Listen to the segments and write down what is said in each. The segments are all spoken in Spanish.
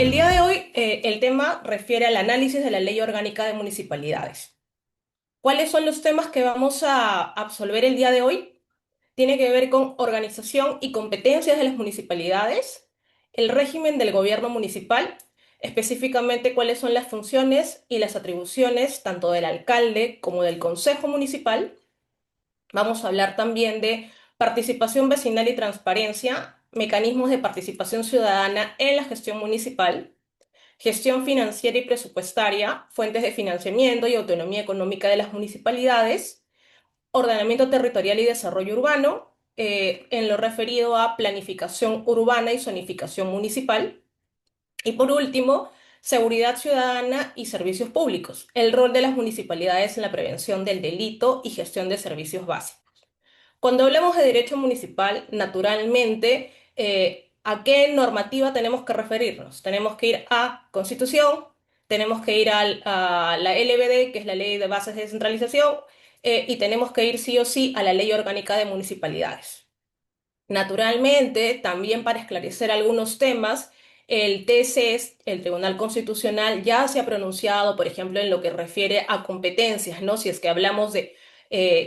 El día de hoy, el tema refiere al análisis de la Ley Orgánica de Municipalidades. ¿Cuáles son los temas que vamos a absolver el día de hoy? Tiene que ver con organización y competencias de las municipalidades, el régimen del gobierno municipal, específicamente cuáles son las funciones y las atribuciones tanto del alcalde como del consejo municipal. Vamos a hablar también de participación vecinal y transparencia, mecanismos de participación ciudadana en la gestión municipal, gestión financiera y presupuestaria, fuentes de financiamiento y autonomía económica de las municipalidades, ordenamiento territorial y desarrollo urbano, en lo referido a planificación urbana y zonificación municipal. Y por último, seguridad ciudadana y servicios públicos, el rol de las municipalidades en la prevención del delito y gestión de servicios básicos. Cuando hablamos de derecho municipal, naturalmente, ¿a qué normativa tenemos que referirnos? Tenemos que ir a Constitución, tenemos que ir a la LBD, que es la Ley de Bases de Descentralización, y tenemos que ir sí o sí a la Ley Orgánica de Municipalidades. Naturalmente, también para esclarecer algunos temas, el TCS, el Tribunal Constitucional, ya se ha pronunciado, por ejemplo, en lo que refiere a competencias, ¿no? Si es que hablamos de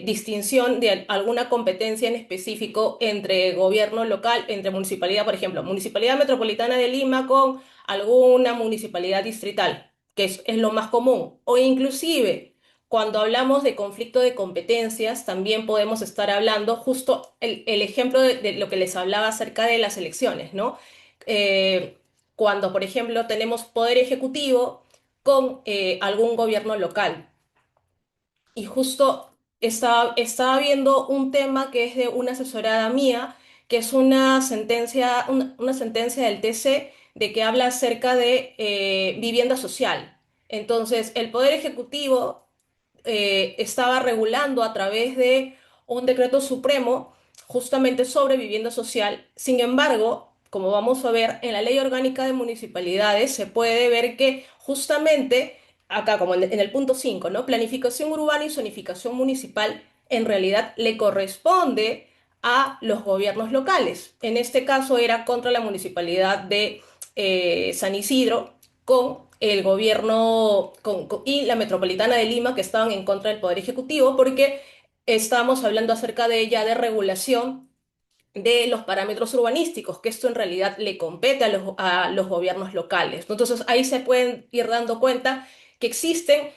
distinción de alguna competencia en específico entre gobierno local, entre municipalidad, por ejemplo, Municipalidad Metropolitana de Lima con alguna municipalidad distrital, que es lo más común, o inclusive cuando hablamos de conflicto de competencias, también podemos estar hablando justo el ejemplo de lo que les hablaba acerca de las elecciones, ¿no? Eh, Cuando, por ejemplo, tenemos poder ejecutivo con algún gobierno local. Y justo estaba viendo un tema que es de una asesorada mía, que es una sentencia del TC de que habla acerca de vivienda social. Entonces, el Poder Ejecutivo estaba regulando a través de un decreto supremo justamente sobre vivienda social. Sin embargo, como vamos a ver, en la Ley Orgánica de Municipalidades se puede ver que justamente acá, como en el punto 5, ¿no? Planificación urbana y zonificación municipal en realidad le corresponde a los gobiernos locales. En este caso era contra la municipalidad de San Isidro con el gobierno y la metropolitana de Lima que estaban en contra del Poder Ejecutivo porque estábamos hablando acerca de ella de regulación de los parámetros urbanísticos, que esto en realidad le compete a los gobiernos locales, ¿no? Entonces ahí se pueden ir dando cuenta que existen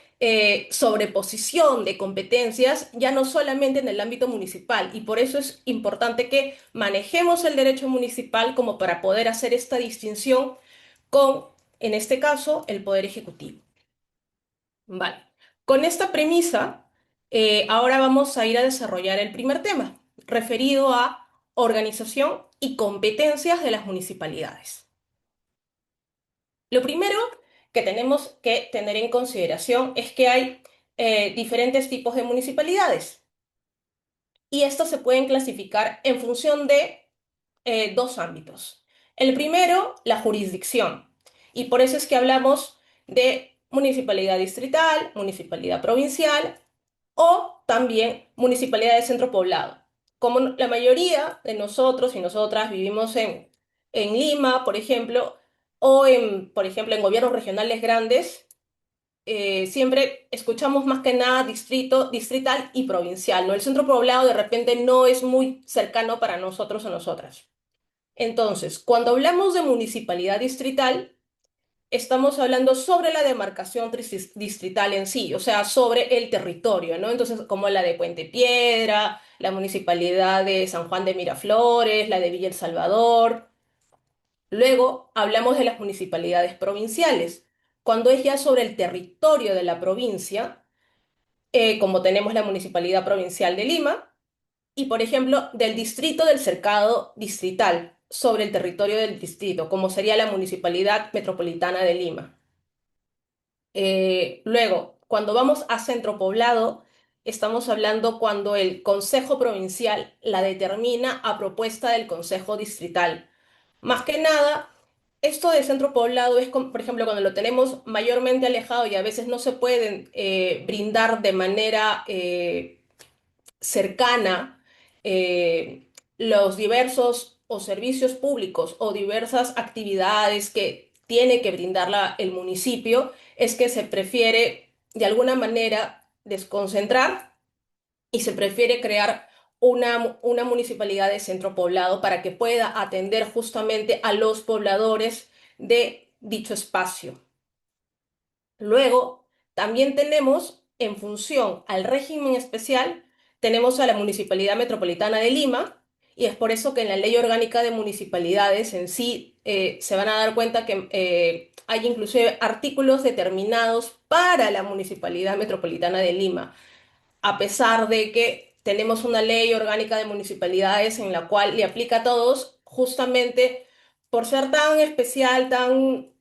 sobreposición de competencias ya no solamente en el ámbito municipal y por eso es importante que manejemos el derecho municipal como para poder hacer esta distinción con, en este caso, el Poder Ejecutivo. Vale. Con esta premisa, ahora vamos a ir a desarrollar el primer tema, referido a organización y competencias de las municipalidades. Lo primero que tenemos que tener en consideración es que hay diferentes tipos de municipalidades y estos se pueden clasificar en función de dos ámbitos. El primero, la jurisdicción, y por eso es que hablamos de municipalidad distrital, municipalidad provincial o también municipalidad de centro poblado. Como la mayoría de nosotros y nosotras vivimos en Lima, por ejemplo, o por ejemplo, en gobiernos regionales grandes, siempre escuchamos más que nada distrito, distrital y provincial, ¿no? El centro poblado de repente no es muy cercano para nosotros o nosotras. Entonces, cuando hablamos de municipalidad distrital, estamos hablando sobre la demarcación distrital en sí, o sea, sobre el territorio, ¿no? Entonces, como la de Puente Piedra, la municipalidad de San Juan de Miraflores, la de Villa El Salvador. Luego, hablamos de las municipalidades provinciales, cuando es ya sobre el territorio de la provincia, como tenemos la Municipalidad Provincial de Lima, y, por ejemplo, del distrito del cercado distrital sobre el territorio del distrito, como sería la Municipalidad Metropolitana de Lima. Luego, cuando vamos a centro poblado, estamos hablando cuando el Consejo Provincial la determina a propuesta del Consejo Distrital. Más que nada, esto de centro poblado es, por ejemplo, cuando lo tenemos mayormente alejado y a veces no se pueden brindar de manera cercana los diversos o servicios públicos o diversas actividades que tiene que brindarla el municipio es que se prefiere de alguna manera desconcentrar y se prefiere crear una municipalidad de centro poblado para que pueda atender justamente a los pobladores de dicho espacio. Luego, también tenemos, en función al régimen especial, tenemos a la Municipalidad Metropolitana de Lima, y es por eso que en la Ley Orgánica de Municipalidades en sí se van a dar cuenta que hay inclusive artículos determinados para la Municipalidad Metropolitana de Lima, a pesar de que tenemos una ley orgánica de municipalidades en la cual le aplica a todos, justamente por ser tan especial,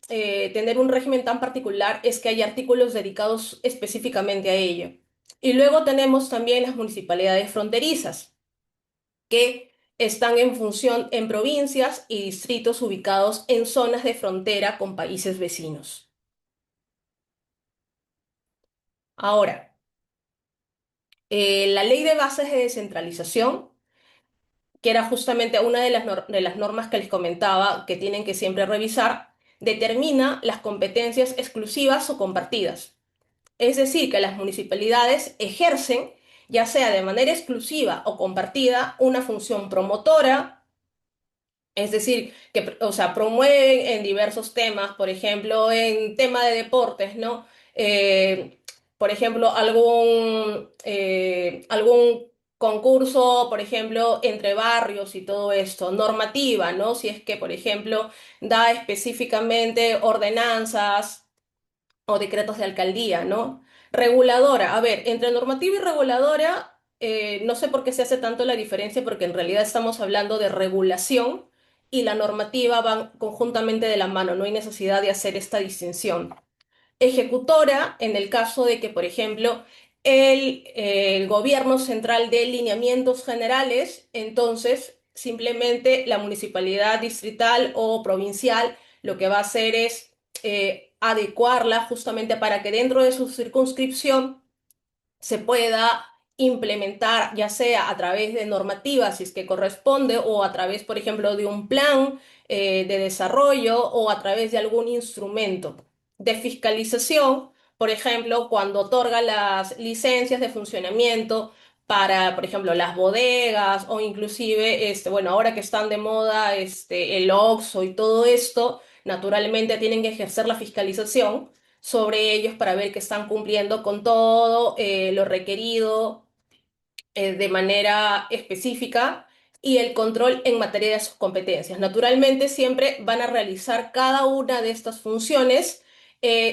tener un régimen tan particular, es que hay artículos dedicados específicamente a ello. Y luego tenemos también las municipalidades fronterizas, que están en función en provincias y distritos ubicados en zonas de frontera con países vecinos. Ahora, la ley de bases de descentralización, que era justamente una de de las normas que les comentaba que tienen que siempre revisar, determina las competencias exclusivas o compartidas. Es decir, que las municipalidades ejercen, ya sea de manera exclusiva o compartida, una función promotora, es decir, que, o sea, promueven en diversos temas, por ejemplo, en tema de deportes, ¿no? Por ejemplo, algún concurso, por ejemplo, entre barrios y todo esto, normativa, ¿no? Si es que, por ejemplo, da específicamente ordenanzas o decretos de alcaldía, ¿no? Reguladora, a ver, entre normativa y reguladora, no sé por qué se hace tanto la diferencia, porque en realidad estamos hablando de regulación y la normativa van conjuntamente de la mano, no hay necesidad de hacer esta distinción. Ejecutora, en el caso de que, por ejemplo, el gobierno central dé lineamientos generales, entonces simplemente la municipalidad distrital o provincial lo que va a hacer es adecuarla justamente para que dentro de su circunscripción se pueda implementar, ya sea a través de normativas, si es que corresponde, o a través, por ejemplo, de un plan de desarrollo o a través de algún instrumento de fiscalización, por ejemplo, cuando otorga las licencias de funcionamiento para, por ejemplo, las bodegas o inclusive, bueno, ahora que están de moda, el OXXO y todo esto, naturalmente tienen que ejercer la fiscalización sobre ellos para ver que están cumpliendo con todo lo requerido de manera específica y el control en materia de sus competencias. Naturalmente, siempre van a realizar cada una de estas funciones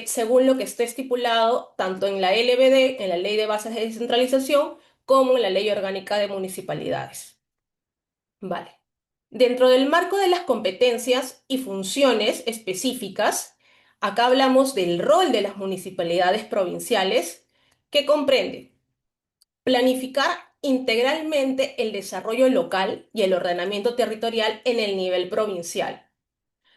según lo que esté estipulado tanto en la LBD, en la Ley de Bases de Descentralización, como en la Ley Orgánica de Municipalidades. Vale. Dentro del marco de las competencias y funciones específicas, acá hablamos del rol de las municipalidades provinciales, que comprende planificar integralmente el desarrollo local y el ordenamiento territorial en el nivel provincial.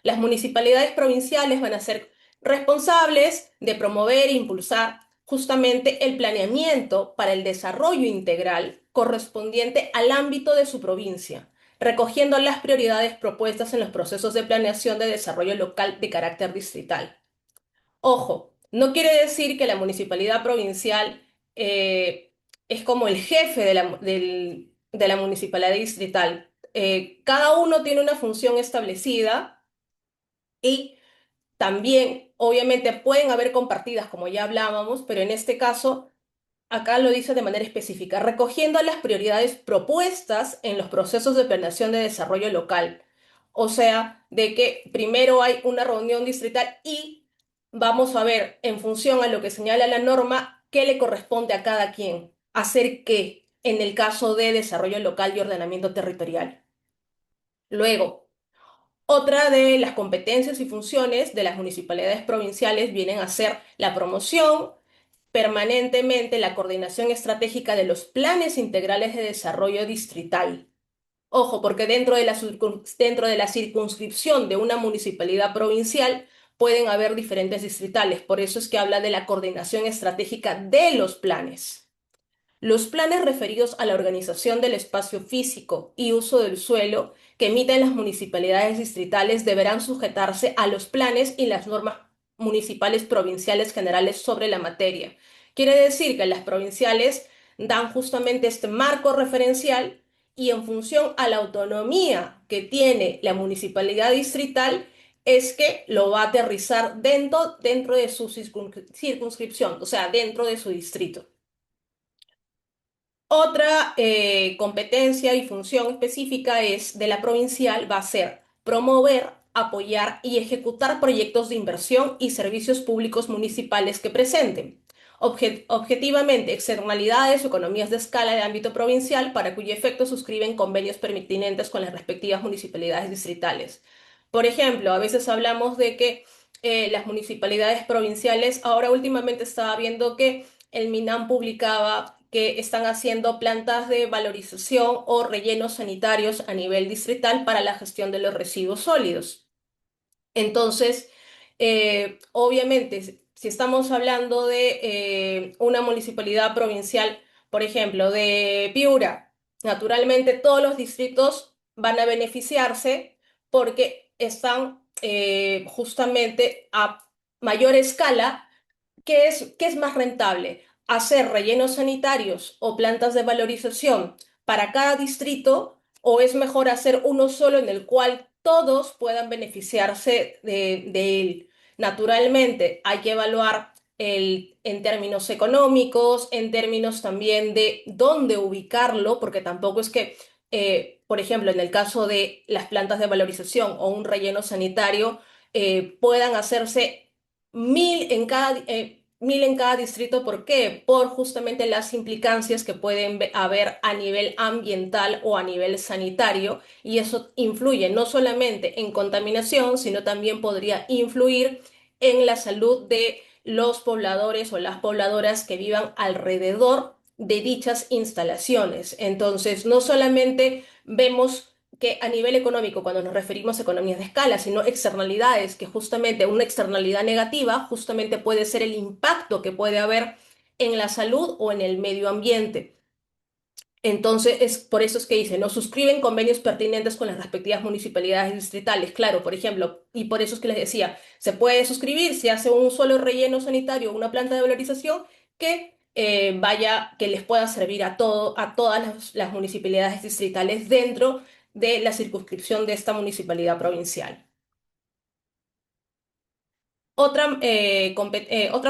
Las municipalidades provinciales van a ser responsables de promover e impulsar justamente el planeamiento para el desarrollo integral correspondiente al ámbito de su provincia, recogiendo las prioridades propuestas en los procesos de planeación de desarrollo local de carácter distrital. Ojo, no quiere decir que la municipalidad provincial es como el jefe de la municipalidad distrital. Cada uno tiene una función establecida y también, obviamente, pueden haber compartidas, como ya hablábamos, pero en este caso, acá lo dice de manera específica, recogiendo las prioridades propuestas en los procesos de planeación de desarrollo local. O sea, de que primero hay una reunión distrital y vamos a ver, en función a lo que señala la norma, qué le corresponde a cada quien, hacer qué en el caso de desarrollo local y ordenamiento territorial. Luego, otra de las competencias y funciones de las municipalidades provinciales vienen a ser la promoción, permanentemente la coordinación estratégica de los planes integrales de desarrollo distrital. Ojo, porque dentro de la circunscripción de una municipalidad provincial pueden haber diferentes distritales, por eso es que habla de la coordinación estratégica de los planes. Los planes referidos a la organización del espacio físico y uso del suelo que emiten las municipalidades distritales deberán sujetarse a los planes y las normas municipales provinciales generales sobre la materia. Quiere decir que las provinciales dan justamente este marco referencial y en función a la autonomía que tiene la municipalidad distrital, es que lo va a aterrizar dentro de su circunscripción, o sea, dentro de su distrito. Otra competencia y función específica es de la provincial va a ser promover, apoyar y ejecutar proyectos de inversión y servicios públicos municipales que presenten objetivamente externalidades o economías de escala de ámbito provincial para cuyo efecto suscriben convenios pertinentes con las respectivas municipalidades distritales. Por ejemplo, a veces hablamos de que las municipalidades provinciales, ahora últimamente estaba viendo que el MINAM publicaba que están haciendo plantas de valorización o rellenos sanitarios a nivel distrital para la gestión de los residuos sólidos. Entonces, obviamente, si estamos hablando de una municipalidad provincial, por ejemplo, de Piura, naturalmente todos los distritos van a beneficiarse porque están justamente a mayor escala. ¿Qué es más rentable? ¿Hacer rellenos sanitarios o plantas de valorización para cada distrito o es mejor hacer uno solo en el cual todos puedan beneficiarse de él? Naturalmente, hay que evaluar en términos económicos, en términos también de dónde ubicarlo, porque tampoco es que, por ejemplo, en el caso de las plantas de valorización o un relleno sanitario, puedan hacerse 1.000 en cada distrito. ¿Por qué? Por justamente las implicancias que pueden haber a nivel ambiental o a nivel sanitario, y eso influye no solamente en contaminación, sino también podría influir en la salud de los pobladores o las pobladoras que vivan alrededor de dichas instalaciones. Entonces, no solamente vemos que a nivel económico, cuando nos referimos a economías de escala, sino externalidades, que justamente una externalidad negativa justamente puede ser el impacto que puede haber en la salud o en el medio ambiente. Entonces, por eso es que dice, no suscriben convenios pertinentes con las respectivas municipalidades distritales. Claro, por ejemplo, y por eso es que les decía, se puede suscribir si hace un solo relleno sanitario o una planta de valorización que que les pueda servir a todas las municipalidades distritales dentro de la circunscripción de esta municipalidad provincial. Otra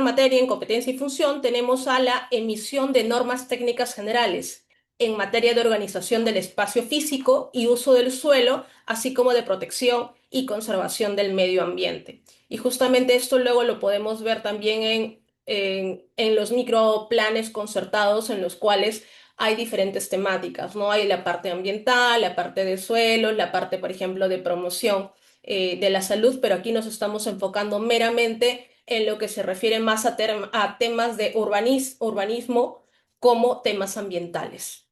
materia en competencia y función tenemos a la emisión de normas técnicas generales en materia de organización del espacio físico y uso del suelo, así como de protección y conservación del medio ambiente. Y justamente esto luego lo podemos ver también en los microplanes concertados en los cuales hay diferentes temáticas, ¿no? Hay la parte ambiental, la parte de suelo, la parte, por ejemplo, de promoción de la salud, pero aquí nos estamos enfocando meramente en lo que se refiere más a temas de urbanismo como temas ambientales.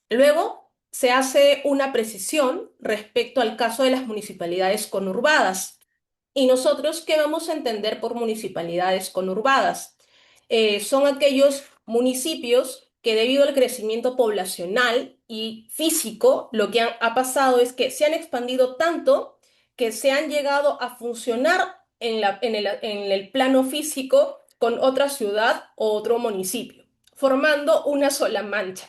Luego se hace una precisión respecto al caso de las municipalidades conurbadas. ¿Y nosotros qué vamos a entender por municipalidades conurbadas? Son aquellos municipios que debido al crecimiento poblacional y físico, lo que ha pasado es que se han expandido tanto que se han llegado a funcionar en el plano físico con otra ciudad o otro municipio, formando una sola mancha.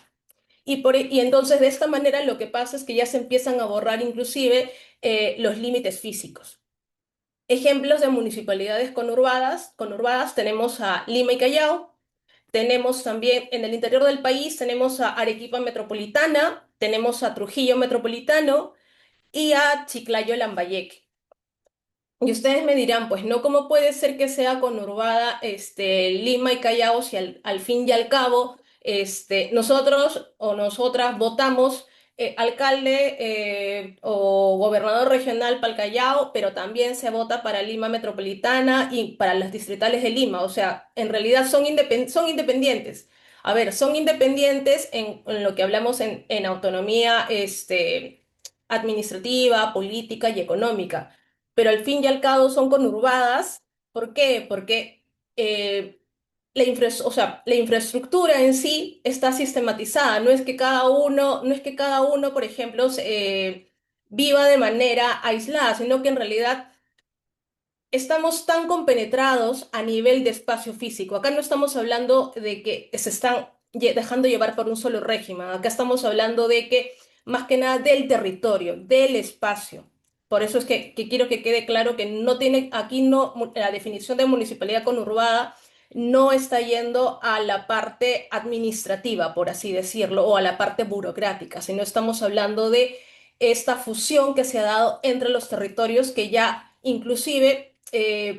Y entonces de esta manera lo que pasa es que ya se empiezan a borrar inclusive los límites físicos. Ejemplos de municipalidades conurbadas tenemos a Lima y Callao, tenemos también en el interior del país, tenemos a Arequipa Metropolitana, tenemos a Trujillo Metropolitano y a Chiclayo Lambayeque. Y ustedes me dirán, pues no, ¿cómo puede ser que sea conurbada Lima y Callao si al fin y al cabo nosotros o nosotras votamos alcalde o gobernador regional para el Callao, pero también se vota para Lima Metropolitana y para las distritales de Lima? O sea, en realidad son independientes. A ver, son independientes en lo que hablamos en autonomía administrativa, política y económica, pero al fin y al cabo son conurbadas. ¿Por qué? Porque o sea, la infraestructura en sí está sistematizada. No es que cada uno, por ejemplo, viva de manera aislada, sino que en realidad estamos tan compenetrados a nivel de espacio físico. Acá no estamos hablando de que se están dejando llevar por un solo régimen. Acá estamos hablando de que, más que nada, del territorio, del espacio. Por eso es que quiero que quede claro que no tiene, aquí no, la definición de municipalidad conurbada no está yendo a la parte administrativa, por así decirlo, o a la parte burocrática, sino estamos hablando de esta fusión que se ha dado entre los territorios que ya inclusive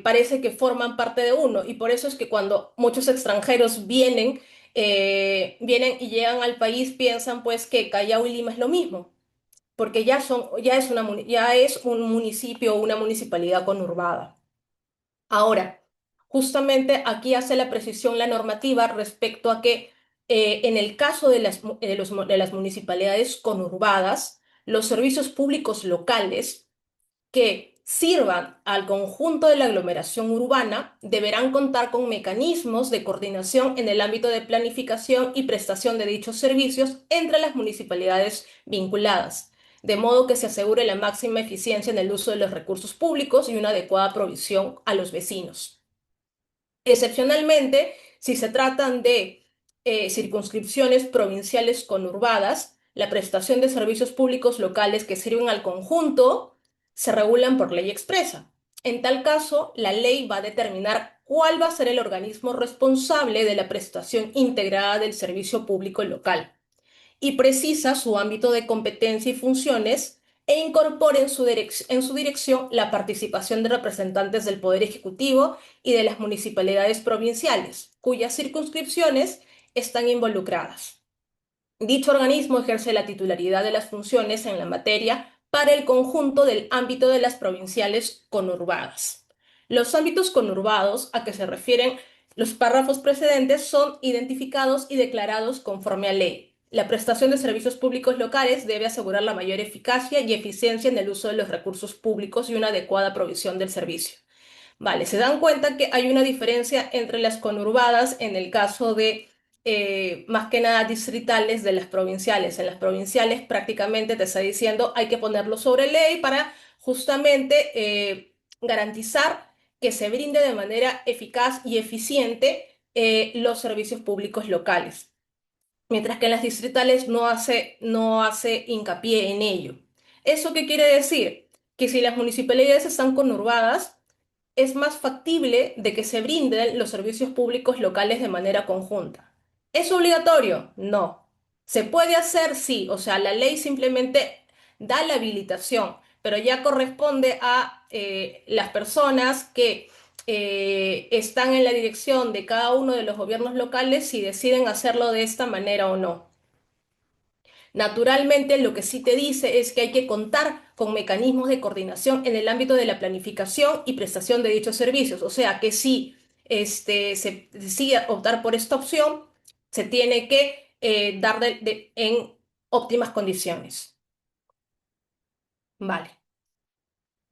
parece que forman parte de uno. Y por eso es que cuando muchos extranjeros vienen y llegan al país, piensan pues que Callao y Lima es lo mismo, porque ya es un municipio o una municipalidad conurbada. Ahora, justamente aquí hace la precisión la normativa respecto a que en el caso de las municipalidades conurbadas, los servicios públicos locales que sirvan al conjunto de la aglomeración urbana deberán contar con mecanismos de coordinación en el ámbito de planificación y prestación de dichos servicios entre las municipalidades vinculadas, de modo que se asegure la máxima eficiencia en el uso de los recursos públicos y una adecuada provisión a los vecinos. Excepcionalmente, si se tratan de circunscripciones provinciales conurbadas, la prestación de servicios públicos locales que sirven al conjunto se regulan por ley expresa. En tal caso, la ley va a determinar cuál va a ser el organismo responsable de la prestación integrada del servicio público local y precisa su ámbito de competencia y funciones e incorpora en su dirección la participación de representantes del Poder Ejecutivo y de las municipalidades provinciales, cuyas circunscripciones están involucradas. Dicho organismo ejerce la titularidad de las funciones en la materia para el conjunto del ámbito de las provinciales conurbadas. Los ámbitos conurbados a que se refieren los párrafos precedentes son identificados y declarados conforme a ley. La prestación de servicios públicos locales debe asegurar la mayor eficacia y eficiencia en el uso de los recursos públicos y una adecuada provisión del servicio. Vale, se dan cuenta que hay una diferencia entre las conurbadas en el caso de más que nada distritales de las provinciales. En las provinciales prácticamente te está diciendo hay que ponerlo sobre ley para justamente garantizar que se brinde de manera eficaz y eficiente los servicios públicos locales, mientras que en las distritales no hace hincapié en ello. ¿Eso qué quiere decir? Que si las municipalidades están conurbadas, es más factible de que se brinden los servicios públicos locales de manera conjunta. ¿Es obligatorio? No. ¿Se puede hacer? Sí. O sea, la ley simplemente da la habilitación, pero ya corresponde a las personas que están en la dirección de cada uno de los gobiernos locales si deciden hacerlo de esta manera o no. Naturalmente, lo que sí te dice es que hay que contar con mecanismos de coordinación en el ámbito de la planificación y prestación de dichos servicios. O sea, que si se decide optar por esta opción, se tiene que dar en óptimas condiciones. Vale.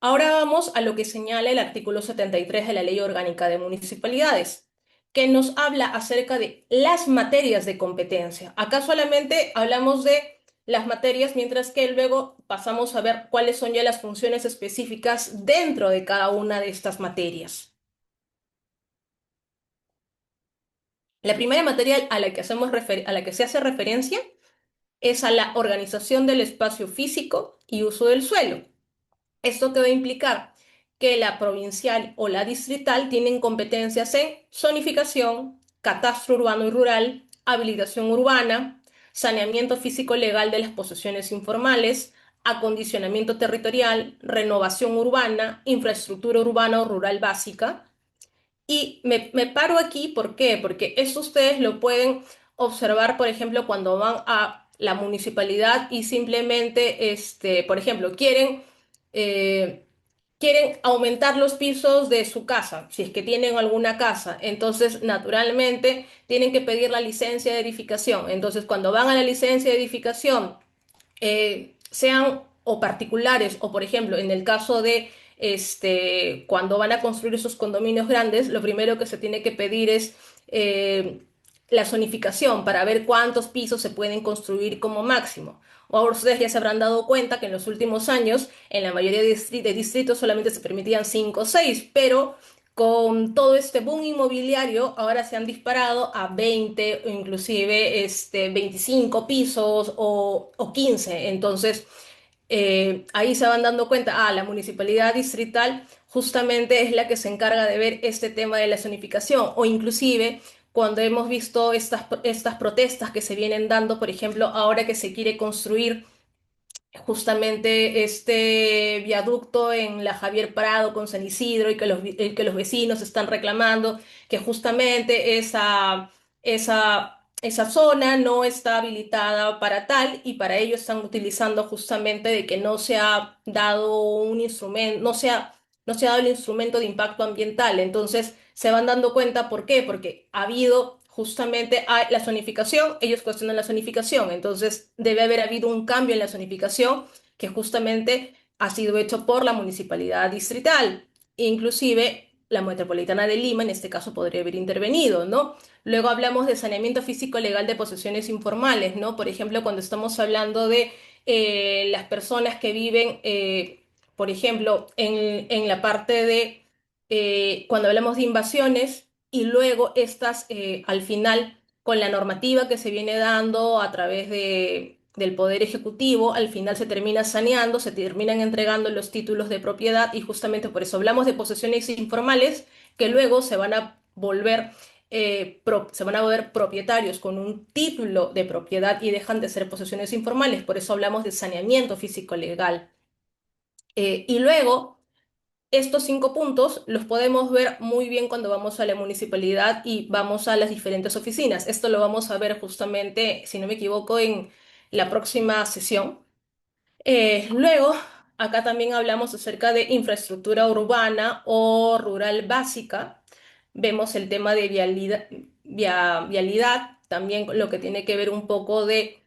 Ahora vamos a lo que señala el artículo 73 de la Ley Orgánica de Municipalidades, que nos habla acerca de las materias de competencia. Acá solamente hablamos de las materias, mientras que luego pasamos a ver cuáles son ya las funciones específicas dentro de cada una de estas materias. La primera materia a la que a la que se hace referencia es a la organización del espacio físico y uso del suelo. Esto que va a implicar que la provincial o la distrital tienen competencias en zonificación, catastro urbano y rural, habilitación urbana, saneamiento físico legal de las posesiones informales, acondicionamiento territorial, renovación urbana, infraestructura urbana o rural básica. Y me paro aquí, ¿por qué? Porque esto ustedes lo pueden observar, por ejemplo, cuando van a la municipalidad y simplemente, por ejemplo, eh, quieren aumentar los pisos de su casa, si es que tienen alguna casa. Entonces, naturalmente, tienen que pedir la licencia de edificación. Entonces, cuando van a la licencia de edificación, sean o particulares o, por ejemplo, en el caso de cuando van a construir esos condominios grandes, lo primero que se tiene que pedir es eh, la zonificación para ver cuántos pisos se pueden construir como máximo. O ahora ustedes ya se habrán dado cuenta que en los últimos años en la mayoría de distritos solamente se permitían 5 o 6, pero con todo este boom inmobiliario ahora se han disparado a 20 o inclusive 25 pisos o 15. Entonces, ahí se van dando cuenta, la municipalidad distrital justamente es la que se encarga de ver este tema de la zonificación o inclusive cuando hemos visto estas protestas que se vienen dando, por ejemplo, ahora que se quiere construir justamente este viaducto en la Javier Prado con San Isidro y que los vecinos están reclamando que justamente esa zona no está habilitada para tal y para ello están utilizando justamente de que no se ha dado un instrumento, no se ha dado el instrumento de impacto ambiental. Entonces se van dando cuenta, ¿por qué? Porque ha habido justamente la zonificación, ellos cuestionan la zonificación, entonces debe haber habido un cambio en la zonificación que justamente ha sido hecho por la municipalidad distrital. Inclusive la metropolitana de Lima en este caso podría haber intervenido, ¿no? Luego hablamos de saneamiento físico legal de posesiones informales, ¿no? Por ejemplo, cuando estamos hablando de las personas que viven, por ejemplo, en la parte de, cuando hablamos de invasiones y luego estas, al final, con la normativa que se viene dando a través del Poder Ejecutivo, al final se termina saneando, se terminan entregando los títulos de propiedad y justamente por eso hablamos de posesiones informales que luego se van a volver propietarios con un título de propiedad y dejan de ser posesiones informales. Por eso hablamos de saneamiento físico legal. Y luego, estos 5 puntos los podemos ver muy bien cuando vamos a la municipalidad y vamos a las diferentes oficinas. Esto lo vamos a ver justamente, si no me equivoco, en la próxima sesión. Luego, acá también hablamos acerca de infraestructura urbana o rural básica. Vemos el tema de vialidad, también lo que tiene que ver un poco de,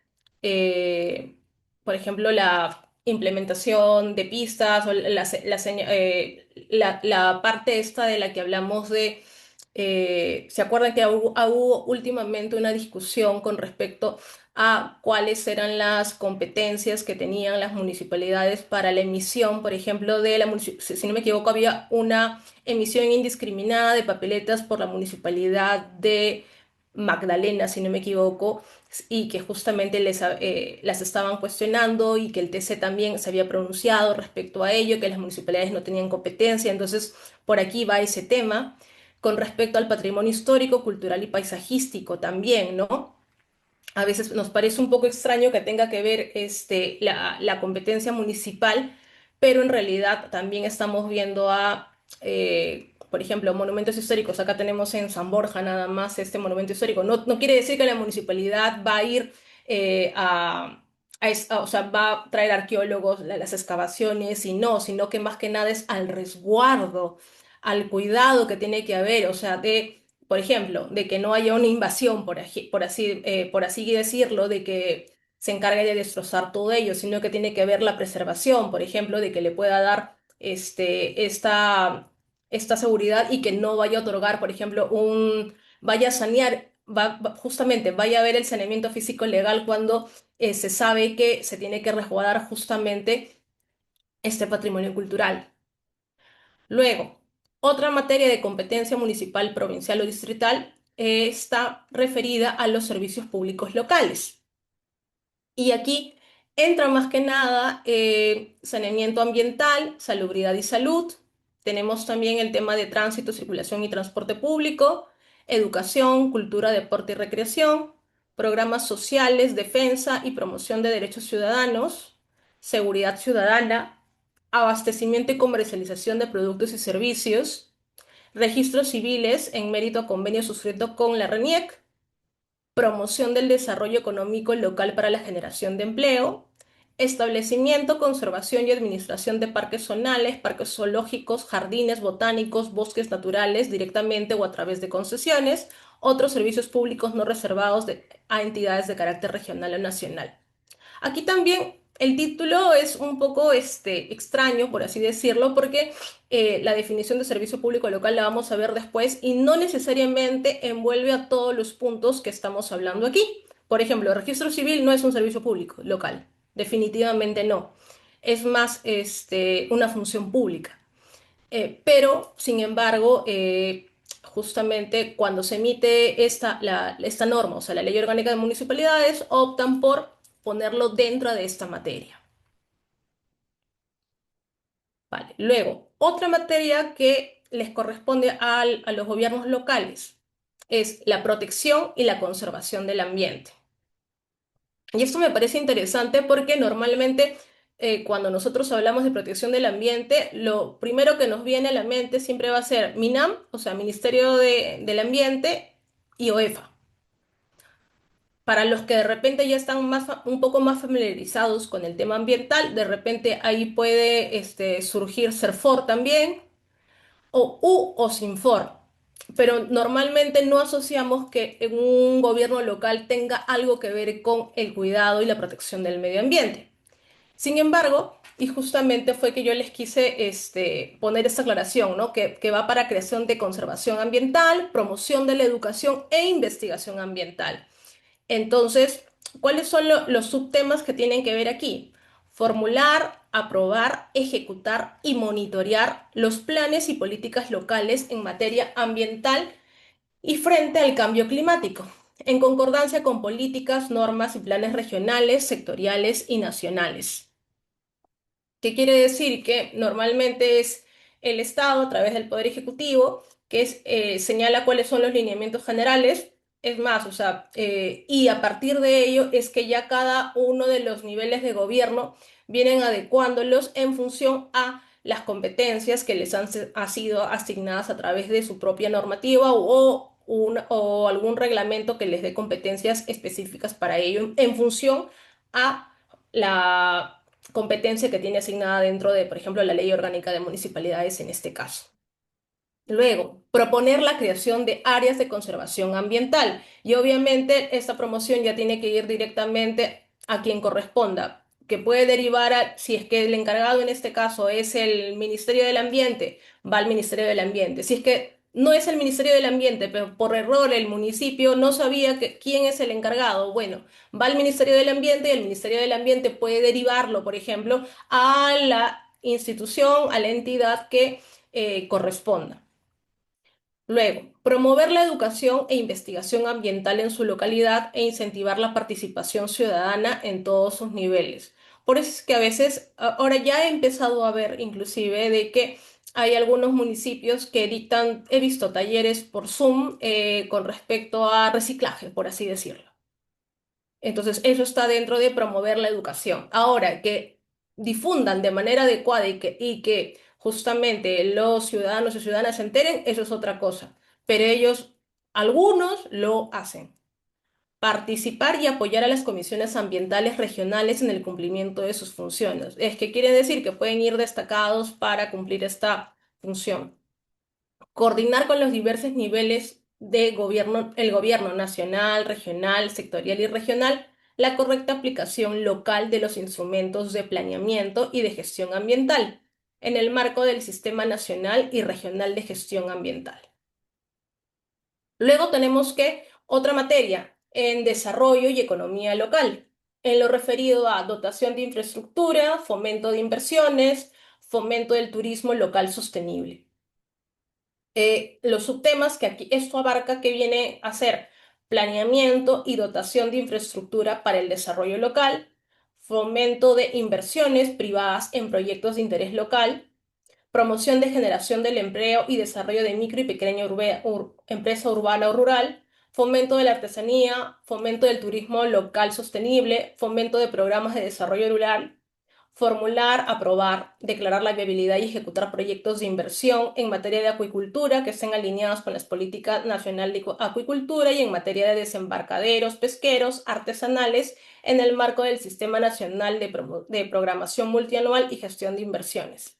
por ejemplo, la implementación de pistas o la parte esta de la que hablamos de, ¿se acuerdan que hubo últimamente una discusión con respecto a cuáles eran las competencias que tenían las municipalidades para la emisión, por ejemplo, si no me equivoco, había una emisión indiscriminada de papeletas por la municipalidad de Magdalena, si no me equivoco, y que justamente las estaban cuestionando y que el TC también se había pronunciado respecto a ello, que las municipalidades no tenían competencia. Entonces, por aquí va ese tema. Con respecto al patrimonio histórico, cultural y paisajístico también, ¿no? A veces nos parece un poco extraño que tenga que ver la competencia municipal, pero en realidad también estamos viendo por ejemplo, monumentos históricos. Acá tenemos en San Borja nada más este monumento histórico. No quiere decir que la municipalidad va a ir o sea, va a traer arqueólogos las excavaciones y no, sino que más que nada es al resguardo, al cuidado que tiene que haber, o sea, por ejemplo, de que no haya una invasión, por así decirlo, de que se encargue de destrozar todo ello, sino que tiene que ver la preservación, por ejemplo, de que le pueda dar esta seguridad y que no vaya a otorgar, por ejemplo, vaya a sanear, justamente vaya a haber el saneamiento físico legal cuando se sabe que se tiene que resguardar justamente este patrimonio cultural. Luego, otra materia de competencia municipal, provincial o distrital está referida a los servicios públicos locales. Y aquí entra más que nada saneamiento ambiental, salubridad y salud. Tenemos también el tema de tránsito, circulación y transporte público, educación, cultura, deporte y recreación, programas sociales, defensa y promoción de derechos ciudadanos, seguridad ciudadana, abastecimiento y comercialización de productos y servicios, registros civiles en mérito a convenio suscrito con la RENIEC, promoción del desarrollo económico local para la generación de empleo, establecimiento, conservación y administración de parques zonales, parques zoológicos, jardines botánicos, bosques naturales, directamente o a través de concesiones, otros servicios públicos no reservados a entidades de carácter regional o nacional. Aquí también el título es un poco extraño, por así decirlo, porque la definición de servicio público local la vamos a ver después y no necesariamente envuelve a todos los puntos que estamos hablando aquí. Por ejemplo, el registro civil no es un servicio público local, definitivamente no. Es más una función pública. Pero, sin embargo, justamente cuando se emite esta norma, o sea, la Ley Orgánica de Municipalidades, optan por ponerlo dentro de esta materia. Vale. Luego, otra materia que les corresponde a los gobiernos locales es la protección y la conservación del ambiente. Y esto me parece interesante porque normalmente cuando nosotros hablamos de protección del ambiente, lo primero que nos viene a la mente siempre va a ser MINAM, o sea, Ministerio del Ambiente y OEFA. Para los que de repente ya están un poco más familiarizados con el tema ambiental, de repente ahí puede surgir SERFOR también, o U o SINFOR. Pero normalmente no asociamos que en un gobierno local tenga algo que ver con el cuidado y la protección del medio ambiente. Sin embargo, y justamente fue que yo les quise poner esta aclaración, ¿no? Que va para creación de conservación ambiental, promoción de la educación e investigación ambiental. Entonces, ¿cuáles son los subtemas que tienen que ver aquí? Formular, aprobar, ejecutar y monitorear los planes y políticas locales en materia ambiental y frente al cambio climático, en concordancia con políticas, normas y planes regionales, sectoriales y nacionales. ¿Qué quiere decir? Que normalmente es el Estado, a través del Poder Ejecutivo, que señala cuáles son los lineamientos generales. Es más, o sea, y a partir de ello es que ya cada uno de los niveles de gobierno vienen adecuándolos en función a las competencias que les ha sido asignadas a través de su propia normativa o algún reglamento que les dé competencias específicas para ello en función a la competencia que tiene asignada dentro de, por ejemplo, la Ley Orgánica de Municipalidades en este caso. Luego, proponer la creación de áreas de conservación ambiental. Y obviamente esta promoción ya tiene que ir directamente a quien corresponda, que puede derivar si es que el encargado en este caso es el Ministerio del Ambiente, va al Ministerio del Ambiente. Si es que no es el Ministerio del Ambiente, pero por error el municipio no sabía quién es el encargado, bueno, va al Ministerio del Ambiente y el Ministerio del Ambiente puede derivarlo, por ejemplo, a la institución, a la entidad que corresponda. Luego, promover la educación e investigación ambiental en su localidad e incentivar la participación ciudadana en todos sus niveles. Por eso es que a veces, ahora ya he empezado a ver inclusive de que hay algunos municipios que dictan, he visto talleres por Zoom con respecto a reciclaje, por así decirlo. Entonces, eso está dentro de promover la educación. Ahora, que difundan de manera adecuada y que justamente los ciudadanos y ciudadanas se enteren, eso es otra cosa. Pero ellos, algunos lo hacen. Participar y apoyar a las comisiones ambientales regionales en el cumplimiento de sus funciones. Es que quiere decir que pueden ir destacados para cumplir esta función. Coordinar con los diversos niveles de gobierno, el gobierno nacional, regional, sectorial y regional, la correcta aplicación local de los instrumentos de planeamiento y de gestión ambiental en el marco del Sistema Nacional y Regional de Gestión Ambiental. Luego tenemos que otra materia en desarrollo y economía local, en lo referido a dotación de infraestructura, fomento de inversiones, fomento del turismo local sostenible. Los subtemas que aquí esto abarca que viene a ser planeamiento y dotación de infraestructura para el desarrollo local, fomento de inversiones privadas en proyectos de interés local, promoción de generación del empleo y desarrollo de micro y pequeña empresa urbana o rural, fomento de la artesanía, fomento del turismo local sostenible, fomento de programas de desarrollo rural, formular, aprobar, declarar la viabilidad y ejecutar proyectos de inversión en materia de acuicultura que estén alineados con las políticas nacionales de acuicultura y en materia de desembarcaderos pesqueros artesanales en el marco del Sistema Nacional de Programación Multianual y Gestión de Inversiones.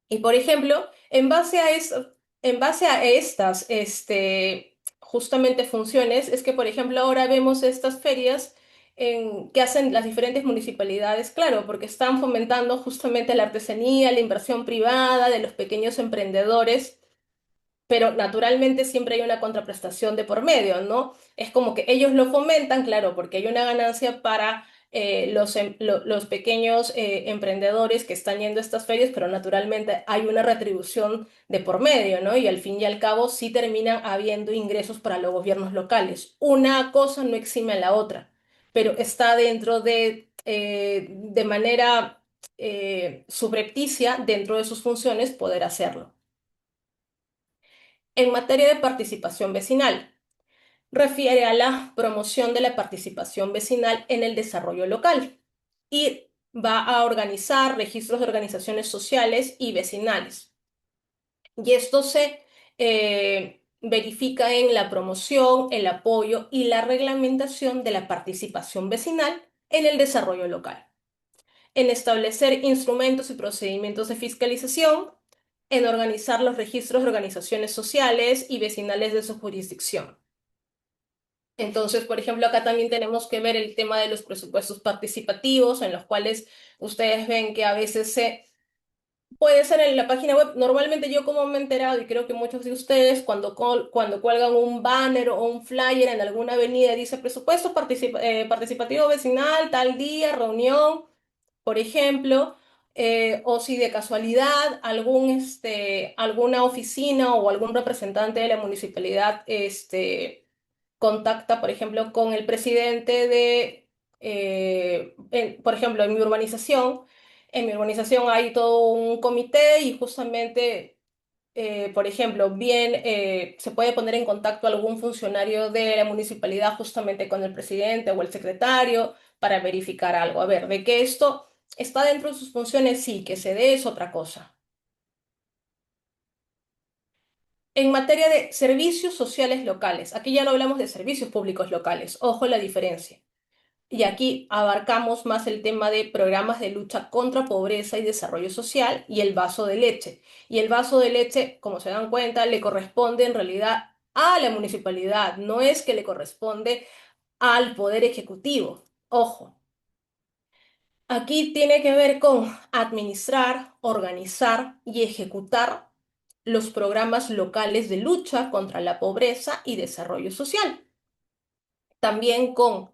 Y por ejemplo, en base a estas justamente funciones, es que por ejemplo ahora vemos estas ferias que hacen las diferentes municipalidades, claro, porque están fomentando justamente la artesanía, la inversión privada de los pequeños emprendedores, pero naturalmente siempre hay una contraprestación de por medio, ¿no? Es como que ellos lo fomentan, claro, porque hay una ganancia para los pequeños emprendedores que están yendo a estas ferias, pero naturalmente hay una retribución de por medio, ¿no? Y al fin y al cabo sí terminan habiendo ingresos para los gobiernos locales. Una cosa no exime a la otra, pero está dentro de manera subrepticia, dentro de sus funciones, poder hacerlo. En materia de participación vecinal, refiere a la promoción de la participación vecinal en el desarrollo local y va a organizar registros de organizaciones sociales y vecinales. Y esto se verifica en la promoción, el apoyo y la reglamentación de la participación vecinal en el desarrollo local, en establecer instrumentos y procedimientos de fiscalización, en organizar los registros de organizaciones sociales y vecinales de su jurisdicción. Entonces, por ejemplo, acá también tenemos que ver el tema de los presupuestos participativos, en los cuales ustedes ven que a veces puede ser en la página web. Normalmente yo como me he enterado, y creo que muchos de ustedes, cuando cuelgan un banner o un flyer en alguna avenida, dice presupuesto participativo vecinal, tal día, reunión, por ejemplo, o si de casualidad alguna oficina o algún representante de la municipalidad contacta, por ejemplo, con el presidente por ejemplo, en mi urbanización hay todo un comité y justamente por ejemplo, bien, se puede poner en contacto algún funcionario de la municipalidad justamente con el presidente o el secretario para verificar algo. A ver, de que esto está dentro de sus funciones, sí, que se dé es otra cosa. En materia de servicios sociales locales, aquí ya no hablamos de servicios públicos locales, ojo la diferencia. Y aquí abarcamos más el tema de programas de lucha contra pobreza y desarrollo social y el vaso de leche. Y el vaso de leche, como se dan cuenta, le corresponde en realidad a la municipalidad, no es que le corresponde al poder ejecutivo. Ojo, aquí tiene que ver con administrar, organizar y ejecutar los programas locales de lucha contra la pobreza y desarrollo social. También con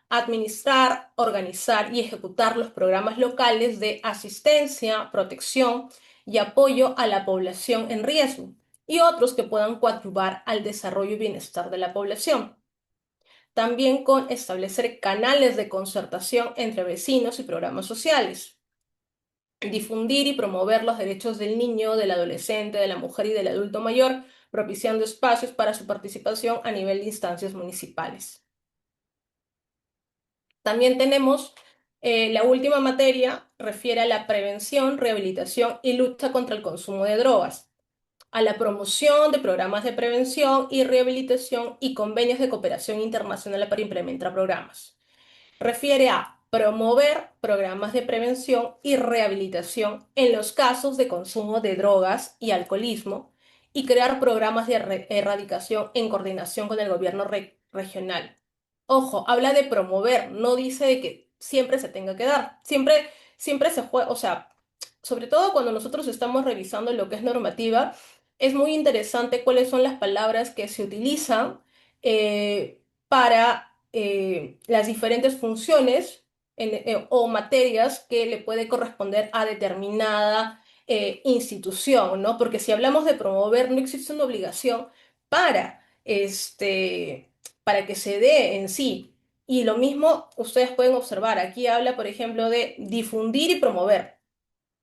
administrar, organizar y ejecutar los programas locales de asistencia, protección y apoyo a la población en riesgo y otros que puedan coadyuvar al desarrollo y bienestar de la población. También con establecer canales de concertación entre vecinos y programas sociales. Difundir y promover los derechos del niño, del adolescente, de la mujer y del adulto mayor, propiciando espacios para su participación a nivel de instancias municipales. También tenemos la última materia, refiere a la prevención, rehabilitación y lucha contra el consumo de drogas, a la promoción de programas de prevención y rehabilitación y convenios de cooperación internacional para implementar programas. Refiere a promover programas de prevención y rehabilitación en los casos de consumo de drogas y alcoholismo y crear programas de erradicación en coordinación con el gobierno regional. Ojo, habla de promover, no dice de que siempre se tenga que dar. Siempre se juega, o sea, sobre todo cuando nosotros estamos revisando lo que es normativa, es muy interesante cuáles son las palabras que se utilizan para las diferentes funciones o materias que le puede corresponder a determinada institución, ¿no? Porque si hablamos de promover, no existe una obligación para, para que se dé en sí. Y lo mismo ustedes pueden observar, aquí habla, por ejemplo, de difundir y promover.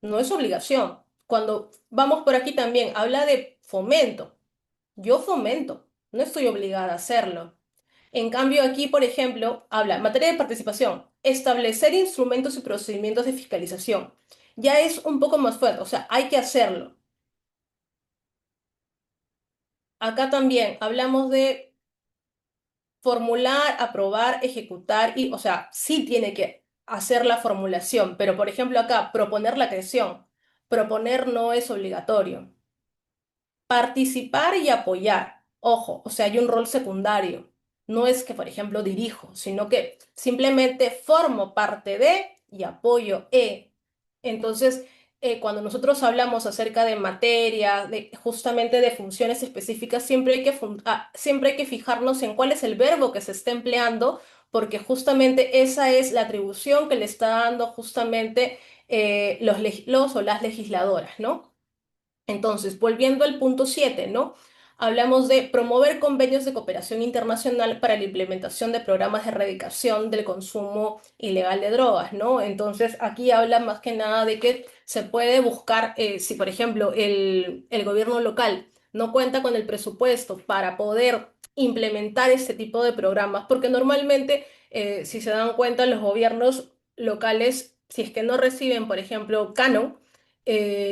No es obligación. Cuando vamos por aquí también, habla de fomento. Yo fomento, no estoy obligada a hacerlo. En cambio, aquí, por ejemplo, habla en materia de participación, establecer instrumentos y procedimientos de fiscalización. Ya es un poco más fuerte, o sea, hay que hacerlo. Acá también hablamos de formular, aprobar, ejecutar y, o sea, sí tiene que hacer la formulación, pero por ejemplo acá, proponer la creación. Proponer no es obligatorio. Participar y apoyar. Ojo, o sea, hay un rol secundario. No es que, por ejemplo, dirijo, sino que simplemente formo parte de y apoyo e. Entonces, cuando nosotros hablamos acerca de materia, de justamente de funciones específicas, siempre hay que fijarnos en cuál es el verbo que se está empleando, porque justamente esa es la atribución que le está dando justamente los o las legisladoras, ¿no? Entonces, volviendo al punto 7, ¿no? Hablamos de promover convenios de cooperación internacional para la implementación de programas de erradicación del consumo ilegal de drogas, ¿no? Entonces, aquí habla más que nada de que se puede buscar, si por ejemplo el gobierno local no cuenta con el presupuesto para poder implementar este tipo de programas, porque normalmente, si se dan cuenta, los gobiernos locales, si es que no reciben, por ejemplo, canon,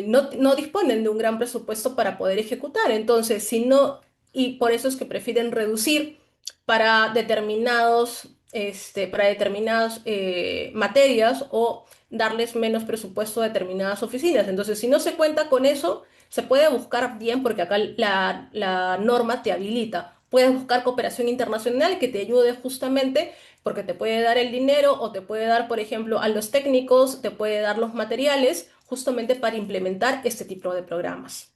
no disponen de un gran presupuesto para poder ejecutar. Entonces, si no, y por eso es que prefieren reducir para determinadas materias o darles menos presupuesto a determinadas oficinas. Entonces, si no se cuenta con eso, se puede buscar bien, porque acá la norma te habilita. Puedes buscar cooperación internacional que te ayude justamente porque te puede dar el dinero o te puede dar, por ejemplo, a los técnicos, te puede dar los materiales justamente para implementar este tipo de programas.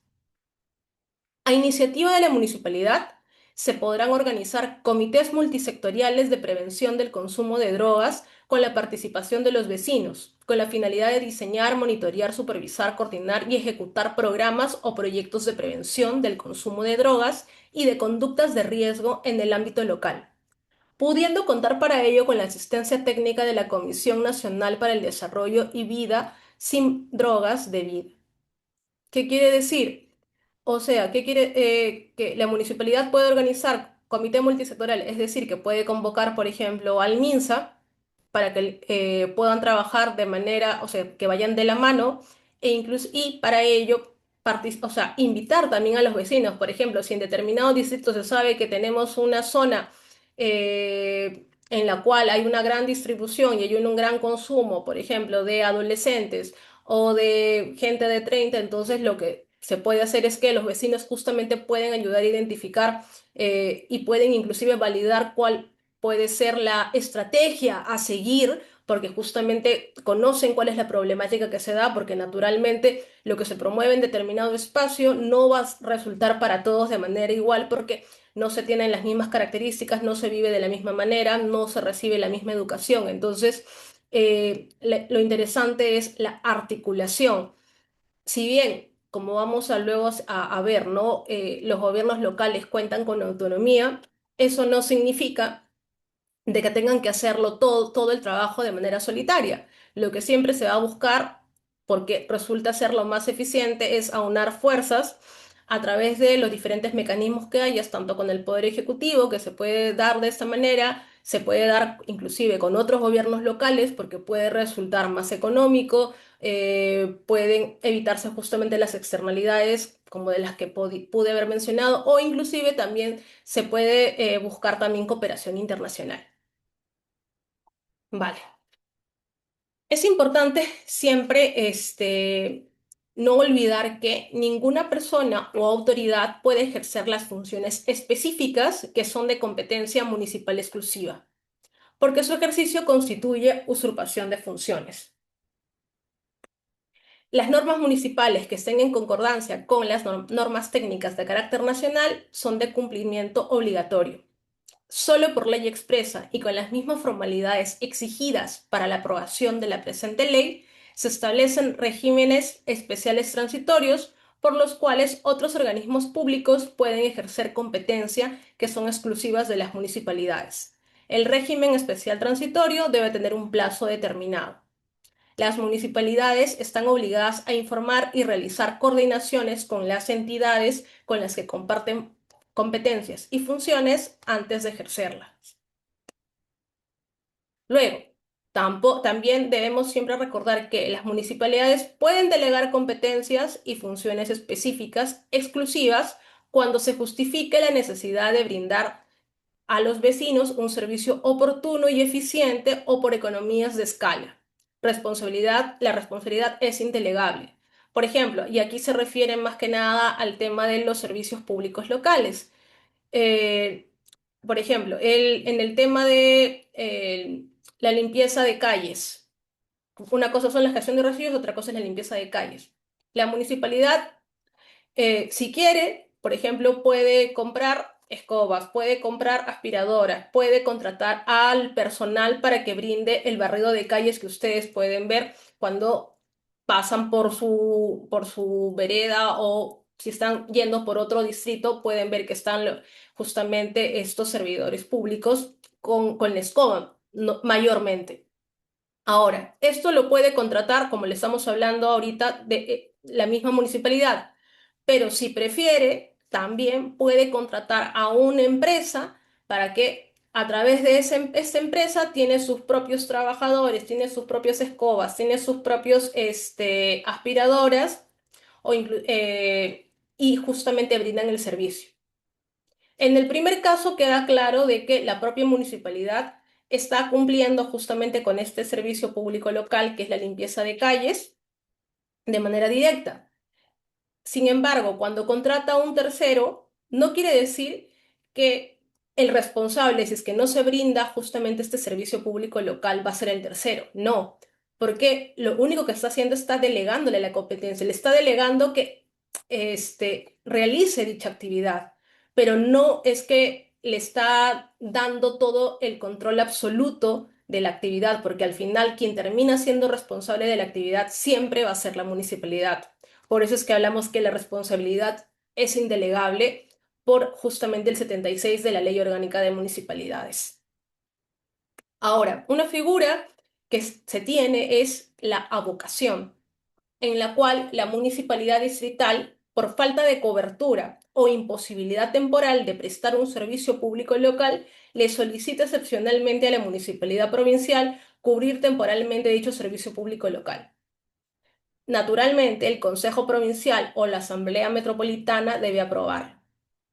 A iniciativa de la municipalidad, se podrán organizar comités multisectoriales de prevención del consumo de drogas con la participación de los vecinos, con la finalidad de diseñar, monitorear, supervisar, coordinar y ejecutar programas o proyectos de prevención del consumo de drogas y de conductas de riesgo en el ámbito local, pudiendo contar para ello con la asistencia técnica de la Comisión Nacional para el Desarrollo y Vida sin Drogas de Vida. ¿Qué quiere decir? O sea, ¿qué quiere que la municipalidad puede organizar comité multisectorial? Es decir, que puede convocar, por ejemplo, al MINSA para que puedan trabajar de manera, o sea, que vayan de la mano e incluso, y para ello, o sea, invitar también a los vecinos. Por ejemplo, si en determinado distrito se sabe que tenemos una zona en la cual hay una gran distribución y hay un gran consumo, por ejemplo, de adolescentes o de gente de 30, entonces lo que se puede hacer es que los vecinos justamente pueden ayudar a identificar y pueden inclusive validar cuál puede ser la estrategia a seguir, porque justamente conocen cuál es la problemática que se da, porque naturalmente lo que se promueve en determinado espacio no va a resultar para todos de manera igual, porque no se tienen las mismas características, no se vive de la misma manera, no se recibe la misma educación. Entonces, lo interesante es la articulación. Si bien, como vamos a luego a ver, ¿no? Los gobiernos locales cuentan con autonomía, eso no significa de que tengan que hacerlo todo el trabajo de manera solitaria. Lo que siempre se va a buscar, porque resulta ser lo más eficiente, es aunar fuerzas a través de los diferentes mecanismos que hayas, tanto con el Poder Ejecutivo, que se puede dar de esta manera, se puede dar inclusive con otros gobiernos locales, porque puede resultar más económico, pueden evitarse justamente las externalidades como de las que pude haber mencionado, o inclusive también se puede buscar también cooperación internacional. Vale. Es importante siempre no olvidar que ninguna persona o autoridad puede ejercer las funciones específicas que son de competencia municipal exclusiva, porque su ejercicio constituye usurpación de funciones. Las normas municipales que estén en concordancia con las normas técnicas de carácter nacional son de cumplimiento obligatorio. Solo por ley expresa y con las mismas formalidades exigidas para la aprobación de la presente ley, se establecen regímenes especiales transitorios por los cuales otros organismos públicos pueden ejercer competencia que son exclusivas de las municipalidades. El régimen especial transitorio debe tener un plazo determinado. Las municipalidades están obligadas a informar y realizar coordinaciones con las entidades con las que comparten competencias y funciones antes de ejercerlas. Luego, también debemos siempre recordar que las municipalidades pueden delegar competencias y funciones específicas exclusivas cuando se justifique la necesidad de brindar a los vecinos un servicio oportuno y eficiente o por economías de escala. La responsabilidad es indelegable. Por ejemplo, y aquí se refiere más que nada al tema de los servicios públicos locales. Eh, por ejemplo, en el tema de la limpieza de calles, una cosa son la gestión de residuos, otra cosa es la limpieza de calles. La municipalidad, si quiere, por ejemplo, puede comprar escobas, puede comprar aspiradoras, puede contratar al personal para que brinde el barrido de calles que ustedes pueden ver cuando pasan por su vereda o si están yendo por otro distrito, pueden ver que están justamente estos servidores públicos con la escoba, mayormente. Ahora, esto lo puede contratar, como le estamos hablando ahorita, de la misma municipalidad, pero si prefiere, también puede contratar a una empresa para que a través de esa empresa tiene sus propios trabajadores, tiene sus propias escobas, tiene sus propios aspiradoras y justamente brindan el servicio. En el primer caso queda claro de que la propia municipalidad está cumpliendo justamente con este servicio público local, que es la limpieza de calles, de manera directa. Sin embargo, cuando contrata a un tercero, no quiere decir que el responsable, si es que no se brinda justamente este servicio público local, va a ser el tercero. No, porque lo único que está haciendo está delegándole la competencia, le está delegando que realice dicha actividad, pero no es que le está dando todo el control absoluto de la actividad, porque al final quien termina siendo responsable de la actividad siempre va a ser la municipalidad. Por eso es que hablamos que la responsabilidad es indelegable por justamente el 76 de la Ley Orgánica de Municipalidades. Ahora, una figura que se tiene es la avocación, en la cual la municipalidad distrital, por falta de cobertura o imposibilidad temporal de prestar un servicio público local, le solicita excepcionalmente a la municipalidad provincial cubrir temporalmente dicho servicio público local. Naturalmente, el Consejo Provincial o la Asamblea Metropolitana debe aprobar.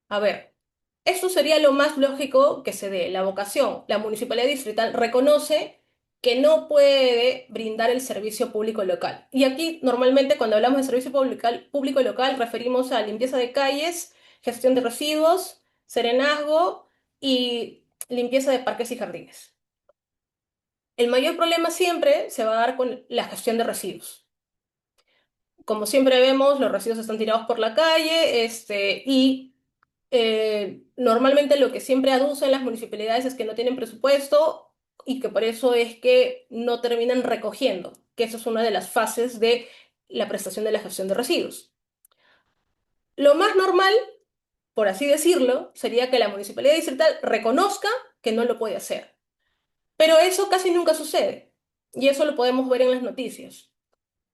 A ver, esto sería lo más lógico que se dé. La vocación, la Municipalidad Distrital reconoce que no puede brindar el servicio público local. Y aquí, normalmente, cuando hablamos de servicio público local, referimos a limpieza de calles, gestión de residuos, serenazgo y limpieza de parques y jardines. El mayor problema siempre se va a dar con la gestión de residuos. Como siempre vemos, los residuos están tirados por la calle, normalmente lo que siempre aducen las municipalidades es que no tienen presupuesto y que por eso es que no terminan recogiendo, que esa es una de las fases de la prestación de la gestión de residuos. Lo más normal, por así decirlo, sería que la municipalidad distrital reconozca que no lo puede hacer, pero eso casi nunca sucede y eso lo podemos ver en las noticias.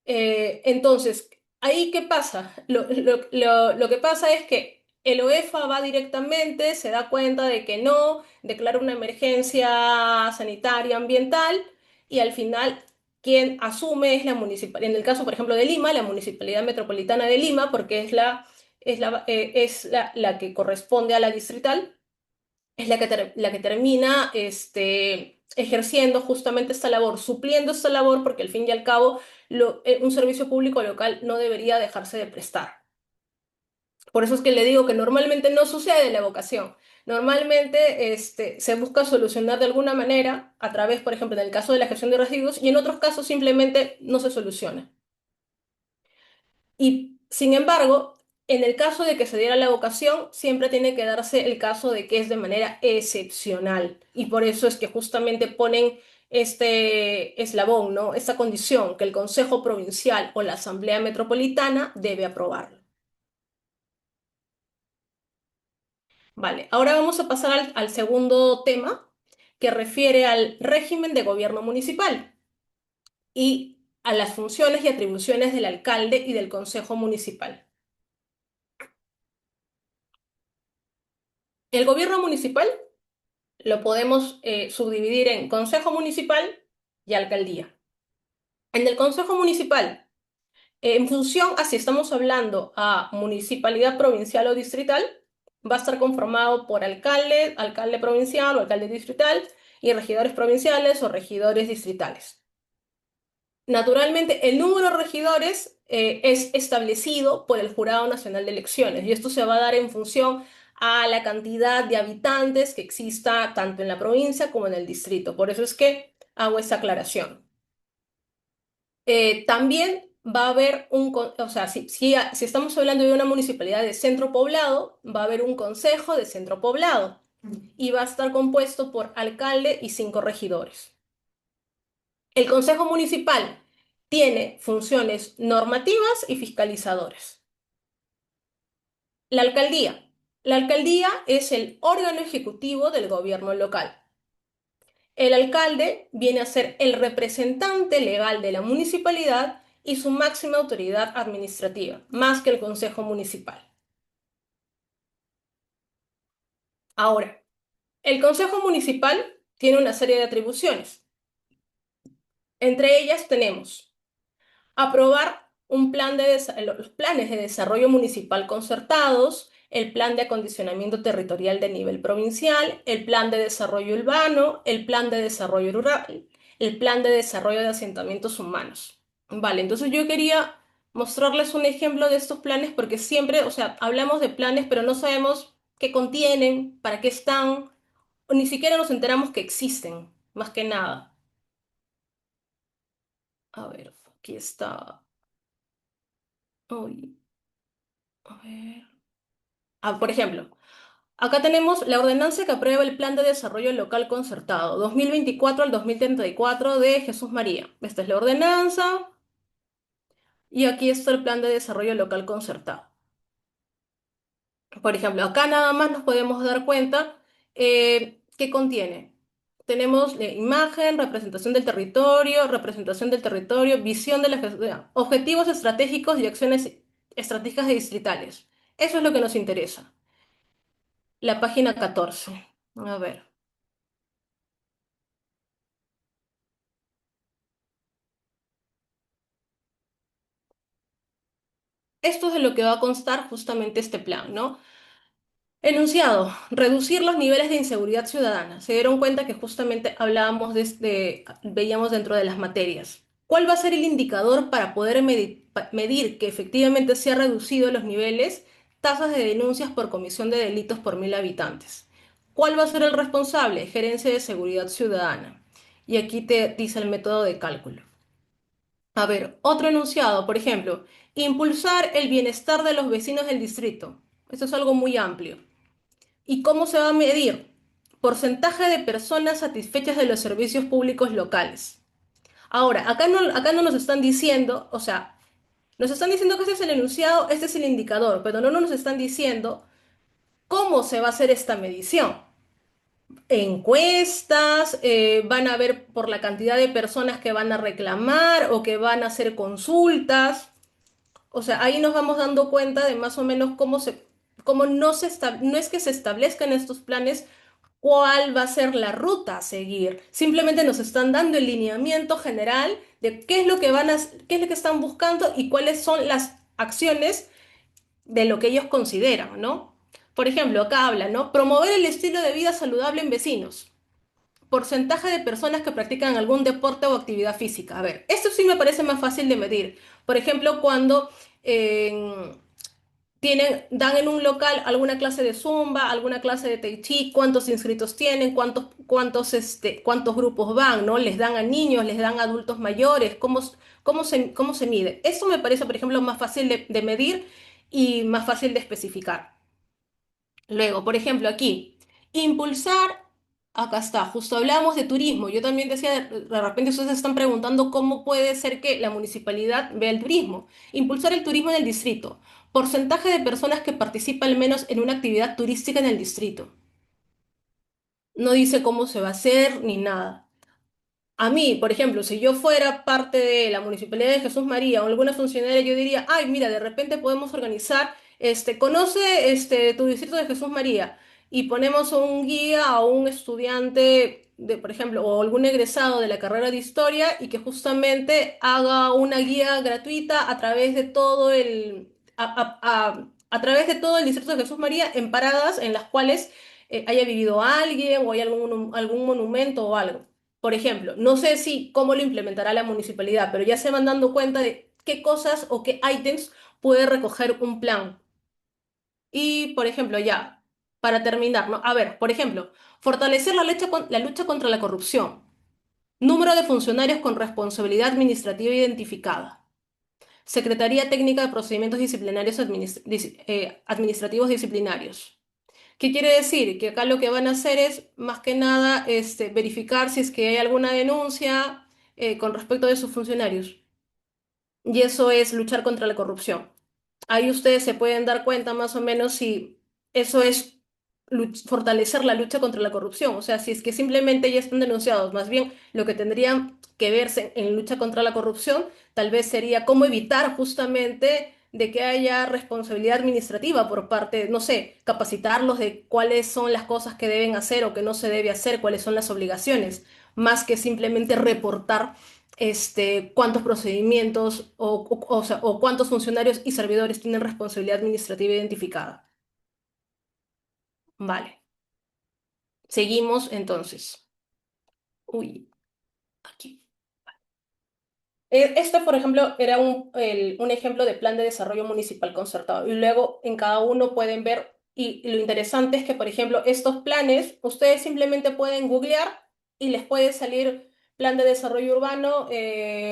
Entonces, ¿ahí qué pasa? Lo que pasa es que el OEFA va directamente, se da cuenta de que no, declara una emergencia sanitaria ambiental y al final quien asume es la municipalidad, en el caso, por ejemplo, de Lima, la Municipalidad Metropolitana de Lima, porque es la que corresponde a la distrital, es la que termina ejerciendo justamente esta labor, supliendo esta labor, porque al fin y al cabo un servicio público local no debería dejarse de prestar. Por eso es que le digo que normalmente no sucede la vocación. Normalmente se busca solucionar de alguna manera a través, por ejemplo, en el caso de la gestión de residuos y en otros casos simplemente no se soluciona. Y sin embargo, en el caso de que se diera la vocación, siempre tiene que darse el caso de que es de manera excepcional. Y por eso es que justamente ponen este eslabón, ¿no? Esta condición que el Consejo Provincial o la Asamblea Metropolitana debe aprobarlo. Vale, ahora vamos a pasar al segundo tema que refiere al régimen de gobierno municipal y a las funciones y atribuciones del alcalde y del Consejo Municipal. El gobierno municipal lo podemos subdividir en consejo municipal y alcaldía. En el consejo municipal, en función a si estamos hablando a municipalidad provincial o distrital, va a estar conformado por alcalde, alcalde provincial o alcalde distrital y regidores provinciales o regidores distritales. Naturalmente, el número de regidores es establecido por el Jurado Nacional de Elecciones y esto se va a dar en función a la cantidad de habitantes que exista tanto en la provincia como en el distrito. Por eso es que hago esta aclaración. También va a haber o sea, si estamos hablando de una municipalidad de centro poblado, va a haber un consejo de centro poblado y va a estar compuesto por alcalde y 5 regidores. El consejo municipal tiene funciones normativas y fiscalizadoras. La alcaldía. La alcaldía es el órgano ejecutivo del gobierno local. El alcalde viene a ser el representante legal de la municipalidad y su máxima autoridad administrativa, más que el consejo municipal. Ahora, el consejo municipal tiene una serie de atribuciones. Entre ellas tenemos aprobar los planes de desarrollo municipal concertados, el plan de acondicionamiento territorial de nivel provincial, el plan de desarrollo urbano, el plan de desarrollo rural, el plan de desarrollo de asentamientos humanos. Vale, entonces yo quería mostrarles un ejemplo de estos planes porque siempre, o sea, hablamos de planes, pero no sabemos qué contienen, para qué están, o ni siquiera nos enteramos que existen, más que nada. A ver, aquí está. Uy, a ver. Ah, por ejemplo, acá tenemos la ordenanza que aprueba el Plan de Desarrollo Local Concertado 2024 al 2034 de Jesús María. Esta es la ordenanza y aquí está el Plan de Desarrollo Local Concertado. Por ejemplo, acá nada más nos podemos dar cuenta qué contiene. Tenemos representación del territorio, visión de la objetivos estratégicos y acciones estratégicas distritales. Eso es lo que nos interesa. La página 14. A ver. Esto es de lo que va a constar justamente este plan, ¿no? Enunciado, reducir los niveles de inseguridad ciudadana. Se dieron cuenta que justamente hablábamos veíamos dentro de las materias. ¿Cuál va a ser el indicador para poder medir que efectivamente se han reducido los niveles, tasas de denuncias por comisión de delitos por 1000 habitantes? ¿Cuál va a ser el responsable? Gerencia de Seguridad Ciudadana. Y aquí te dice el método de cálculo. A ver, otro enunciado, por ejemplo, impulsar el bienestar de los vecinos del distrito. Esto es algo muy amplio. ¿Y cómo se va a medir? Porcentaje de personas satisfechas de los servicios públicos locales. Ahora, acá no nos están diciendo, o sea, nos están diciendo que este es el enunciado, este es el indicador, pero no nos están diciendo cómo se va a hacer esta medición. Encuestas, van a ver por la cantidad de personas que van a reclamar o que van a hacer consultas. O sea, ahí nos vamos dando cuenta de más o menos cómo no es que se establezcan estos planes, cuál va a ser la ruta a seguir. Simplemente nos están dando el lineamiento general de qué es lo que qué es lo que están buscando y cuáles son las acciones de lo que ellos consideran, ¿no? Por ejemplo, acá habla, ¿no? Promover el estilo de vida saludable en vecinos. Porcentaje de personas que practican algún deporte o actividad física. A ver, esto sí me parece más fácil de medir. Por ejemplo, cuando dan en un local alguna clase de zumba, alguna clase de tai chi, cuántos inscritos tienen, cuántos grupos van, ¿no? Les dan a niños, les dan a adultos mayores, cómo se mide. Eso me parece, por ejemplo, más fácil de medir y más fácil de especificar. Luego, por ejemplo, aquí, impulsar, acá está, justo hablamos de turismo. Yo también decía, de repente ustedes se están preguntando cómo puede ser que la municipalidad vea el turismo. Impulsar el turismo en el distrito. Porcentaje de personas que participan al menos en una actividad turística en el distrito. No dice cómo se va a hacer ni nada. A mí, por ejemplo, si yo fuera parte de la Municipalidad de Jesús María o alguna funcionaria, yo diría, ay, mira, de repente podemos organizar, conoce tu distrito de Jesús María y ponemos un guía o un estudiante de, por ejemplo, o algún egresado de la carrera de historia y que justamente haga una guía gratuita a través de a través de todo el distrito de Jesús María en paradas en las cuales haya vivido alguien o hay algún monumento o algo. Por ejemplo, no sé si cómo lo implementará la municipalidad, pero ya se van dando cuenta de qué cosas o qué ítems puede recoger un plan. Y, por ejemplo, ya. para terminar, ¿no? A ver, por ejemplo, fortalecer la lucha contra la corrupción. Número de funcionarios con responsabilidad administrativa identificada. Secretaría Técnica de Procedimientos Disciplinarios Administrativos Disciplinarios. ¿Qué quiere decir? Que acá lo que van a hacer es, más que nada, verificar si es que hay alguna denuncia con respecto de sus funcionarios. Y eso es luchar contra la corrupción. Ahí ustedes se pueden dar cuenta más o menos si eso es fortalecer la lucha contra la corrupción. O sea, si es que simplemente ya están denunciados, más bien lo que tendrían que verse en lucha contra la corrupción, tal vez sería cómo evitar justamente de que haya responsabilidad administrativa por parte, no sé, capacitarlos de cuáles son las cosas que deben hacer o que no se debe hacer, cuáles son las obligaciones, más que simplemente reportar cuántos procedimientos o sea, o cuántos funcionarios y servidores tienen responsabilidad administrativa identificada. Vale, seguimos entonces. Uy, aquí. Este, por ejemplo, era un ejemplo de plan de desarrollo municipal concertado. Y luego en cada uno pueden ver, y lo interesante es que, por ejemplo, estos planes, ustedes simplemente pueden googlear y les puede salir Plan de Desarrollo Urbano,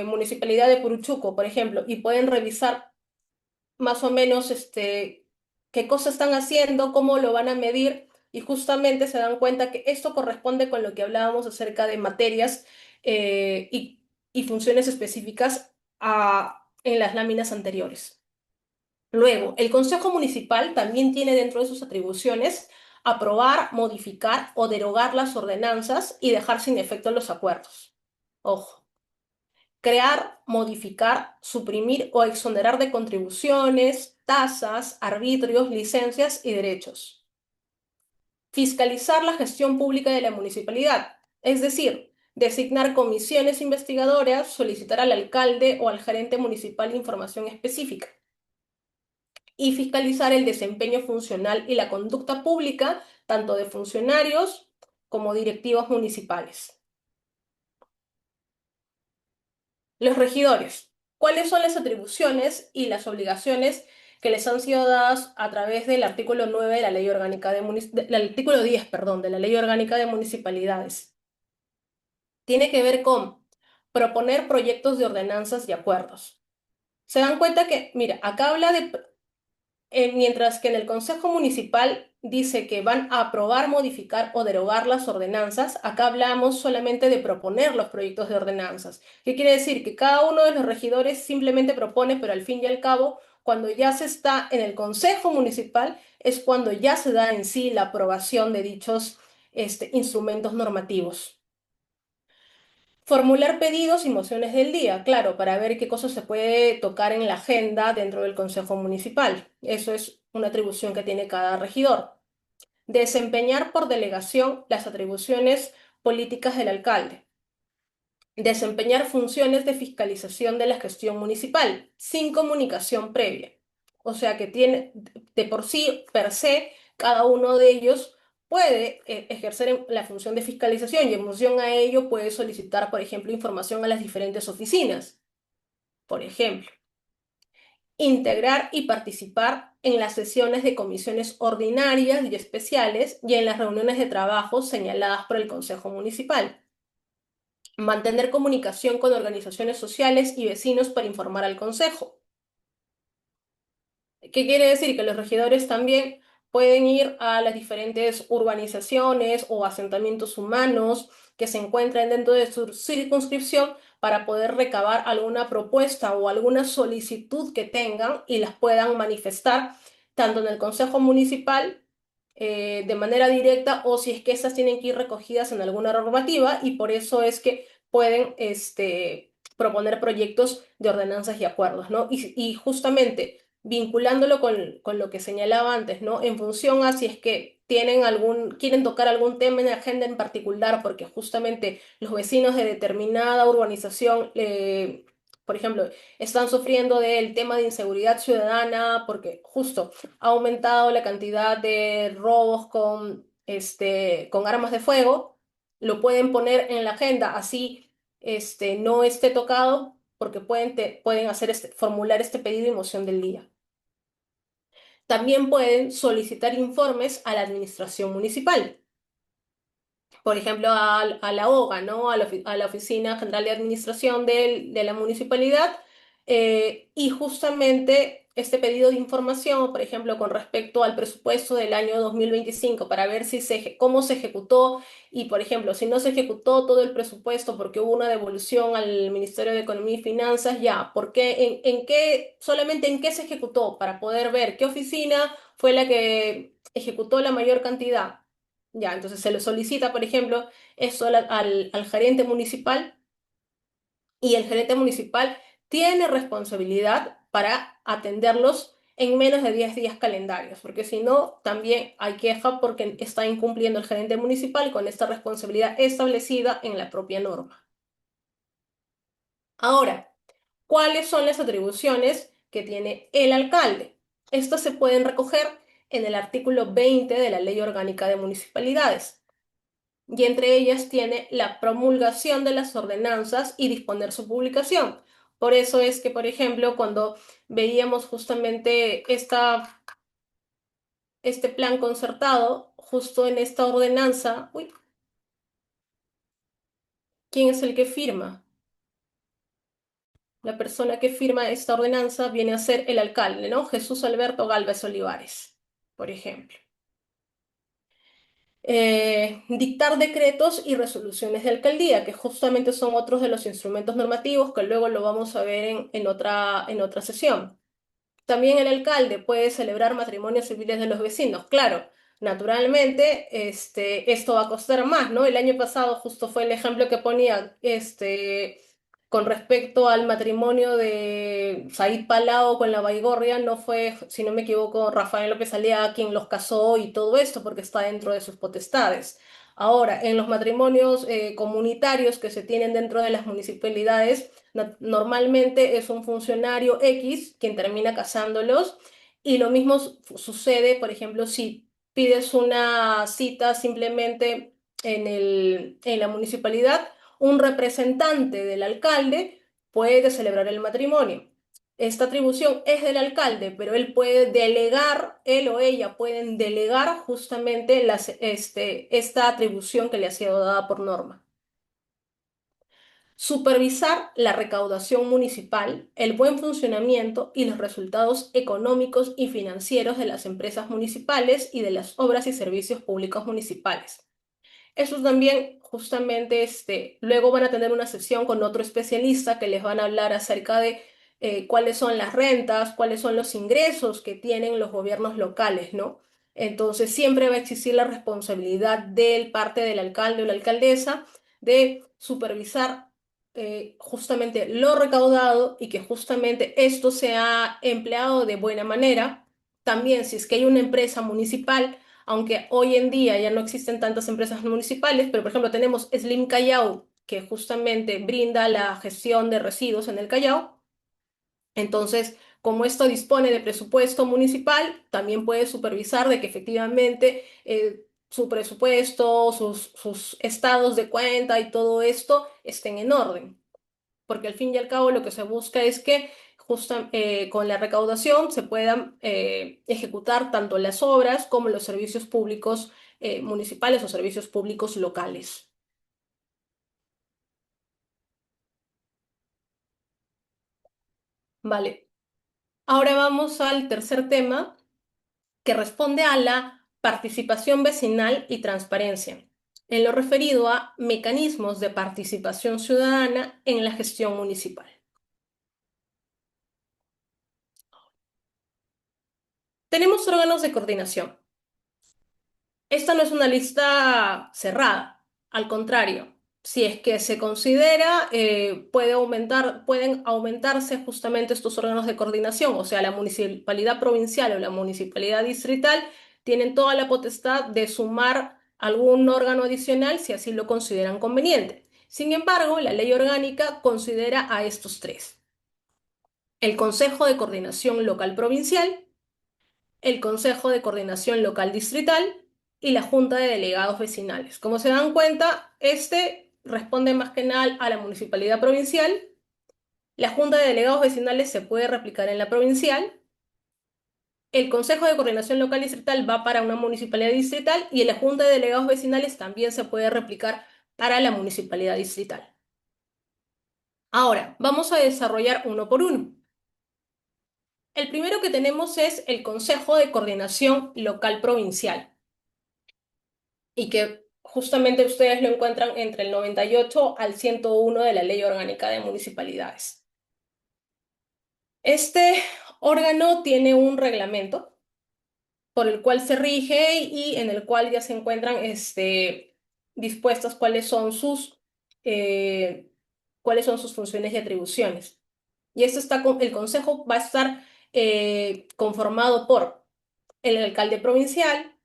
Municipalidad de Puruchuco, por ejemplo, y pueden revisar más o menos qué cosas están haciendo, cómo lo van a medir y justamente se dan cuenta que esto corresponde con lo que hablábamos acerca de materias y funciones específicas en las láminas anteriores. Luego, el Consejo Municipal también tiene dentro de sus atribuciones aprobar, modificar o derogar las ordenanzas y dejar sin efecto los acuerdos. Ojo, crear, modificar, suprimir o exonerar de contribuciones, tasas, arbitrios, licencias y derechos. Fiscalizar la gestión pública de la municipalidad, es decir, designar comisiones investigadoras, solicitar al alcalde o al gerente municipal información específica y fiscalizar el desempeño funcional y la conducta pública tanto de funcionarios como directivos municipales. Los regidores. ¿Cuáles son las atribuciones y las obligaciones que les han sido dadas a través del artículo 9 de la Ley Orgánica del artículo 10, perdón, de la Ley Orgánica de Municipalidades? Tiene que ver con proponer proyectos de ordenanzas y acuerdos. Se dan cuenta que, mira, acá habla de mientras que en el Consejo Municipal dice que van a aprobar, modificar o derogar las ordenanzas, acá hablamos solamente de proponer los proyectos de ordenanzas. ¿Qué quiere decir? Que cada uno de los regidores simplemente propone, pero al fin y al cabo, cuando ya se está en el Consejo Municipal, es cuando ya se da en sí la aprobación de dichos instrumentos normativos. Formular pedidos y mociones del día, claro, para ver qué cosas se puede tocar en la agenda dentro del Consejo Municipal. Eso es una atribución que tiene cada regidor. Desempeñar por delegación las atribuciones políticas del alcalde. Desempeñar funciones de fiscalización de la gestión municipal sin comunicación previa. O sea que tiene de por sí, per se, cada uno de ellos puede ejercer la función de fiscalización y en función a ello puede solicitar, por ejemplo, información a las diferentes oficinas. Por ejemplo, integrar y participar en las sesiones de comisiones ordinarias y especiales y en las reuniones de trabajo señaladas por el Consejo Municipal. Mantener comunicación con organizaciones sociales y vecinos para informar al Consejo. ¿Qué quiere decir? Que los regidores también pueden ir a las diferentes urbanizaciones o asentamientos humanos que se encuentran dentro de su circunscripción para poder recabar alguna propuesta o alguna solicitud que tengan y las puedan manifestar tanto en el Consejo Municipal de manera directa o si es que esas tienen que ir recogidas en alguna normativa y por eso es que pueden proponer proyectos de ordenanzas y acuerdos, ¿no? Y justamente vinculándolo con lo que señalaba antes, ¿no? En función a si es que quieren tocar algún tema en la agenda en particular, porque justamente los vecinos de determinada urbanización, por ejemplo, están sufriendo del tema de inseguridad ciudadana, porque justo ha aumentado la cantidad de robos con armas de fuego, lo pueden poner en la agenda, así no esté tocado, porque pueden hacer formular este pedido y moción del día. También pueden solicitar informes a la administración municipal, por ejemplo, a la OGA, ¿no? A la Oficina General de Administración de la municipalidad, y justamente este pedido de información, por ejemplo, con respecto al presupuesto del año 2025, para ver cómo se ejecutó y, por ejemplo, si no se ejecutó todo el presupuesto porque hubo una devolución al Ministerio de Economía y Finanzas, ya, ¿por qué, en qué, solamente en qué se ejecutó, para poder ver qué oficina fue la que ejecutó la mayor cantidad? Ya, entonces se le solicita, por ejemplo, eso al gerente municipal, y el gerente municipal tiene responsabilidad para atenderlos en menos de 10 días calendarios, porque si no, también hay queja porque está incumpliendo el gerente municipal con esta responsabilidad establecida en la propia norma. Ahora, ¿cuáles son las atribuciones que tiene el alcalde? Estas se pueden recoger en el artículo 20 de la Ley Orgánica de Municipalidades, y entre ellas tiene la promulgación de las ordenanzas y disponer su publicación. Por eso es que, por ejemplo, cuando veíamos justamente este plan concertado, justo en esta ordenanza, uy, ¿quién es el que firma? La persona que firma esta ordenanza viene a ser el alcalde, ¿no? Jesús Alberto Gálvez Olivares, por ejemplo. Dictar decretos y resoluciones de alcaldía, que justamente son otros de los instrumentos normativos que luego lo vamos a ver en otra sesión. También el alcalde puede celebrar matrimonios civiles de los vecinos. Claro, naturalmente, esto va a costar más, ¿no? El año pasado justo fue el ejemplo que ponía, con respecto al matrimonio de Said Palao con la Baigorria, no fue, si no me equivoco, Rafael López Aliaga quien los casó y todo esto, porque está dentro de sus potestades. Ahora, en los matrimonios comunitarios que se tienen dentro de las municipalidades, normalmente es un funcionario X quien termina casándolos, y lo mismo sucede, por ejemplo, si pides una cita simplemente en la municipalidad, un representante del alcalde puede celebrar el matrimonio. Esta atribución es del alcalde, pero él puede delegar, él o ella pueden delegar justamente esta atribución que le ha sido dada por norma. Supervisar la recaudación municipal, el buen funcionamiento y los resultados económicos y financieros de las empresas municipales y de las obras y servicios públicos municipales. Eso también, justamente, luego van a tener una sesión con otro especialista que les van a hablar acerca de cuáles son las rentas, cuáles son los ingresos que tienen los gobiernos locales, ¿no? Entonces, siempre va a existir la responsabilidad del parte del alcalde o la alcaldesa de supervisar justamente lo recaudado, y que justamente esto sea empleado de buena manera. También, si es que hay una empresa municipal, aunque hoy en día ya no existen tantas empresas municipales, pero por ejemplo tenemos Slim Callao, que justamente brinda la gestión de residuos en el Callao. Entonces, como esto dispone de presupuesto municipal, también puede supervisar de que efectivamente su presupuesto, sus estados de cuenta y todo esto estén en orden, porque al fin y al cabo lo que se busca es que con la recaudación se puedan ejecutar tanto las obras como los servicios públicos municipales o servicios públicos locales. Vale, ahora vamos al tercer tema, que responde a la participación vecinal y transparencia, en lo referido a mecanismos de participación ciudadana en la gestión municipal. Tenemos órganos de coordinación. Esta no es una lista cerrada, al contrario, si es que se considera, pueden aumentarse justamente estos órganos de coordinación, o sea, la municipalidad provincial o la municipalidad distrital tienen toda la potestad de sumar algún órgano adicional si así lo consideran conveniente. Sin embargo, la ley orgánica considera a estos tres: el Consejo de Coordinación Local Provincial, el Consejo de Coordinación Local Distrital y la Junta de Delegados Vecinales. Como se dan cuenta, este responde más que nada a la municipalidad provincial. La Junta de Delegados Vecinales se puede replicar en la provincial, El Consejo de Coordinación Local Distrital va para una municipalidad distrital y la Junta de Delegados Vecinales también se puede replicar para la municipalidad distrital. Ahora, vamos a desarrollar uno por uno. El primero que tenemos es el Consejo de Coordinación Local Provincial y que justamente ustedes lo encuentran entre el 98 al 101 de la Ley Orgánica de Municipalidades. Este órgano tiene un reglamento por el cual se rige y en el cual ya se encuentran dispuestas eh, cuáles son sus funciones y atribuciones. Y el consejo va a estar conformado por el alcalde provincial,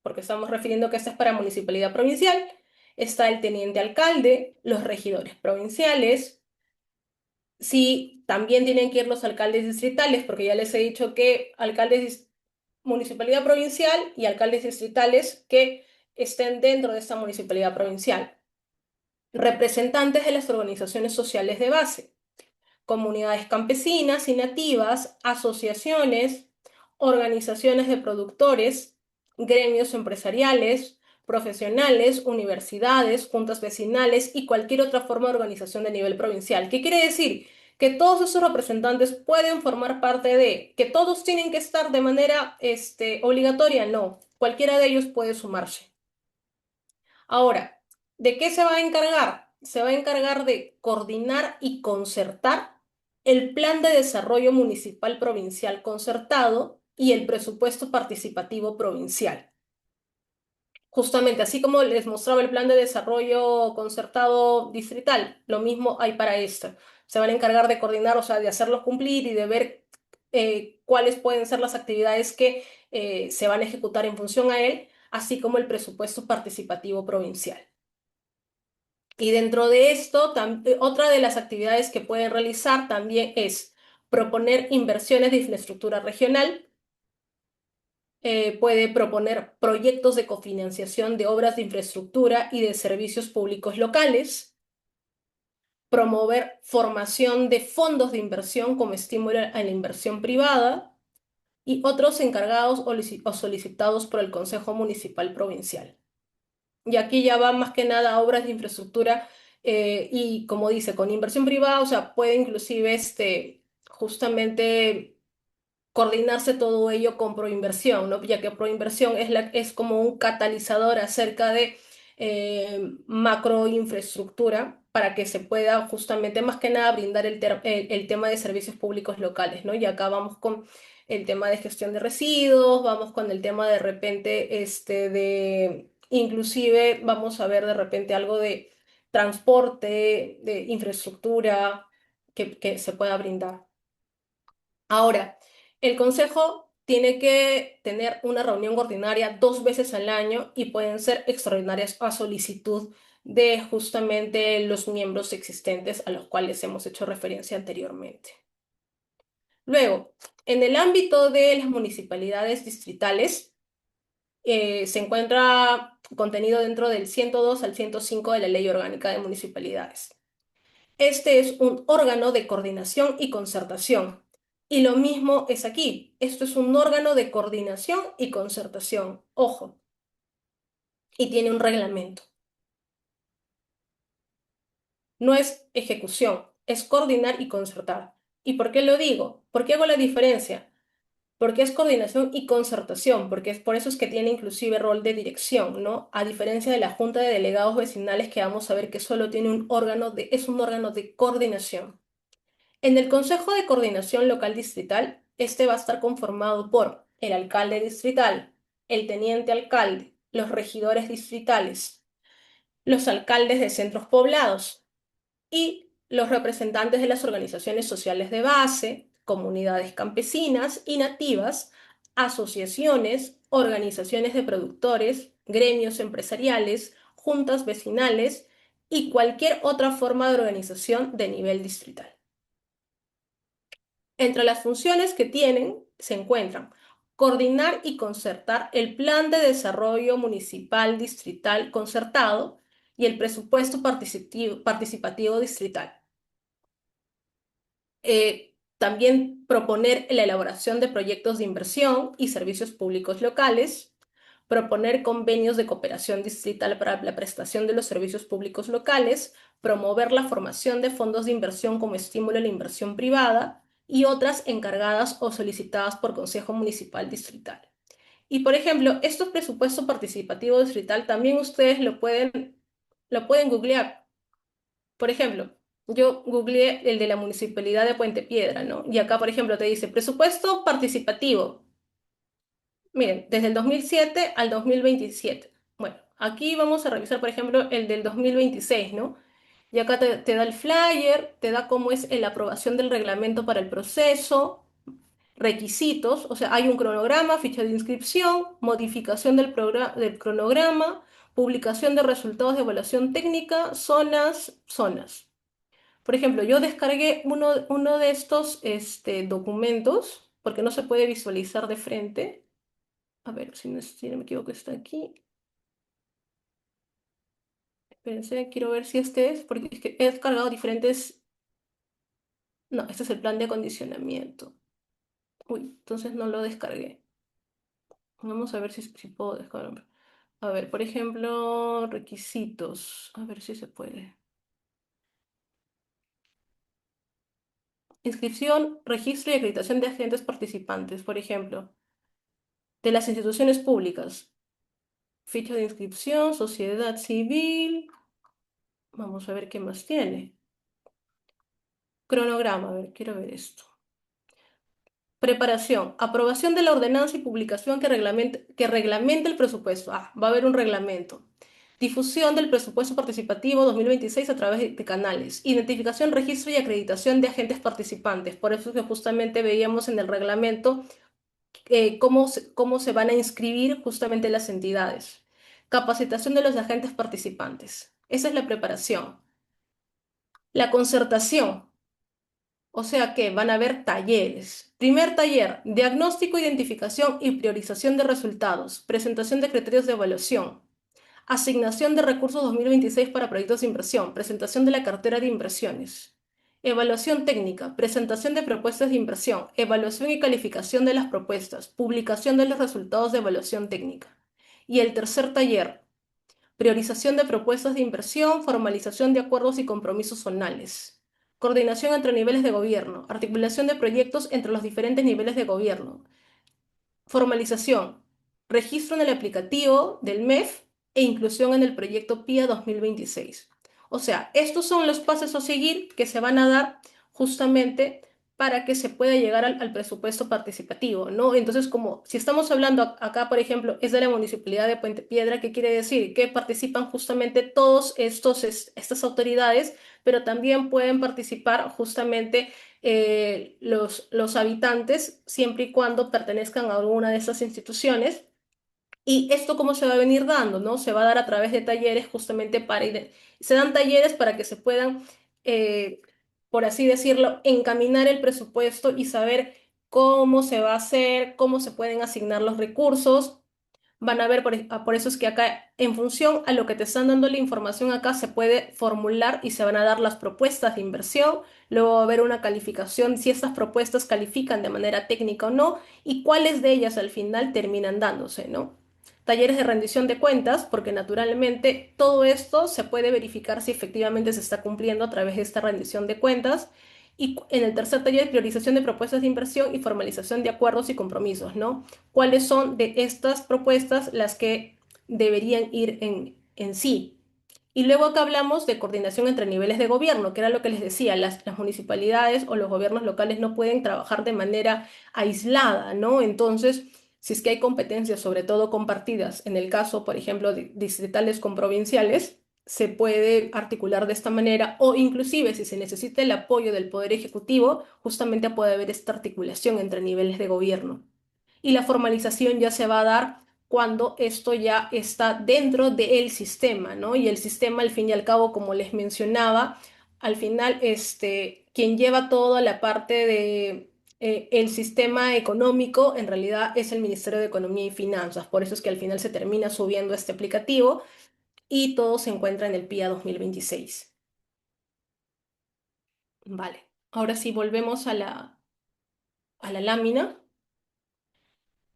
porque estamos refiriendo que esta es para municipalidad provincial, está el teniente alcalde, los regidores provinciales, sí, también tienen que ir los alcaldes distritales, porque ya les he dicho que municipalidad provincial y alcaldes distritales que estén dentro de esta municipalidad provincial. Representantes de las organizaciones sociales de base, comunidades campesinas y nativas, asociaciones, organizaciones de productores, gremios empresariales, profesionales, universidades, juntas vecinales y cualquier otra forma de organización de nivel provincial. ¿Qué quiere decir? Que todos esos representantes pueden formar parte que todos tienen que estar de manera obligatoria, no, cualquiera de ellos puede sumarse. Ahora, ¿de qué se va a encargar? Se va a encargar de coordinar y concertar el Plan de Desarrollo Municipal Provincial concertado y el presupuesto participativo provincial. Justamente, así como les mostraba el Plan de Desarrollo concertado distrital, lo mismo hay para esto. Se van a encargar de coordinar, o sea, de hacerlos cumplir y de ver cuáles pueden ser las actividades que se van a ejecutar en función a él, así como el presupuesto participativo provincial. Y dentro de esto, otra de las actividades que pueden realizar también es proponer inversiones de infraestructura regional, puede proponer proyectos de cofinanciación de obras de infraestructura y de servicios públicos locales, promover formación de fondos de inversión como estímulo a la inversión privada y otros encargados o solicitados por el Consejo Municipal Provincial. Y aquí ya va más que nada a obras de infraestructura y como dice, con inversión privada, o sea, puede inclusive justamente coordinarse todo ello con Proinversión, ¿no? Ya que Proinversión es como un catalizador acerca de macroinfraestructura para que se pueda justamente más que nada brindar el tema de servicios públicos locales, ¿no? Y acá vamos con el tema de gestión de residuos, vamos con el tema de repente, inclusive vamos a ver de repente algo de transporte, de infraestructura que se pueda brindar. Ahora, el consejo tiene que tener una reunión ordinaria 2 veces al año y pueden ser extraordinarias a solicitud de justamente los miembros existentes a los cuales hemos hecho referencia anteriormente. Luego, en el ámbito de las municipalidades distritales, se encuentra contenido dentro del 102 al 105 de la Ley Orgánica de Municipalidades. Este es un órgano de coordinación y concertación. Y lo mismo es aquí. Esto es un órgano de coordinación y concertación. Ojo. Y tiene un reglamento. No es ejecución, es coordinar y concertar. ¿Y por qué lo digo? ¿Por qué hago la diferencia? Porque es coordinación y concertación, porque es por eso es que tiene inclusive rol de dirección, ¿no? A diferencia de la Junta de Delegados Vecinales que vamos a ver que solo tiene es un órgano de coordinación. En el Consejo de Coordinación Local Distrital, este va a estar conformado por el alcalde distrital, el teniente alcalde, los regidores distritales, los alcaldes de centros poblados y los representantes de las organizaciones sociales de base, comunidades campesinas y nativas, asociaciones, organizaciones de productores, gremios empresariales, juntas vecinales y cualquier otra forma de organización de nivel distrital. Entre las funciones que tienen se encuentran coordinar y concertar el Plan de Desarrollo Municipal Distrital concertado y el presupuesto participativo distrital. También proponer la elaboración de proyectos de inversión y servicios públicos locales, proponer convenios de cooperación distrital para la prestación de los servicios públicos locales, promover la formación de fondos de inversión como estímulo a la inversión privada y otras encargadas o solicitadas por Consejo Municipal Distrital. Y por ejemplo, estos presupuestos participativos distrital también ustedes lo pueden googlear. Por ejemplo, yo googleé el de la Municipalidad de Puente Piedra, ¿no? Y acá, por ejemplo, te dice presupuesto participativo. Miren, desde el 2007 al 2027. Bueno, aquí vamos a revisar, por ejemplo, el del 2026, ¿no? Y acá te da el flyer, te da cómo es la aprobación del reglamento para el proceso, requisitos, o sea, hay un cronograma, ficha de inscripción, modificación del cronograma, publicación de resultados de evaluación técnica, zonas. Por ejemplo, yo descargué uno de estos documentos, porque no se puede visualizar de frente. A ver, si no me equivoco, está aquí. Espérense, quiero ver si este es, porque es que he descargado diferentes. No, este es el plan de acondicionamiento. Uy, entonces no lo descargué. Vamos a ver si puedo descargar. A ver, por ejemplo, requisitos. A ver si se puede. Inscripción, registro y acreditación de agentes participantes, por ejemplo, de las instituciones públicas. Ficha de inscripción, sociedad civil. Vamos a ver qué más tiene. Cronograma, a ver, quiero ver esto. Preparación, aprobación de la ordenanza y publicación que reglamente el presupuesto. Ah, va a haber un reglamento. Difusión del presupuesto participativo 2026 a través de canales. Identificación, registro y acreditación de agentes participantes. Por eso es que justamente veíamos en el reglamento cómo se van a inscribir justamente las entidades. Capacitación de los agentes participantes. Esa es la preparación. La concertación. O sea que van a haber talleres. Primer taller, diagnóstico, identificación y priorización de resultados, presentación de criterios de evaluación, asignación de recursos 2026 para proyectos de inversión, presentación de la cartera de inversiones, evaluación técnica, presentación de propuestas de inversión, evaluación y calificación de las propuestas, publicación de los resultados de evaluación técnica. Y el tercer taller, priorización de propuestas de inversión, formalización de acuerdos y compromisos zonales, coordinación entre niveles de gobierno, articulación de proyectos entre los diferentes niveles de gobierno, formalización, registro en el aplicativo del MEF e inclusión en el proyecto PIA 2026. O sea, estos son los pasos a seguir que se van a dar justamente para que se pueda llegar al presupuesto participativo, ¿no? Entonces, como si estamos hablando acá, por ejemplo, es de la Municipalidad de Puente Piedra, ¿qué quiere decir? Que participan justamente todos estas autoridades, pero también pueden participar justamente los habitantes siempre y cuando pertenezcan a alguna de esas instituciones. ¿Y esto cómo se va a venir dando, no? Se va a dar a través de talleres justamente se dan talleres para que se puedan, eh, por así decirlo, encaminar el presupuesto y saber cómo se va a hacer, cómo se pueden asignar los recursos. Van a ver, por eso es que acá, en función a lo que te están dando la información acá, se puede formular y se van a dar las propuestas de inversión, luego va a haber una calificación, si estas propuestas califican de manera técnica o no, y cuáles de ellas al final terminan dándose, ¿no? Talleres de rendición de cuentas, porque naturalmente todo esto se puede verificar si efectivamente se está cumpliendo a través de esta rendición de cuentas. Y en el tercer taller, priorización de propuestas de inversión y formalización de acuerdos y compromisos, ¿no? Cuáles son de estas propuestas las que deberían ir en sí. Y luego acá hablamos de coordinación entre niveles de gobierno, que era lo que les decía, las municipalidades o los gobiernos locales no pueden trabajar de manera aislada, ¿no? Entonces, si es que hay competencias, sobre todo compartidas, en el caso, por ejemplo, de distritales con provinciales, se puede articular de esta manera o inclusive si se necesita el apoyo del Poder Ejecutivo, justamente puede haber esta articulación entre niveles de gobierno. Y la formalización ya se va a dar cuando esto ya está dentro del sistema, ¿no? Y el sistema, al fin y al cabo, como les mencionaba, al final, quien lleva toda la parte de el sistema económico, en realidad es el Ministerio de Economía y Finanzas. Por eso es que al final se termina subiendo este aplicativo y todo se encuentra en el PIA 2026. Vale. Ahora sí, volvemos a la a la lámina.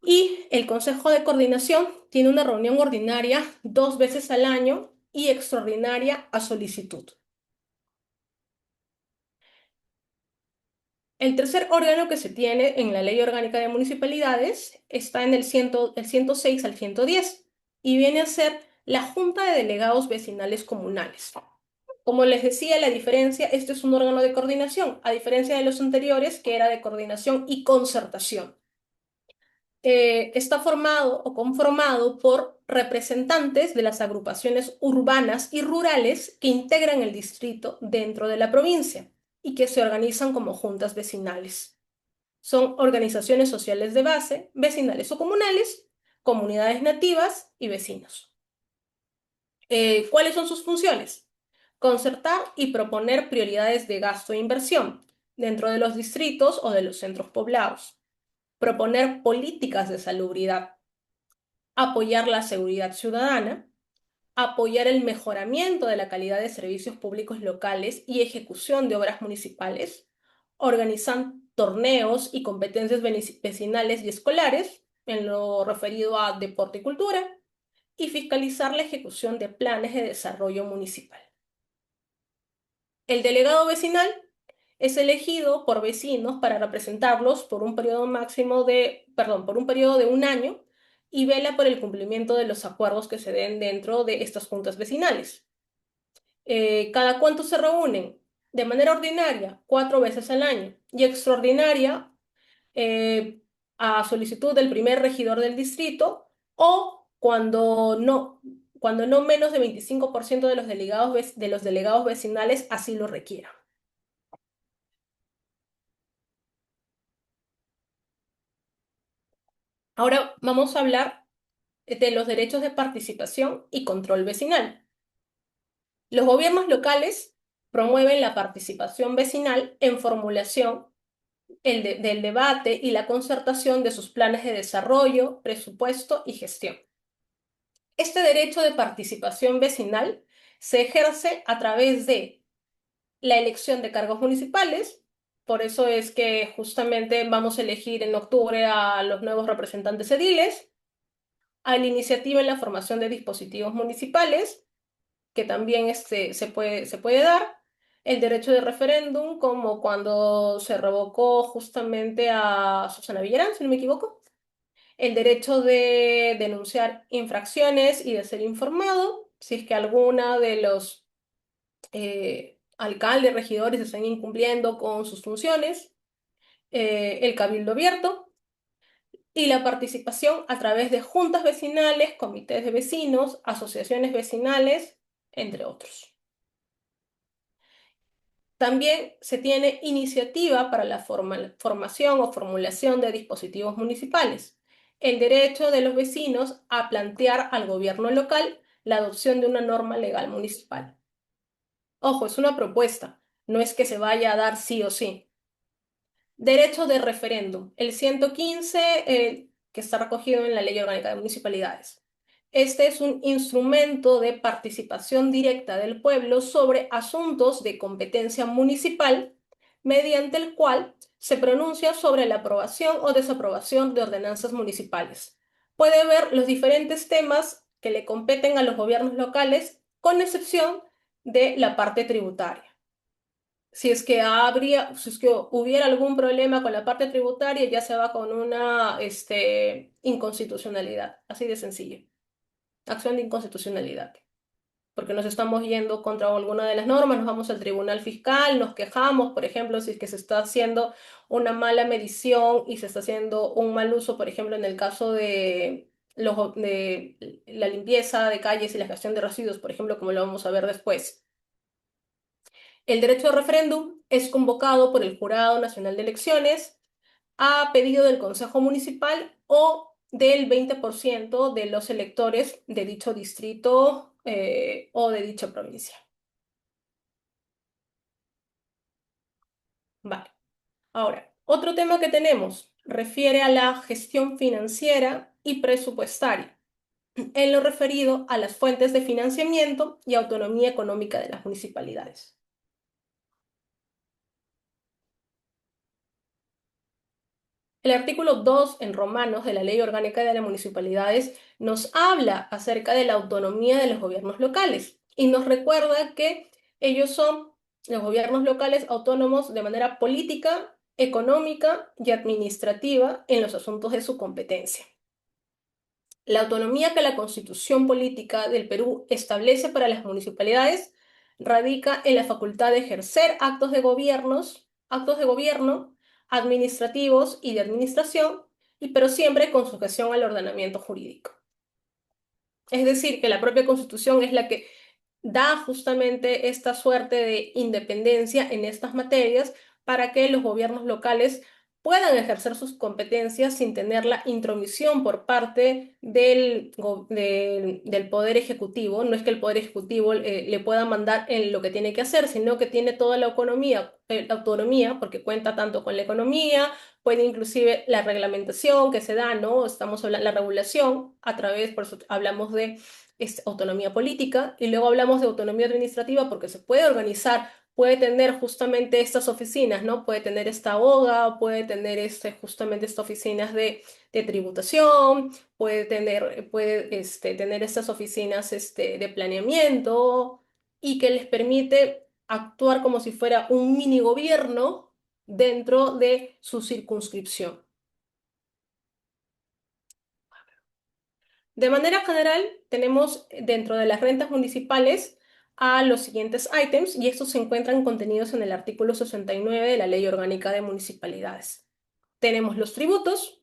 Y el Consejo de Coordinación tiene una reunión ordinaria 2 veces al año y extraordinaria a solicitud. El tercer órgano que se tiene en la Ley Orgánica de Municipalidades está en el 106 al 110 y viene a ser la Junta de Delegados Vecinales Comunales. Como les decía, la diferencia, este es un órgano de coordinación, a diferencia de los anteriores, que era de coordinación y concertación. Está formado o conformado por representantes de las agrupaciones urbanas y rurales que integran el distrito dentro de la provincia y que se organizan como juntas vecinales. Son organizaciones sociales de base, vecinales o comunales, comunidades nativas y vecinos. ¿Cuáles son sus funciones? Concertar y proponer prioridades de gasto e inversión dentro de los distritos o de los centros poblados. Proponer políticas de salubridad. Apoyar la seguridad ciudadana. Apoyar el mejoramiento de la calidad de servicios públicos locales y ejecución de obras municipales. Organizan torneos y competencias vecinales y escolares en lo referido a deporte y cultura y fiscalizar la ejecución de planes de desarrollo municipal. El delegado vecinal es elegido por vecinos para representarlos por un periodo por un periodo de un año y vela por el cumplimiento de los acuerdos que se den dentro de estas juntas vecinales. ¿Cada cuánto se reúnen? De manera ordinaria, 4 veces al año y extraordinaria eh, a solicitud del primer regidor del distrito o cuando no menos de 25% de de los delegados vecinales así lo requieran. Ahora vamos a hablar de los derechos de participación y control vecinal. Los gobiernos locales promueven la participación vecinal en formulación del debate y la concertación de sus planes de desarrollo, presupuesto y gestión. Este derecho de participación vecinal se ejerce a través de la elección de cargos municipales. Por eso es que justamente vamos a elegir en octubre a los nuevos representantes ediles, a la iniciativa en la formación de dispositivos municipales, que también se puede dar, el derecho de referéndum, como cuando se revocó justamente a Susana Villarán, si no me equivoco, el derecho de denunciar infracciones y de ser informado, si es que alguna de los alcaldes, regidores están incumpliendo con sus funciones, el cabildo abierto y la participación a través de juntas vecinales, comités de vecinos, asociaciones vecinales, entre otros. También se tiene iniciativa para la formación o formulación de dispositivos municipales, el derecho de los vecinos a plantear al gobierno local la adopción de una norma legal municipal. Ojo, es una propuesta, no es que se vaya a dar sí o sí. Derecho de referéndum, el 115, que está recogido en la Ley Orgánica de Municipalidades. Este es un instrumento de participación directa del pueblo sobre asuntos de competencia municipal, mediante el cual se pronuncia sobre la aprobación o desaprobación de ordenanzas municipales. Puede ver los diferentes temas que le competen a los gobiernos locales, con excepción de la parte tributaria. Si es que hubiera algún problema con la parte tributaria, ya se va con una inconstitucionalidad, así de sencillo. Acción de inconstitucionalidad. Porque nos estamos yendo contra alguna de las normas, nos vamos al tribunal fiscal, nos quejamos, por ejemplo, si es que se está haciendo una mala medición y se está haciendo un mal uso, por ejemplo, en el caso de la limpieza de calles y la gestión de residuos, por ejemplo, como lo vamos a ver después. El derecho de referéndum es convocado por el Jurado Nacional de Elecciones a pedido del Consejo Municipal o del 20% de los electores de dicho distrito o de dicha provincia. Vale. Ahora, otro tema que tenemos refiere a la gestión financiera y presupuestaria, en lo referido a las fuentes de financiamiento y autonomía económica de las municipalidades. El artículo 2 en Romanos de la Ley Orgánica de las Municipalidades nos habla acerca de la autonomía de los gobiernos locales y nos recuerda que ellos son los gobiernos locales autónomos de manera política, económica y administrativa en los asuntos de su competencia. La autonomía que la Constitución Política del Perú establece para las municipalidades radica en la facultad de ejercer actos de gobierno administrativos y de administración, pero siempre con sujeción al ordenamiento jurídico. Es decir, que la propia Constitución es la que da justamente esta suerte de independencia en estas materias para que los gobiernos locales puedan ejercer sus competencias sin tener la intromisión por parte del Poder Ejecutivo. No es que el Poder Ejecutivo le pueda mandar en lo que tiene que hacer, sino que tiene toda la autonomía, porque cuenta tanto con la economía, puede inclusive la reglamentación que se da, ¿no? Estamos hablando de la regulación a través, por eso hablamos de autonomía política, y luego hablamos de autonomía administrativa porque se puede organizar, puede tener justamente estas oficinas, ¿no? Puede tener esta aboga, puede tener justamente estas oficinas de tributación, puede tener estas oficinas de planeamiento y que les permite actuar como si fuera un mini gobierno dentro de su circunscripción. De manera general, tenemos dentro de las rentas municipales a los siguientes ítems y estos se encuentran contenidos en el artículo 69 de la Ley Orgánica de Municipalidades. Tenemos los tributos,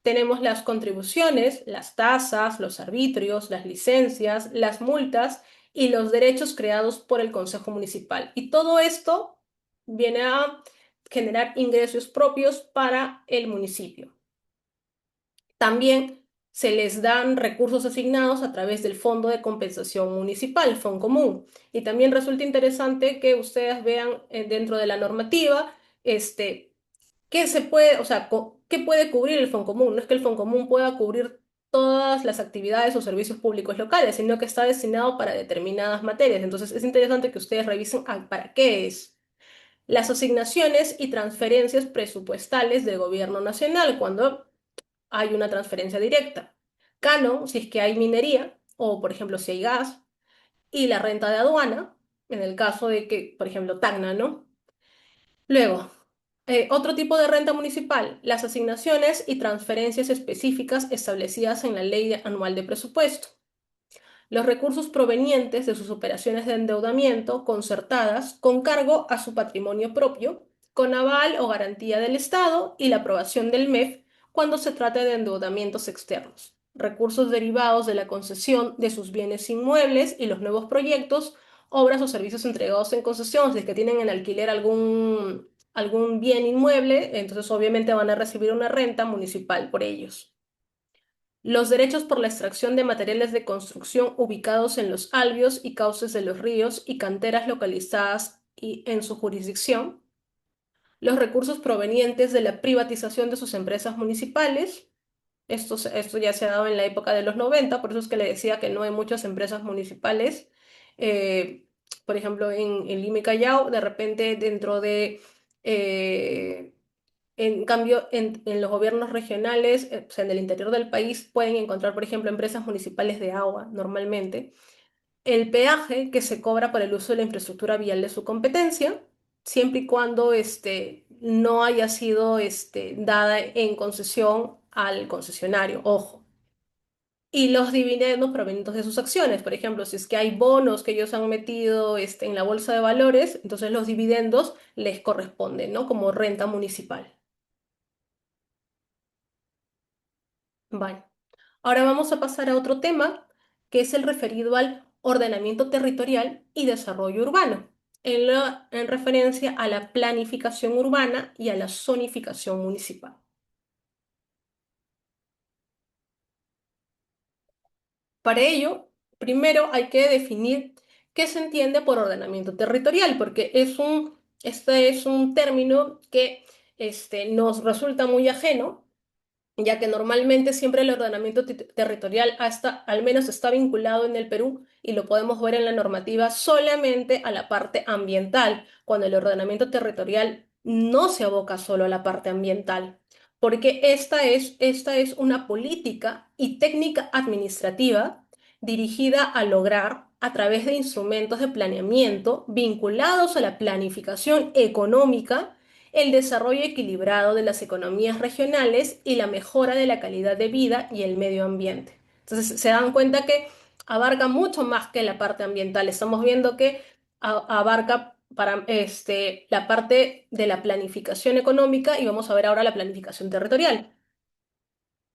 tenemos las contribuciones, las tasas, los arbitrios, las licencias, las multas y los derechos creados por el Consejo Municipal. Y todo esto viene a generar ingresos propios para el municipio. También se les dan recursos asignados a través del Fondo de Compensación Municipal, Foncomún. Y también resulta interesante que ustedes vean dentro de la normativa qué se puede, o sea, qué puede cubrir el Foncomún. No es que el Foncomún pueda cubrir todas las actividades o servicios públicos locales, sino que está destinado para determinadas materias. Entonces es interesante que ustedes revisen para qué es. Las asignaciones y transferencias presupuestales del gobierno nacional, cuando hay una transferencia directa. Canon, si es que hay minería, o por ejemplo si hay gas, y la renta de aduana, en el caso de que, por ejemplo, Tacna, ¿no? Luego, otro tipo de renta municipal, las asignaciones y transferencias específicas establecidas en la Ley Anual de Presupuesto. Los recursos provenientes de sus operaciones de endeudamiento concertadas con cargo a su patrimonio propio, con aval o garantía del Estado y la aprobación del MEF cuando se trate de endeudamientos externos. Recursos derivados de la concesión de sus bienes inmuebles y los nuevos proyectos, obras o servicios entregados en concesión, si es que tienen en alquiler algún bien inmueble, entonces obviamente van a recibir una renta municipal por ellos. Los derechos por la extracción de materiales de construcción ubicados en los albios y cauces de los ríos y canteras localizadas en su jurisdicción. Los recursos provenientes de la privatización de sus empresas municipales. Esto ya se ha dado en la época de los 90, por eso es que le decía que no hay muchas empresas municipales. Eh, por ejemplo, en Lima y Callao, de repente dentro de en cambio, en los gobiernos regionales, o sea, en el interior del país, pueden encontrar, por ejemplo, empresas municipales de agua, normalmente. El peaje que se cobra por el uso de la infraestructura vial de su competencia, siempre y cuando no haya sido dada en concesión al concesionario, ojo. Y los dividendos provenientes de sus acciones, por ejemplo, si es que hay bonos que ellos han metido en la bolsa de valores, entonces los dividendos les corresponden, ¿no? Como renta municipal. Vale. Ahora vamos a pasar a otro tema, que es el referido al ordenamiento territorial y desarrollo urbano, en referencia a la planificación urbana y a la zonificación municipal. Para ello, primero hay que definir qué se entiende por ordenamiento territorial, porque este es un término que nos resulta muy ajeno, ya que normalmente siempre el ordenamiento territorial al menos está vinculado en el Perú y lo podemos ver en la normativa solamente a la parte ambiental, cuando el ordenamiento territorial no se aboca solo a la parte ambiental. porque esta es una política y técnica administrativa dirigida a lograr, a través de instrumentos de planeamiento vinculados a la planificación económica, el desarrollo equilibrado de las economías regionales y la mejora de la calidad de vida y el medio ambiente. Entonces, se dan cuenta que abarca mucho más que la parte ambiental. Estamos viendo que abarca para la parte de la planificación económica y vamos a ver ahora la planificación territorial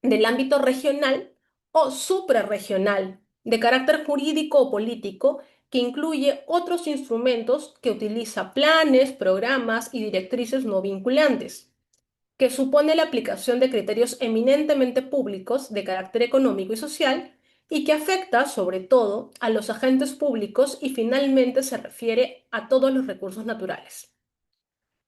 del ámbito regional o suprarregional, de carácter jurídico o político, que incluye otros instrumentos que utiliza planes, programas y directrices no vinculantes, que supone la aplicación de criterios eminentemente públicos de carácter económico y social y que afecta sobre todo a los agentes públicos y finalmente se refiere a todos los recursos naturales.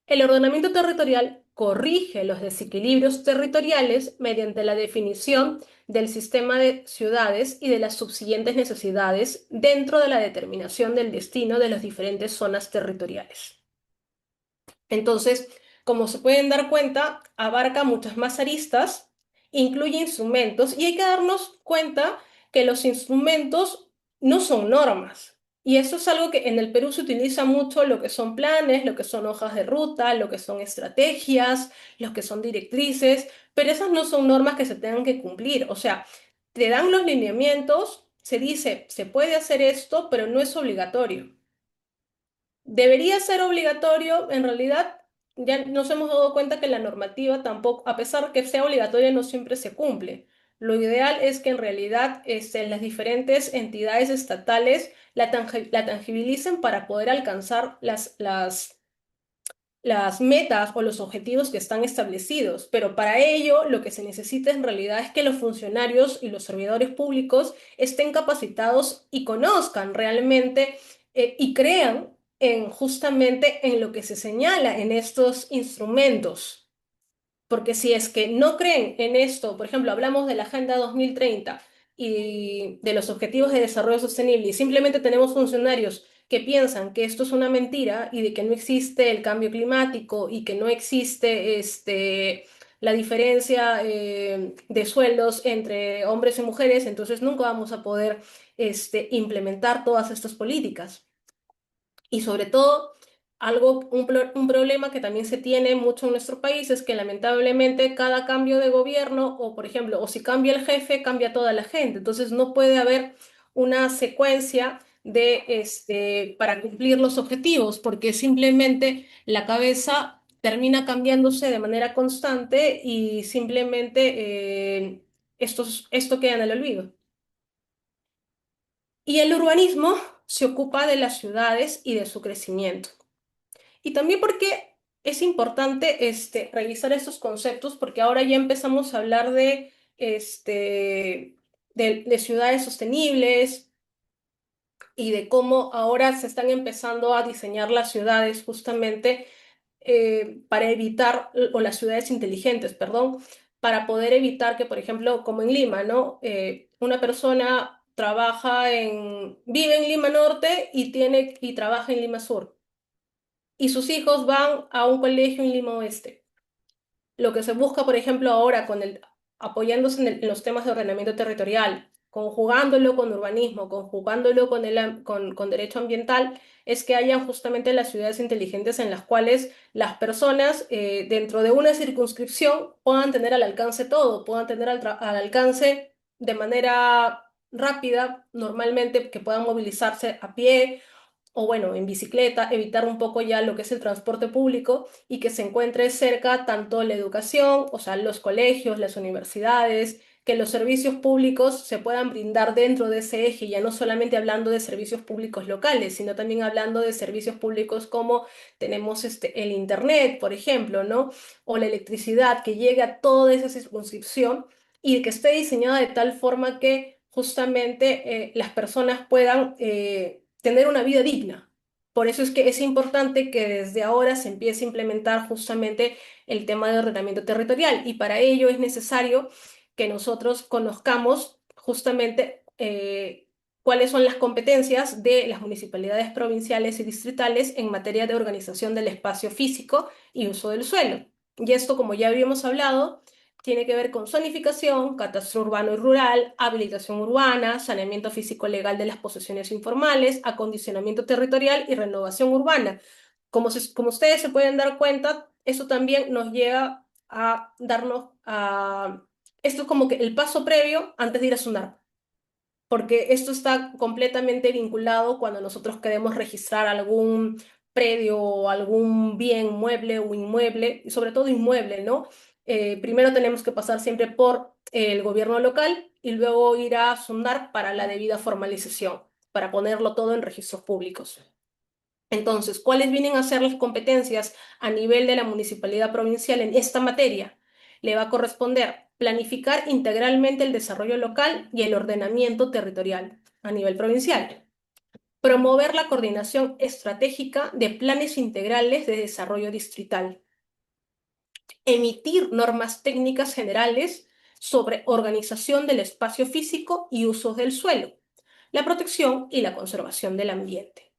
El ordenamiento territorial corrige los desequilibrios territoriales mediante la definición del sistema de ciudades y de las subsiguientes necesidades dentro de la determinación del destino de las diferentes zonas territoriales. Entonces, como se pueden dar cuenta, abarca muchas más aristas, incluye instrumentos y hay que darnos cuenta que los instrumentos no son normas. Y eso es algo que en el Perú se utiliza mucho, lo que son planes, lo que son hojas de ruta, lo que son estrategias, lo que son directrices, pero esas no son normas que se tengan que cumplir. O sea, te dan los lineamientos, se dice, se puede hacer esto, pero no es obligatorio. Debería ser obligatorio, en realidad ya nos hemos dado cuenta que la normativa tampoco, a pesar que sea obligatoria, no siempre se cumple. Lo ideal es que en realidad las diferentes entidades estatales la tangibilicen para poder alcanzar las metas o los objetivos que están establecidos, pero para ello lo que se necesita en realidad es que los funcionarios y los servidores públicos estén capacitados y conozcan realmente y crean en justamente en lo que se señala en estos instrumentos. Porque si es que no creen en esto, por ejemplo, hablamos de la Agenda 2030 y de los Objetivos de Desarrollo Sostenible y simplemente tenemos funcionarios que piensan que esto es una mentira y de que no existe el cambio climático y que no existe la diferencia de sueldos entre hombres y mujeres, entonces nunca vamos a poder implementar todas estas políticas. Y sobre todo, un problema que también se tiene mucho en nuestro país es que lamentablemente cada cambio de gobierno, o por ejemplo, o si cambia el jefe, cambia toda la gente. Entonces no puede haber una secuencia para cumplir los objetivos, porque simplemente la cabeza termina cambiándose de manera constante y simplemente esto queda en el olvido. Y el urbanismo se ocupa de las ciudades y de su crecimiento. Y también porque es importante revisar estos conceptos, porque ahora ya empezamos a hablar de ciudades sostenibles y de cómo ahora se están empezando a diseñar las ciudades justamente para evitar, o las ciudades inteligentes, perdón, para poder evitar que, por ejemplo, como en Lima, ¿no? Una persona vive en Lima Norte y trabaja en Lima Sur y sus hijos van a un colegio en Lima Oeste. Lo que se busca, por ejemplo, ahora apoyándose en los temas de ordenamiento territorial, conjugándolo con urbanismo, conjugándolo con derecho ambiental, es que hayan justamente las ciudades inteligentes en las cuales las personas dentro de una circunscripción puedan tener al alcance todo, puedan tener al alcance de manera rápida, normalmente que puedan movilizarse a pie o bueno, en bicicleta, evitar un poco ya lo que es el transporte público y que se encuentre cerca tanto la educación, o sea, los colegios, las universidades, que los servicios públicos se puedan brindar dentro de ese eje, ya no solamente hablando de servicios públicos locales, sino también hablando de servicios públicos como tenemos el internet, por ejemplo, ¿no? O la electricidad, que llegue a toda esa circunscripción y que esté diseñada de tal forma que justamente las personas puedan tener una vida digna. Por eso es que es importante que desde ahora se empiece a implementar justamente el tema de ordenamiento territorial y para ello es necesario que nosotros conozcamos justamente cuáles son las competencias de las municipalidades provinciales y distritales en materia de organización del espacio físico y uso del suelo. Y esto, como ya habíamos hablado, tiene que ver con zonificación, catastro urbano y rural, habilitación urbana, saneamiento físico-legal de las posesiones informales, acondicionamiento territorial y renovación urbana. Como ustedes se pueden dar cuenta, eso también nos llega a darnos a... Esto es como que el paso previo antes de ir a SUNAR, porque esto está completamente vinculado cuando nosotros queremos registrar algún predio o algún bien mueble o inmueble, y sobre todo inmueble, ¿no? Primero tenemos que pasar siempre por el gobierno local y luego ir a SUNAR para la debida formalización, para ponerlo todo en registros públicos. Entonces, ¿cuáles vienen a ser las competencias a nivel de la municipalidad provincial en esta materia? Le va a corresponder planificar integralmente el desarrollo local y el ordenamiento territorial a nivel provincial. Promover la coordinación estratégica de planes integrales de desarrollo distrital. Emitir normas técnicas generales sobre organización del espacio físico y usos del suelo, la protección y la conservación del ambiente.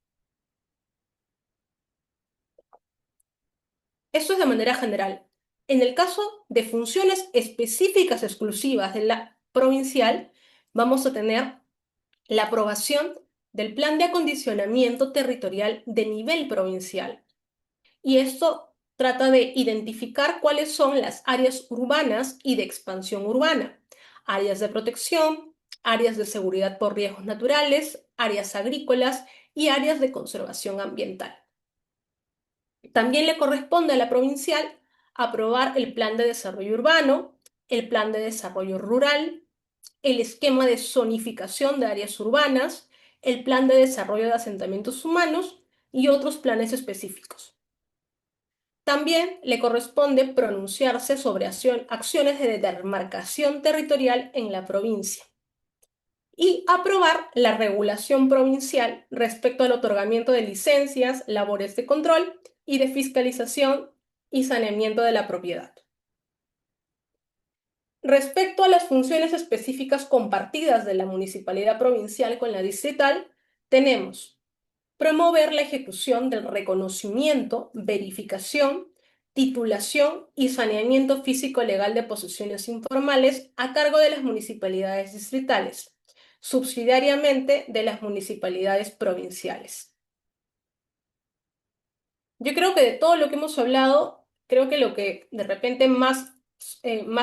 Esto es de manera general. En el caso de funciones específicas exclusivas de la provincial, vamos a tener la aprobación del plan de acondicionamiento territorial de nivel provincial. Y esto trata de identificar cuáles son las áreas urbanas y de expansión urbana, áreas de protección, áreas de seguridad por riesgos naturales, áreas agrícolas y áreas de conservación ambiental. También le corresponde a la provincial aprobar el plan de desarrollo urbano, el plan de desarrollo rural, el esquema de zonificación de áreas urbanas, el plan de desarrollo de asentamientos humanos y otros planes específicos. También le corresponde pronunciarse sobre acciones de demarcación territorial en la provincia y aprobar la regulación provincial respecto al otorgamiento de licencias, labores de control y de fiscalización y saneamiento de la propiedad. Respecto a las funciones específicas compartidas de la municipalidad provincial con la distrital, tenemos promover la ejecución del reconocimiento, verificación, titulación y saneamiento físico-legal de posesiones informales a cargo de las municipalidades distritales, subsidiariamente de las municipalidades provinciales. Yo creo que de todo lo que hemos hablado, creo que lo que de repente más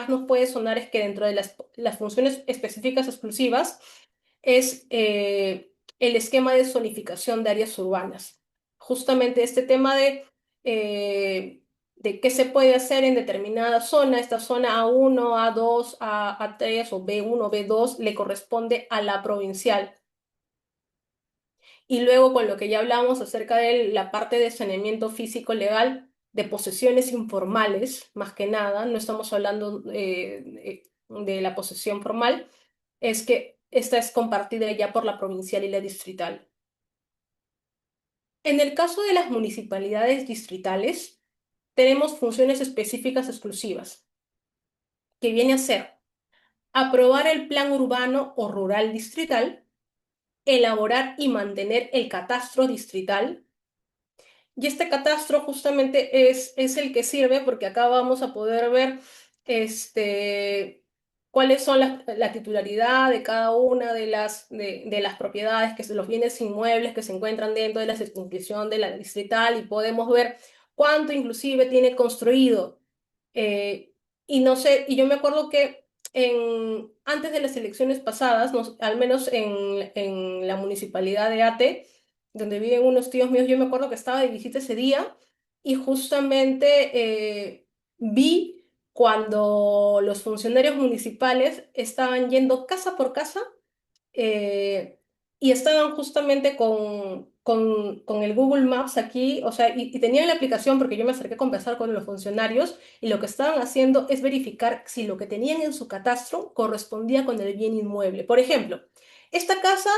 nos puede sonar es que dentro de las funciones específicas exclusivas es el esquema de zonificación de áreas urbanas. Justamente este tema de qué se puede hacer en determinada zona, esta zona A1, A2, A3 o B1, B2, le corresponde a la provincial. Y luego con lo que ya hablamos acerca de la parte de saneamiento físico legal de posesiones informales, más que nada, no estamos hablando de la posesión formal, es que esta es compartida ya por la provincial y la distrital. En el caso de las municipalidades distritales, tenemos funciones específicas exclusivas, que viene a ser aprobar el plan urbano o rural distrital, elaborar y mantener el catastro distrital. Y este catastro justamente es el que sirve porque acá vamos a poder ver cuáles son la titularidad de cada una de las propiedades, los bienes inmuebles que se encuentran dentro de la circunscripción de la distrital y podemos ver cuánto inclusive tiene construido. Eh, y no sé, y yo me acuerdo que antes de las elecciones pasadas, al menos en la municipalidad de Ate, donde viven unos tíos míos, yo me acuerdo que estaba de visita ese día y justamente vi cuando los funcionarios municipales estaban yendo casa por casa eh, y estaban justamente con el Google Maps aquí, o sea, y tenían la aplicación porque yo me acerqué a conversar con los funcionarios y lo que estaban haciendo es verificar si lo que tenían en su catastro correspondía con el bien inmueble. Por ejemplo, esta casa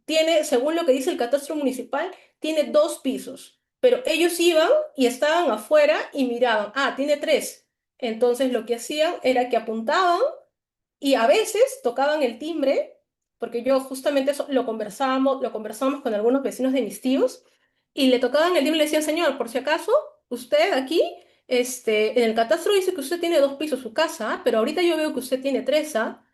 tiene, según lo que dice el catastro municipal, tiene 2 pisos, pero ellos iban y estaban afuera y miraban, ah, tiene 3. Entonces lo que hacían era que apuntaban y a veces tocaban el timbre, porque yo justamente eso lo conversábamos con algunos vecinos de mis tíos, y le tocaban el timbre y le decían, señor, por si acaso, usted aquí, En el catastro dice que usted tiene 2 pisos su casa, pero ahorita yo veo que usted tiene tres, ¿ah?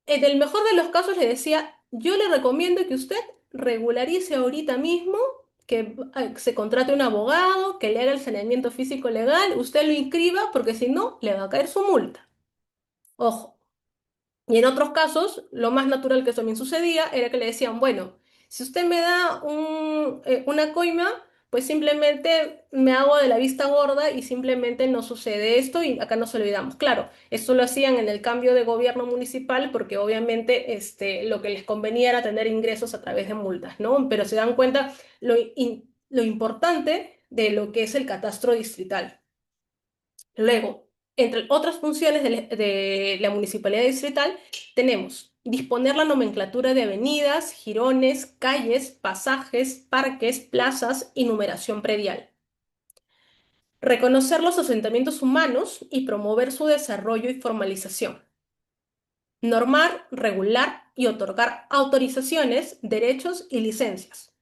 En el mejor de los casos le decía, yo le recomiendo que usted regularice ahorita mismo, que se contrate un abogado, que le haga el saneamiento físico legal, usted lo inscriba, porque si no, le va a caer su multa. Ojo. Y en otros casos, lo más natural que también sucedía era que le decían, bueno, si usted me da una coima, pues simplemente me hago de la vista gorda y simplemente no sucede esto y acá nos olvidamos. Claro, esto lo hacían en el cambio de gobierno municipal porque obviamente lo que les convenía era tener ingresos a través de multas, ¿no? Pero se dan cuenta lo importante de lo que es el catastro distrital. Luego, entre otras funciones de la municipalidad distrital, tenemos disponer la nomenclatura de avenidas, jirones, calles, pasajes, parques, plazas y numeración predial. Reconocer los asentamientos humanos y promover su desarrollo y formalización. Normar, regular y otorgar autorizaciones, derechos y licencias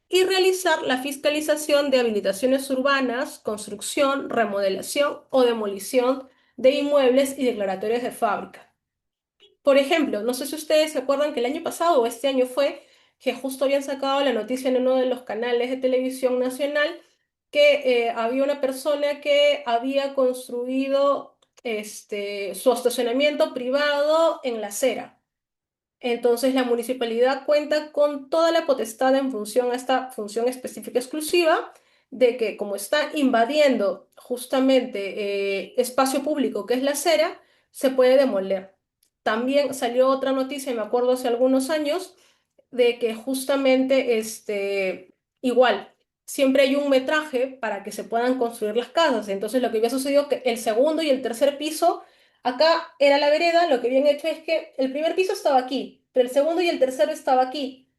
y realizar la fiscalización de habilitaciones urbanas, construcción, remodelación o demolición de inmuebles y declaratorios de fábrica. Por ejemplo, no sé si ustedes se acuerdan que el año pasado o este año fue que justo habían sacado la noticia en uno de los canales de televisión nacional que había una persona que había construido su estacionamiento privado en la acera. Entonces, la municipalidad cuenta con toda la potestad en función a esta función específica exclusiva de que como está invadiendo justamente espacio público que es la acera, se puede demoler. También salió otra noticia, me acuerdo hace algunos años, de que justamente igual, siempre hay un metraje para que se puedan construir las casas. Entonces, lo que había sucedido que el segundo y el tercer piso, acá era la vereda, lo que habían hecho es que el primer piso estaba aquí, pero el segundo y el tercero estaba aquí.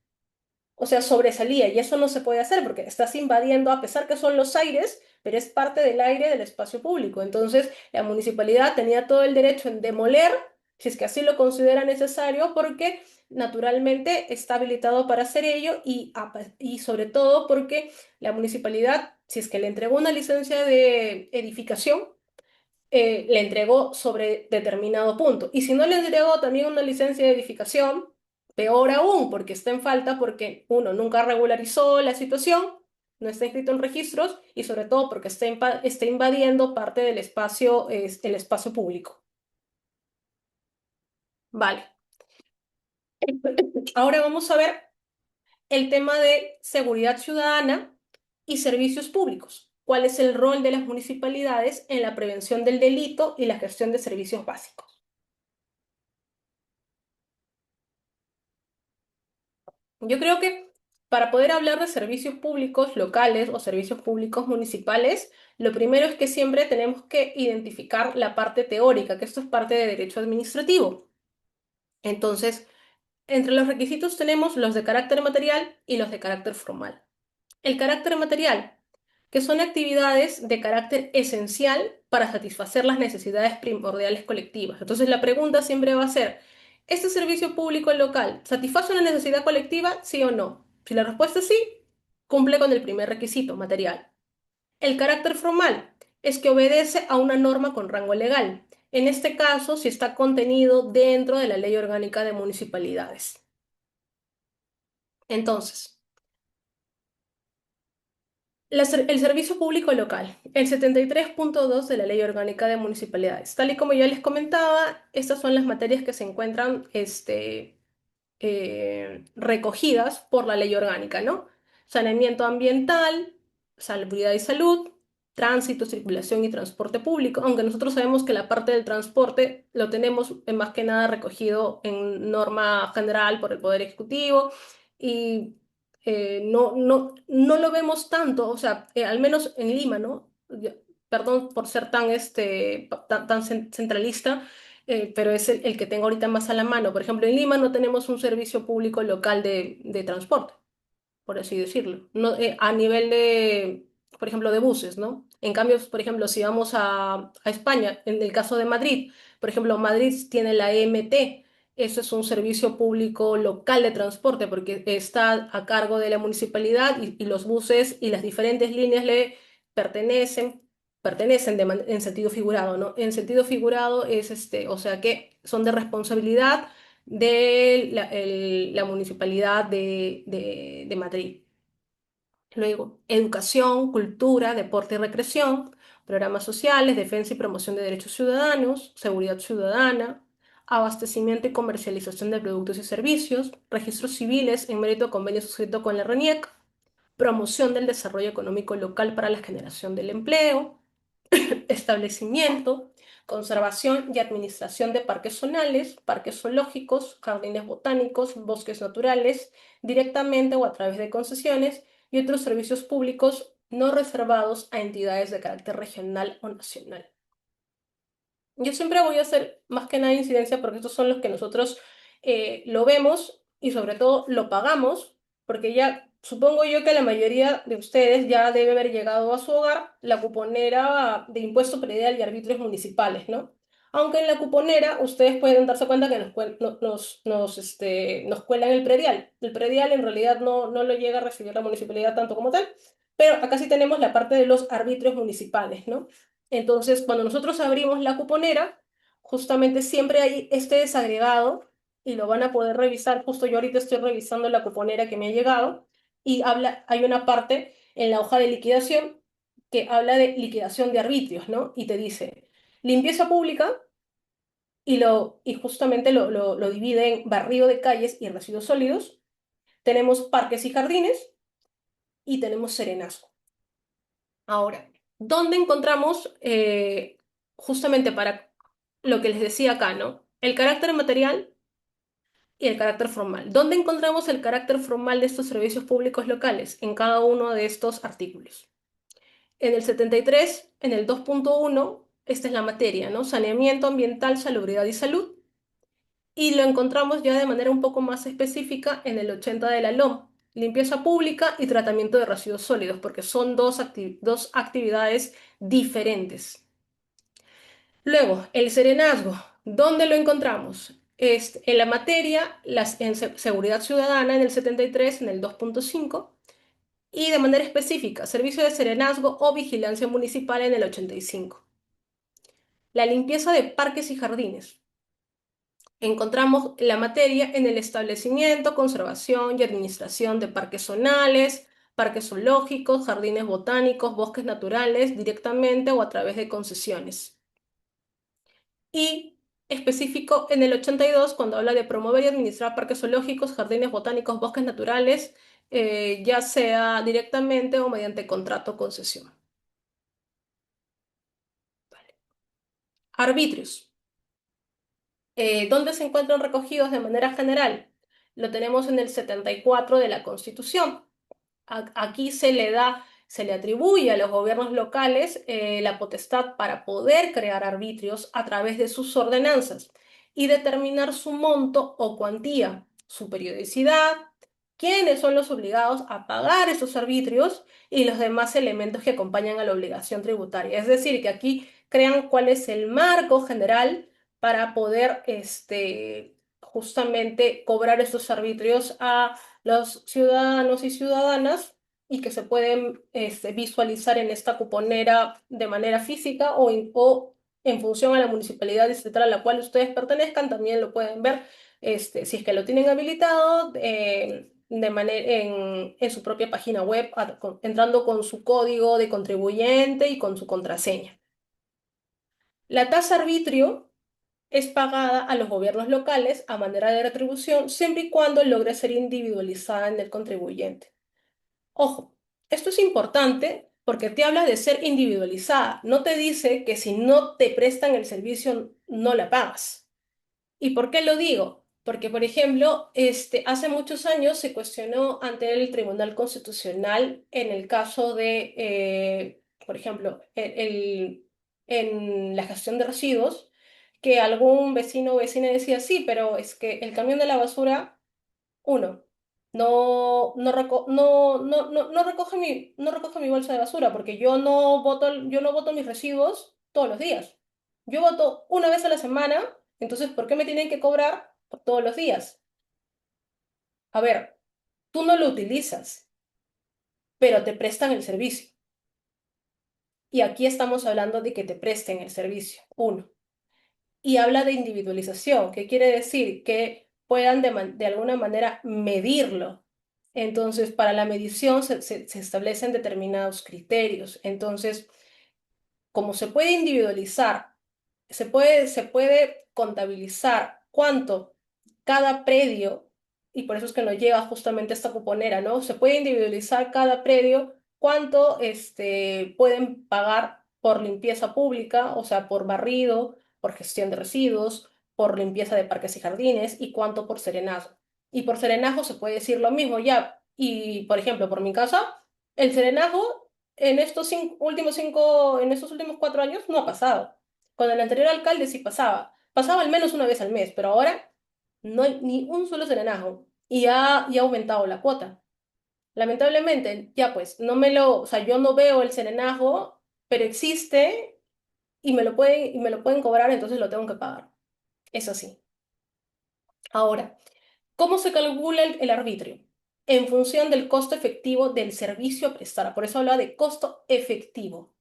O sea, sobresalía y eso no se puede hacer porque estás invadiendo, a pesar que son los aires, pero es parte del aire del espacio público. Entonces, la municipalidad tenía todo el derecho en demoler, si es que así lo considera necesario, porque naturalmente está habilitado para hacer ello y sobre todo porque la municipalidad, si es que le entregó una licencia de edificación, le entregó sobre determinado punto. Y si no le entregó también una licencia de edificación, peor aún, porque está en falta, porque uno nunca regularizó la situación, no está inscrito en registros y sobre todo porque está invadiendo parte del espacio, el espacio público. Vale. Ahora vamos a ver el tema de seguridad ciudadana y servicios públicos. ¿Cuál es el rol de las municipalidades en la prevención del delito y la gestión de servicios básicos? Yo creo que para poder hablar de servicios públicos locales o servicios públicos municipales, lo primero es que siempre tenemos que identificar la parte teórica, que esto es parte de derecho administrativo. Entonces, entre los requisitos tenemos los de carácter material y los de carácter formal. El carácter material, que son actividades de carácter esencial para satisfacer las necesidades primordiales colectivas. Entonces la pregunta siempre va a ser, ¿este servicio público local satisface una necesidad colectiva, sí o no? Si la respuesta es sí, cumple con el primer requisito, material. El carácter formal es que obedece a una norma con rango legal. En este caso, si está contenido dentro de la Ley Orgánica de Municipalidades. Entonces, el servicio público local, el 73.2 de la Ley Orgánica de Municipalidades. Tal y como ya les comentaba, estas son las materias que se encuentran recogidas por la ley orgánica, ¿no? Saneamiento ambiental, salubridad y salud, tránsito, circulación y transporte público, aunque nosotros sabemos que la parte del transporte lo tenemos más que nada recogido en norma general por el Poder Ejecutivo y no lo vemos tanto, o sea, al menos en Lima, ¿no? Perdón por ser tan centralista, pero es el que tengo ahorita más a la mano. Por ejemplo, en Lima no tenemos un servicio público local de transporte, por así decirlo, no, a nivel de, por ejemplo, de buses, ¿no? En cambio, por ejemplo, si vamos a España, en el caso de Madrid, por ejemplo, Madrid tiene la EMT, eso es un servicio público local de transporte porque está a cargo de la municipalidad y los buses y las diferentes líneas le pertenecen. pertenecen en sentido figurado, ¿no? En sentido figurado es o sea que son de responsabilidad de la Municipalidad de Madrid. Luego, educación, cultura, deporte y recreación, programas sociales, defensa y promoción de derechos ciudadanos, seguridad ciudadana, abastecimiento y comercialización de productos y servicios, registros civiles en mérito a convenio suscrito con la RENIEC, promoción del desarrollo económico local para la generación del empleo, establecimiento, conservación y administración de parques zonales, parques zoológicos, jardines botánicos, bosques naturales, directamente o a través de concesiones y otros servicios públicos no reservados a entidades de carácter regional o nacional. Yo siempre voy a hacer más que nada incidencia porque estos son los que nosotros lo vemos y sobre todo lo pagamos, porque ya supongo yo que la mayoría de ustedes ya debe haber llegado a su hogar la cuponera de impuesto predial y arbitrios municipales, ¿no? Aunque en la cuponera ustedes pueden darse cuenta que nos cuelan el predial. El predial en realidad no lo llega a recibir la municipalidad tanto como tal, pero acá sí tenemos la parte de los arbitrios municipales, ¿no? Entonces, cuando nosotros abrimos la cuponera, justamente siempre hay este desagregado y lo van a poder revisar. Justo yo ahorita estoy revisando la cuponera que me ha llegado y hay una parte en la hoja de liquidación que habla de liquidación de arbitrios, ¿no? Y te dice limpieza pública y justamente lo divide en barrido de calles y residuos sólidos. Tenemos parques y jardines y tenemos serenazgo. Ahora, ¿dónde encontramos justamente para lo que les decía acá, ¿no? El carácter material y el carácter formal. ¿Dónde encontramos el carácter formal de estos servicios públicos locales? En cada uno de estos artículos. En el 73, en el 2.1, esta es la materia, ¿no? Saneamiento ambiental, salubridad y salud. Y lo encontramos ya de manera un poco más específica en el 80 de la LOM, limpieza pública y tratamiento de residuos sólidos, porque son dos actividades diferentes. Luego, el serenazgo, ¿dónde lo encontramos? En la materia, en seguridad ciudadana en el 73, en el 2.5, y de manera específica, servicio de serenazgo o vigilancia municipal en el 85. La limpieza de parques y jardines. Encontramos la materia en el establecimiento, conservación y administración de parques zonales, parques zoológicos, jardines botánicos, bosques naturales, directamente o a través de concesiones. Y específico en el 82, cuando habla de promover y administrar parques zoológicos, jardines botánicos, bosques naturales, ya sea directamente o mediante contrato o concesión. Arbitrios. ¿Dónde se encuentran recogidos de manera general? Lo tenemos en el 74 de la Constitución. Aquí se le atribuye a los gobiernos locales la potestad para poder crear arbitrios a través de sus ordenanzas y determinar su monto o cuantía, su periodicidad, quiénes son los obligados a pagar esos arbitrios y los demás elementos que acompañan a la obligación tributaria. Es decir, que aquí crean cuál es el marco general para poder justamente cobrar estos arbitrios a los ciudadanos y ciudadanas y que se pueden visualizar en esta cuponera de manera física o en función a la municipalidad estatal a la cual ustedes pertenezcan, también lo pueden ver si es que lo tienen habilitado en su propia página web, entrando con su código de contribuyente y con su contraseña. La tasa arbitrio es pagada a los gobiernos locales a manera de retribución siempre y cuando logre ser individualizada en el contribuyente. Ojo, esto es importante porque te habla de ser individualizada. No te dice que si no te prestan el servicio no la pagas. ¿Y por qué lo digo? Porque, por ejemplo, hace muchos años se cuestionó ante el Tribunal Constitucional en el caso de, por ejemplo, en la gestión de residuos, que algún vecino o vecina decía, sí, pero es que el camión de la basura uno, no recoge mi bolsa de basura porque yo no boto mis residuos todos los días. Yo boto una vez a la semana, entonces ¿por qué me tienen que cobrar por todos los días? A ver, tú no lo utilizas, pero te prestan el servicio. Y aquí estamos hablando de que te presten el servicio, uno. Y habla de individualización, que quiere decir que puedan de alguna manera medirlo. Entonces, para la medición se establecen determinados criterios. Entonces, como se puede individualizar, se puede contabilizar cuánto cada predio, y por eso es que nos llega justamente esta cuponera, ¿no? Se puede individualizar cada predio, cuánto pueden pagar por limpieza pública, o sea, por barrido, por gestión de residuos, por limpieza de parques y jardines, y cuánto por serenazgo. Y por serenazgo se puede decir lo mismo ya. Y, por ejemplo, por mi casa, el serenazgo en estos últimos 4 años no ha pasado. Con el anterior alcalde sí pasaba. Pasaba al menos una vez al mes, pero ahora no hay ni un solo serenazo y ya ha aumentado la cuota. Lamentablemente, ya pues, o sea, yo no veo el serenazo, pero existe y me lo pueden cobrar, entonces lo tengo que pagar. Es así. Ahora, ¿cómo se calcula el arbitrio? En función del costo efectivo del servicio a prestar. Por eso habla de costo efectivo.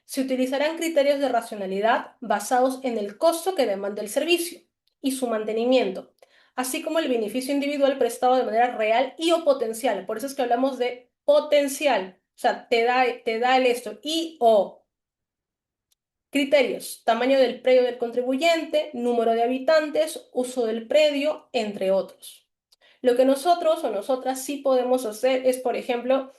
Se utilizarán criterios de racionalidad basados en el costo que demanda el servicio y su mantenimiento, así como el beneficio individual prestado de manera real y o potencial. Por eso es que hablamos de potencial. O sea, te da el esto y o criterios: tamaño del predio del contribuyente, número de habitantes, uso del predio, entre otros. Lo que nosotros o nosotras sí podemos hacer es, por ejemplo,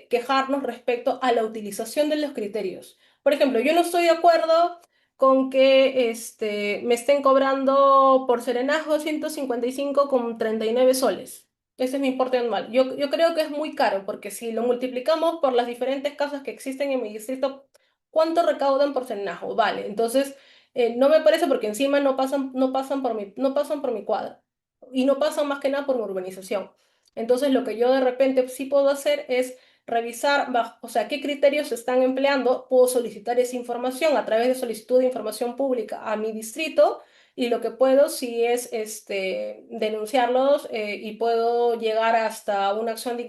quejarnos respecto a la utilización de los criterios. Por ejemplo, yo no estoy de acuerdo con que me estén cobrando por serenazgo 155,39 soles. Ese es mi importe anual. Yo creo que es muy caro porque si lo multiplicamos por las diferentes casas que existen en mi distrito, ¿cuánto recaudan por serenazgo? Vale, entonces no me parece porque encima no pasan por mi cuadra y no pasan más que nada por urbanización. Entonces, lo que yo de repente sí puedo hacer es revisar, o sea, qué criterios se están empleando. Puedo solicitar esa información a través de solicitud de información pública a mi distrito y lo que puedo sí es denunciarlos y puedo llegar hasta una acción de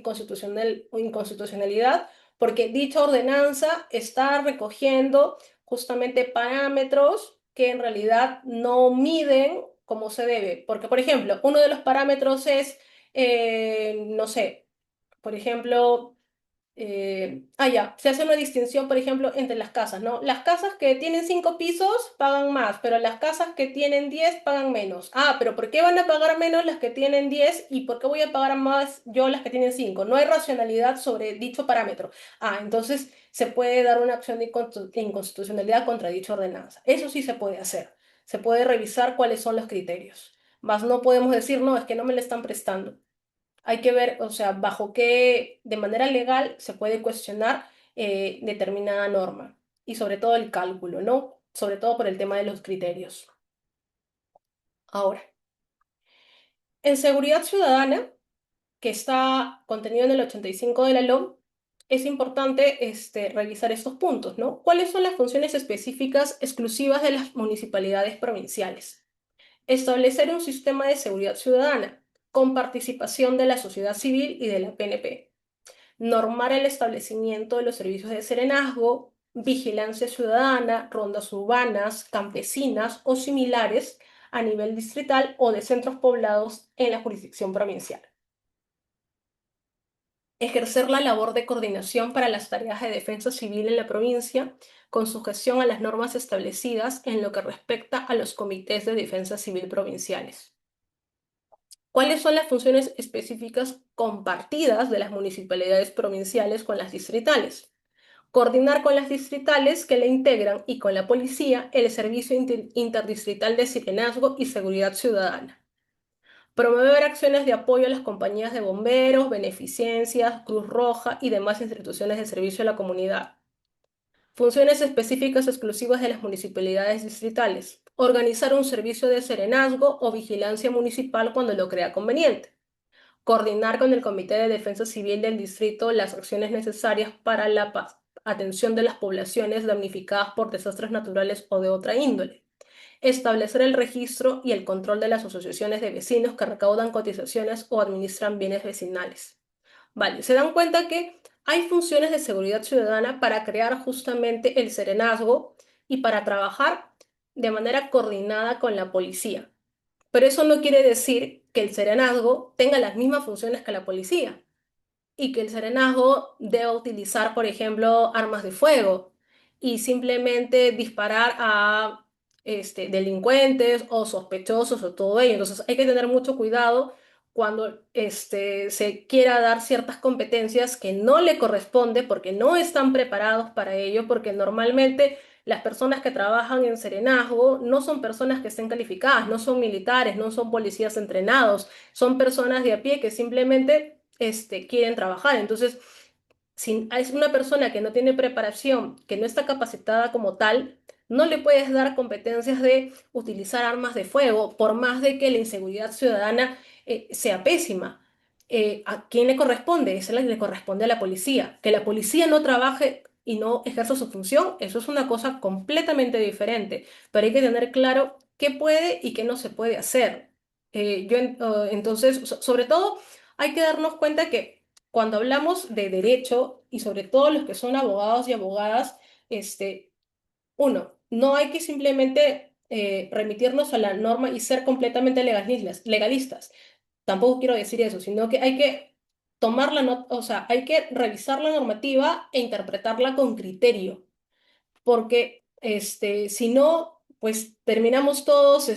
inconstitucionalidad porque dicha ordenanza está recogiendo justamente parámetros que en realidad no miden como se debe. Porque, por ejemplo, uno de los parámetros es, no sé, por ejemplo, ya, se hace una distinción, por ejemplo, entre las casas, ¿no? Las casas que tienen 5 pisos pagan más, pero las casas que tienen 10 pagan menos. Ah, pero ¿por qué van a pagar menos las que tienen 10 y por qué voy a pagar más yo las que tienen 5? No hay racionalidad sobre dicho parámetro. Ah, entonces se puede dar una acción de inconstitucionalidad contra dicha ordenanza. Eso sí se puede hacer. Se puede revisar cuáles son los criterios. Más no podemos decir, no, es que no me le están prestando. Hay que ver, o sea, bajo qué, de manera legal, se puede cuestionar determinada norma y sobre todo el cálculo, ¿no? Sobre todo por el tema de los criterios. Ahora, en seguridad ciudadana, que está contenido en el 85 de la LOM, es importante revisar estos puntos, ¿no? ¿Cuáles son las funciones específicas exclusivas de las municipalidades provinciales? Establecer un sistema de seguridad ciudadana con participación de la sociedad civil y de la PNP. Normar el establecimiento de los servicios de serenazgo, vigilancia ciudadana, rondas urbanas, campesinas o similares a nivel distrital o de centros poblados en la jurisdicción provincial. Ejercer la labor de coordinación para las tareas de defensa civil en la provincia, con sujeción a las normas establecidas en lo que respecta a los comités de defensa civil provinciales. ¿Cuáles son las funciones específicas compartidas de las municipalidades provinciales con las distritales? Coordinar con las distritales que la integran y con la policía el Servicio Interdistrital de Serenazgo y Seguridad Ciudadana. Promover acciones de apoyo a las compañías de bomberos, beneficencias, Cruz Roja y demás instituciones de servicio a la comunidad. Funciones específicas exclusivas de las municipalidades distritales. Organizar un servicio de serenazgo o vigilancia municipal cuando lo crea conveniente. Coordinar con el Comité de Defensa Civil del distrito las acciones necesarias para la atención de las poblaciones damnificadas por desastres naturales o de otra índole. Establecer el registro y el control de las asociaciones de vecinos que recaudan cotizaciones o administran bienes vecinales. Vale, se dan cuenta que hay funciones de seguridad ciudadana para crear justamente el serenazgo y para trabajar de manera coordinada con la policía. Pero eso no quiere decir que el serenazgo tenga las mismas funciones que la policía y que el serenazgo deba utilizar, por ejemplo, armas de fuego y simplemente disparar a delincuentes o sospechosos o todo ello. Entonces hay que tener mucho cuidado cuando se quiera dar ciertas competencias que no le corresponde porque no están preparados para ello, porque normalmente las personas que trabajan en serenazgo no son personas que estén calificadas, no son militares, no son policías entrenados, son personas de a pie que simplemente quieren trabajar. Entonces, si es una persona que no tiene preparación, que no está capacitada como tal, no le puedes dar competencias de utilizar armas de fuego, por más de que la inseguridad ciudadana sea pésima. ¿A quién le corresponde? Eso le corresponde a la policía. Que la policía no trabaje y no ejerza su función, eso es una cosa completamente diferente. Pero hay que tener claro qué puede y qué no se puede hacer. Entonces, sobre todo, hay que darnos cuenta que cuando hablamos de derecho y sobre todo los que son abogados y abogadas, este, uno, no hay que simplemente remitirnos a la norma y ser completamente legalistas. Tampoco quiero decir eso, sino que hay que tomar o sea, hay que revisar la normativa e interpretarla con criterio, porque si no, pues terminamos todos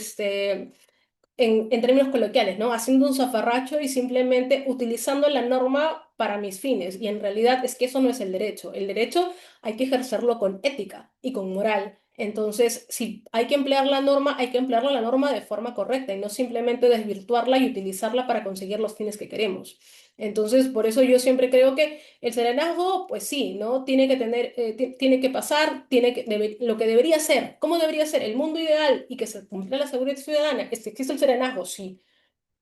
en términos coloquiales, ¿no? Haciendo un zafarracho y simplemente utilizando la norma para mis fines. Y en realidad es que eso no es el derecho. El derecho hay que ejercerlo con ética y con moral. Entonces, si hay que emplear la norma, hay que emplear la norma de forma correcta y no simplemente desvirtuarla y utilizarla para conseguir los fines que queremos. Entonces, por eso yo siempre creo que el serenazgo, pues sí, ¿no? Tiene que tener, tiene que pasar, lo que debería ser, ¿cómo debería ser? El mundo ideal y que se cumpla la seguridad ciudadana, es que existe el serenazgo, sí,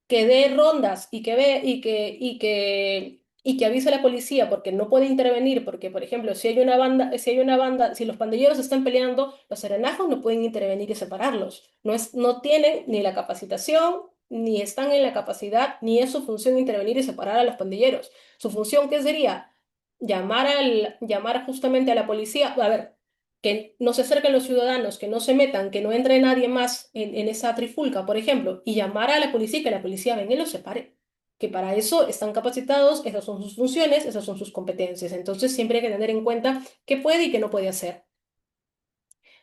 que dé rondas y que ve y que avise a la policía porque no puede intervenir, porque, por ejemplo, si los pandilleros están peleando, los serenazgos no pueden intervenir y separarlos. No tienen ni la capacitación, ni están en la capacidad, ni es su función intervenir y separar a los pandilleros. Su función, ¿qué sería? Llamar justamente a la policía. A ver, que no se acerquen los ciudadanos, que no se metan, que no entre nadie más en esa trifulca, por ejemplo, y llamar a la policía y que la policía venga y los separe. Que para eso están capacitados, esas son sus funciones, esas son sus competencias. Entonces siempre hay que tener en cuenta qué puede y qué no puede hacer.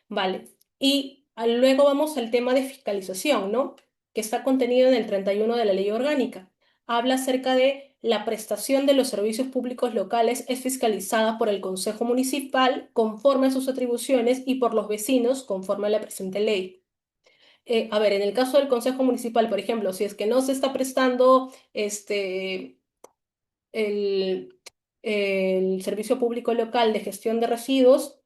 Vale. Y luego vamos al tema de fiscalización, ¿no? Que está contenido en el 31 de la Ley Orgánica. Habla acerca de la prestación de los servicios públicos locales es fiscalizada por el Consejo Municipal conforme a sus atribuciones y por los vecinos conforme a la presente ley. A ver, en el caso del Consejo Municipal, por ejemplo, si es que no se está prestando el, el servicio público local de gestión de residuos,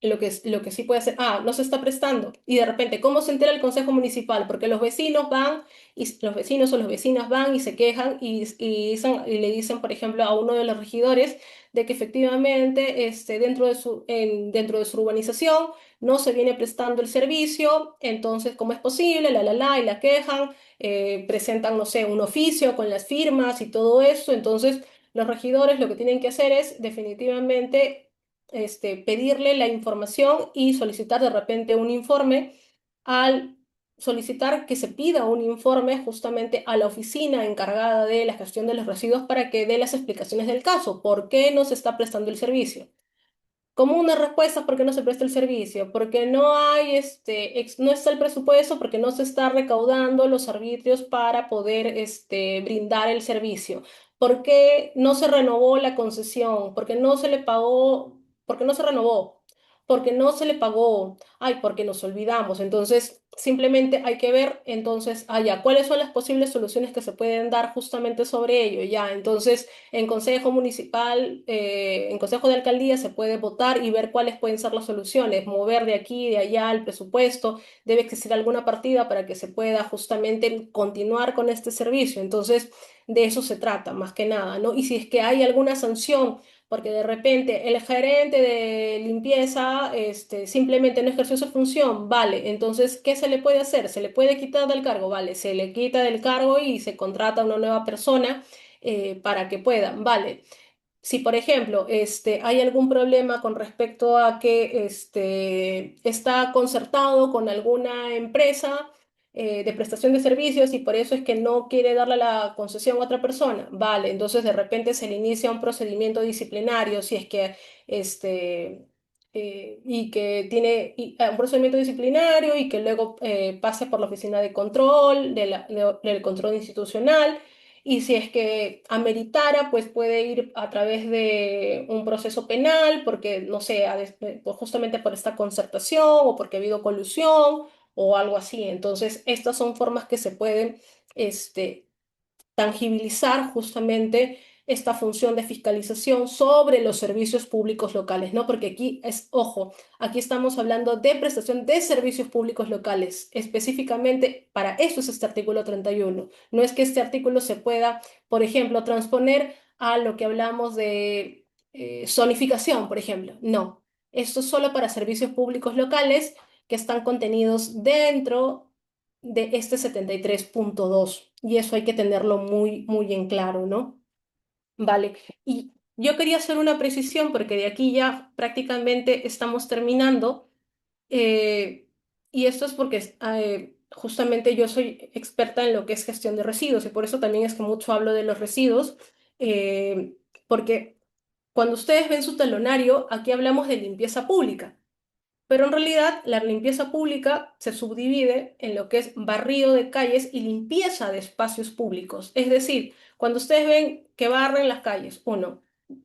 lo que sí puede hacer, no se está prestando. Y de repente, ¿cómo se entera el Consejo Municipal? Porque los vecinos van, y los vecinos o las vecinas van y se quejan y le dicen, por ejemplo, a uno de los regidores de que efectivamente dentro de su urbanización no se viene prestando el servicio, entonces, ¿cómo es posible? Y la quejan, presentan, no sé, un oficio con las firmas y todo eso, entonces... Los regidores lo que tienen que hacer es definitivamente pedirle la información y solicitar de repente un informe al solicitar que se pida un informe justamente a la oficina encargada de la gestión de los residuos para que dé las explicaciones del caso, por qué no se está prestando el servicio. Como una respuesta porque no se presta el servicio, porque no hay no está el presupuesto, porque no se está recaudando los arbitrios para poder brindar el servicio, porque no se renovó la concesión, porque no se le pagó, porque no se renovó, porque no se le pagó, ay, porque nos olvidamos. Entonces, simplemente hay que ver entonces allá cuáles son las posibles soluciones que se pueden dar justamente sobre ello, ya. Entonces, en consejo municipal, en consejo de alcaldía se puede votar y ver cuáles pueden ser las soluciones, mover de aquí, de allá el presupuesto, debe existir alguna partida para que se pueda justamente continuar con este servicio. Entonces, de eso se trata, más que nada, ¿no? Y si es que hay alguna sanción, porque de repente el gerente de limpieza simplemente no ejerció su función, vale, entonces, ¿qué se le puede hacer? ¿Se le puede quitar del cargo? Vale, se le quita del cargo y se contrata a una nueva persona para que puedan, vale. Si, por ejemplo, hay algún problema con respecto a que está concertado con alguna empresa de prestación de servicios y por eso es que no quiere darle la concesión a otra persona, vale, entonces de repente se le inicia un procedimiento disciplinario si es que y que tiene un procedimiento disciplinario y que luego pase por la oficina de control, del control institucional. Y si es que ameritara, pues puede ir a través de un proceso penal, porque, no sé, pues justamente por esta concertación o porque ha habido colusión o algo así. Entonces, estas son formas que se pueden, este, tangibilizar justamente esta función de fiscalización sobre los servicios públicos locales, ¿no? Porque aquí es, ojo, aquí estamos hablando de prestación de servicios públicos locales, específicamente para eso es este artículo 31. No es que este artículo se pueda, por ejemplo, transponer a lo que hablamos de zonificación, por ejemplo. No, esto es solo para servicios públicos locales que están contenidos dentro de este 73.2 y eso hay que tenerlo muy, muy en claro, ¿no? Vale, y yo quería hacer una precisión porque de aquí ya prácticamente estamos terminando eh, y esto es porque justamente yo soy experta en lo que es gestión de residuos y por eso también es que mucho hablo de los residuos porque cuando ustedes ven su talonario, aquí hablamos de limpieza pública. Pero en realidad la limpieza pública se subdivide en lo que es barrido de calles y limpieza de espacios públicos. Es decir, cuando ustedes ven que barren las calles, uno,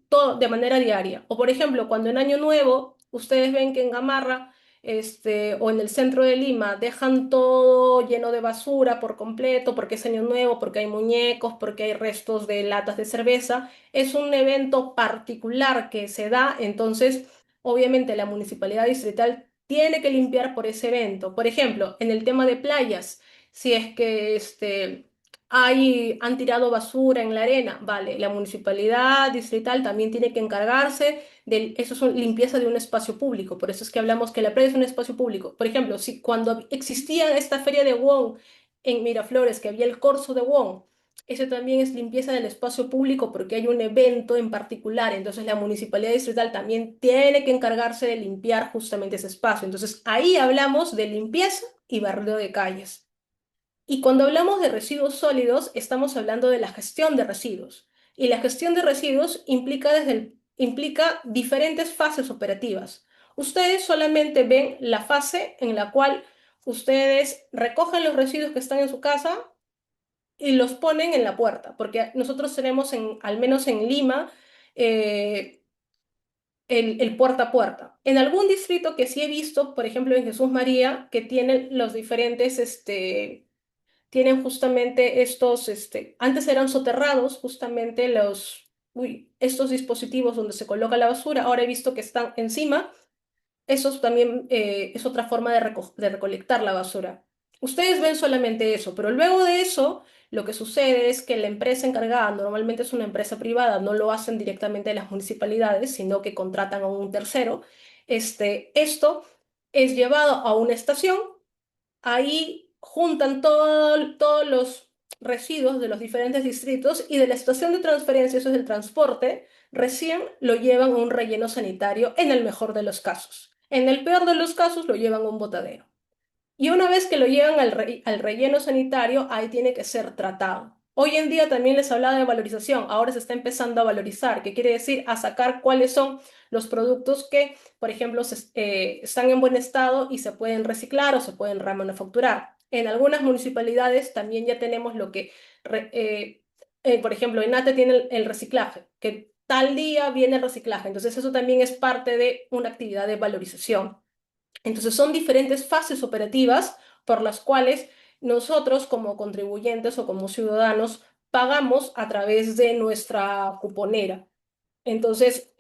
todo de manera diaria. O por ejemplo, cuando en Año Nuevo ustedes ven que en Gamarra o en el centro de Lima dejan todo lleno de basura por completo, porque es Año Nuevo, porque hay muñecos, porque hay restos de latas de cerveza. Es un evento particular que se da, entonces obviamente la municipalidad distrital tiene que limpiar por ese evento. Por ejemplo, en el tema de playas, si es que han tirado basura en la arena, vale, la municipalidad distrital también tiene que encargarse de eso, es limpieza de un espacio público. Por eso es que hablamos que la playa es un espacio público. Por ejemplo, si cuando existía esta feria de Wong en Miraflores, que había el corso de Wong, eso también es limpieza del espacio público porque hay un evento en particular. Entonces la municipalidad distrital también tiene que encargarse de limpiar justamente ese espacio. Entonces ahí hablamos de limpieza y barrido de calles. Y cuando hablamos de residuos sólidos, estamos hablando de la gestión de residuos. Y la gestión de residuos implica diferentes fases operativas. Ustedes solamente ven la fase en la cual ustedes recogen los residuos que están en su casa y los ponen en la puerta, porque nosotros tenemos, al menos en Lima, eh, el puerta a puerta. En algún distrito que sí he visto, por ejemplo en Jesús María, que tienen los diferentes, tienen justamente antes eran soterrados justamente estos dispositivos donde se coloca la basura, ahora he visto que están encima eso también es otra forma de recolectar la basura. Ustedes ven solamente eso, pero luego de eso, lo que sucede es que la empresa encargada, normalmente es una empresa privada, no lo hacen directamente las municipalidades, sino que contratan a un tercero. Esto es llevado a una estación. Ahí juntan todos los residuos de los diferentes distritos y de la estación de transferencia, eso es el transporte, recién lo llevan a un relleno sanitario en el mejor de los casos. En el peor de los casos lo llevan a un botadero. Y una vez que lo llevan al relleno sanitario, ahí tiene que ser tratado. Hoy en día también les hablaba de valorización, ahora se está empezando a valorizar, que quiere decir a sacar cuáles son los productos que, por ejemplo, están en buen estado y se pueden reciclar o se pueden remanufacturar. En algunas municipalidades también ya tenemos lo que, por ejemplo, en ATE tiene el reciclaje, que tal día viene el reciclaje, entonces eso también es parte de una actividad de valorización. Entonces son diferentes fases operativas por las cuales nosotros como contribuyentes o como ciudadanos pagamos a través de nuestra cuponera. Entonces,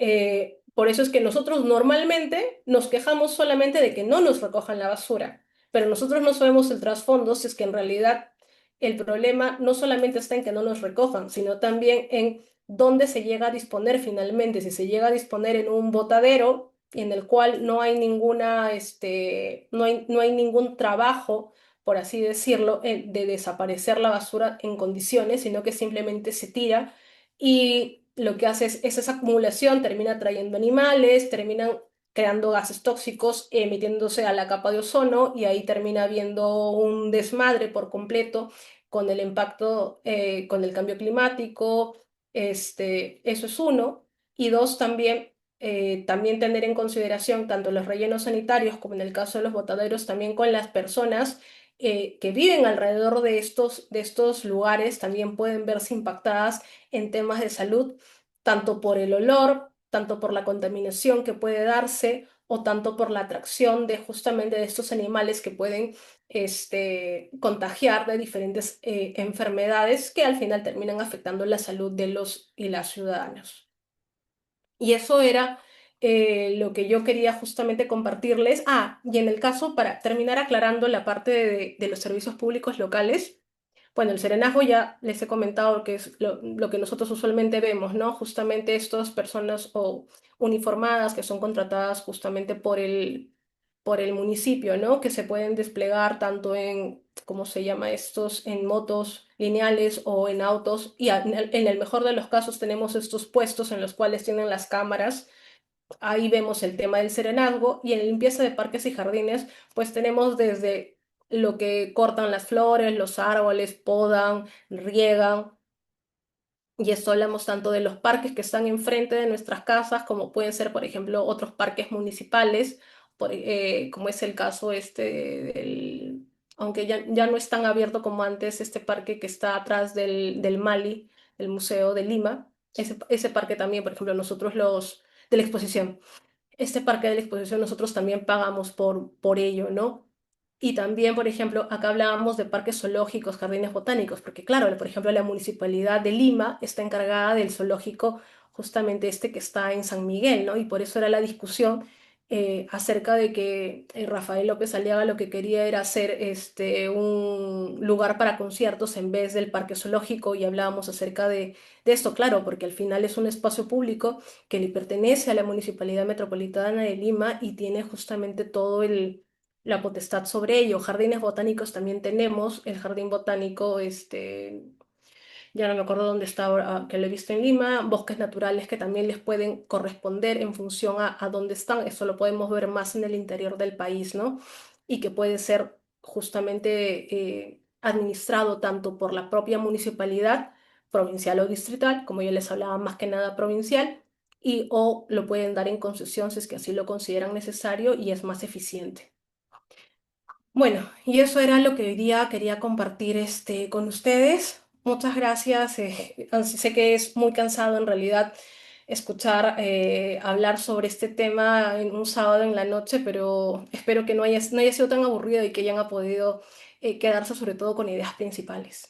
por eso es que nosotros normalmente nos quejamos solamente de que no nos recojan la basura, pero nosotros no sabemos el trasfondo si es que en realidad el problema no solamente está en que no nos recojan, sino también en dónde se llega a disponer finalmente, si se llega a disponer en un botadero en el cual no hay no hay ningún trabajo, por así decirlo, de desaparecer la basura en condiciones, sino que simplemente se tira. Y lo que hace es esa acumulación, termina trayendo animales, terminan creando gases tóxicos, emitiéndose a la capa de ozono y ahí termina habiendo un desmadre por completo con el impacto, con el cambio climático. Eso es uno. Y dos, también tener en consideración tanto los rellenos sanitarios como en el caso de los botaderos, también con las personas que viven alrededor de estos lugares, también pueden verse impactadas en temas de salud, tanto por el olor, tanto por la contaminación que puede darse o tanto por la atracción de justamente de estos animales que pueden contagiar de diferentes enfermedades que al final terminan afectando la salud de los y las ciudadanos. Y eso era lo que yo quería justamente compartirles. Ah, y en el caso, para terminar aclarando la parte de los servicios públicos locales, bueno, el serenazgo ya les he comentado que es lo que nosotros usualmente vemos, ¿no? Justamente estas personas o uniformadas que son contratadas justamente por el municipio, ¿no? Que se pueden desplegar tanto en, ¿cómo se llama estos? En motos lineales o en autos. Y en el mejor de los casos tenemos estos puestos en los cuales tienen las cámaras. Ahí vemos el tema del serenazgo y en limpieza de parques y jardines, pues tenemos desde lo que cortan las flores, los árboles, podan, riegan, y esto hablamos tanto de los parques que están enfrente de nuestras casas, como pueden ser, por ejemplo, otros parques municipales, como es el caso aunque ya no es tan abierto como antes, este parque que está atrás del Mali, el Museo de Lima. Ese parque también, por ejemplo, de la exposición, este parque de la exposición nosotros también pagamos por ello, ¿no? Y también, por ejemplo, acá hablábamos de parques zoológicos, jardines botánicos, porque claro, por ejemplo, la Municipalidad de Lima está encargada del zoológico justamente este que está en San Miguel, ¿no? Y por eso era la discusión acerca de que Rafael López Aliaga lo que quería era hacer un lugar para conciertos en vez del parque zoológico y hablábamos acerca de esto, claro, porque al final es un espacio público que le pertenece a la Municipalidad Metropolitana de Lima y tiene justamente la potestad sobre ello. Jardines botánicos también tenemos, el jardín botánico, ya no me acuerdo dónde está ahora, que lo he visto en Lima, bosques naturales que también les pueden corresponder en función a dónde están, eso lo podemos ver más en el interior del país, ¿no? Y que puede ser justamente administrado tanto por la propia municipalidad, provincial o distrital, como yo les hablaba, más que nada provincial, y o lo pueden dar en concesión si es que así lo consideran necesario y es más eficiente. Bueno, y eso era lo que hoy día quería compartir con ustedes. Muchas gracias. Sé que es muy cansado en realidad escuchar hablar sobre este tema en un sábado en la noche, pero espero que no haya sido tan aburrido y que hayan podido quedarse sobre todo con ideas principales.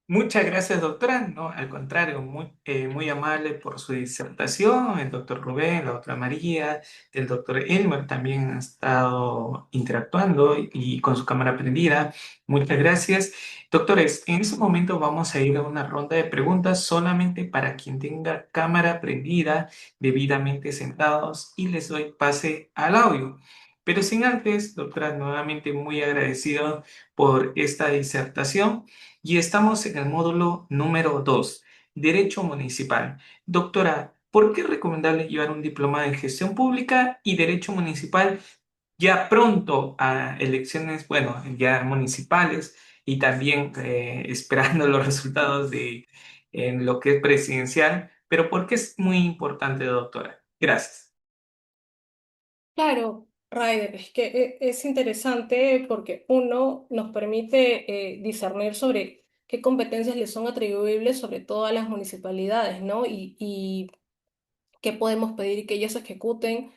Muchas gracias, doctora. No, al contrario, muy amable por su disertación. El doctor Rubén, la doctora María, el doctor Elmer también han estado interactuando y con su cámara prendida. Muchas gracias. Doctores, en este momento vamos a ir a una ronda de preguntas solamente para quien tenga cámara prendida, debidamente sentados, y les doy pase al audio. Pero sin antes, doctora, nuevamente muy agradecido por esta disertación. Y estamos en el módulo número 2, Derecho Municipal. Doctora, ¿por qué es recomendable llevar un diploma en gestión pública y Derecho Municipal ya pronto a elecciones, bueno, ya municipales y también esperando los resultados de en lo que es presidencial? Pero ¿por qué es muy importante, doctora? Gracias. Claro, Ryder, es que es interesante porque uno nos permite discernir sobre qué competencias le son atribuibles sobre todo a las municipalidades, ¿no? Y qué podemos pedir que ellas ejecuten,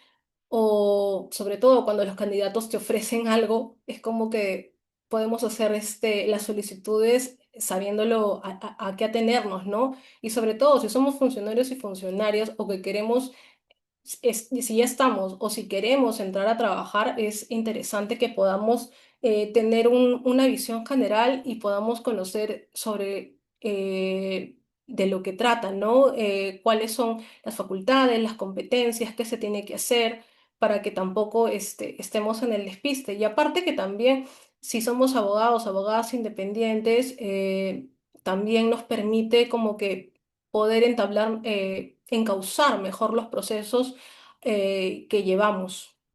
o sobre todo cuando los candidatos te ofrecen algo, es como que podemos hacer las solicitudes sabiéndolo a qué atenernos, ¿no? Y sobre todo si somos funcionarios y funcionarias o que queremos si ya estamos o si queremos entrar a trabajar, es interesante que podamos tener una visión general y podamos conocer sobre de lo que trata, ¿no? Cuáles son las facultades, las competencias, qué se tiene que hacer para que tampoco estemos en el despiste. Y aparte que también, si somos abogados, abogadas independientes, también nos permite como que poder entablar, encauzar mejor los procesos que llevamos.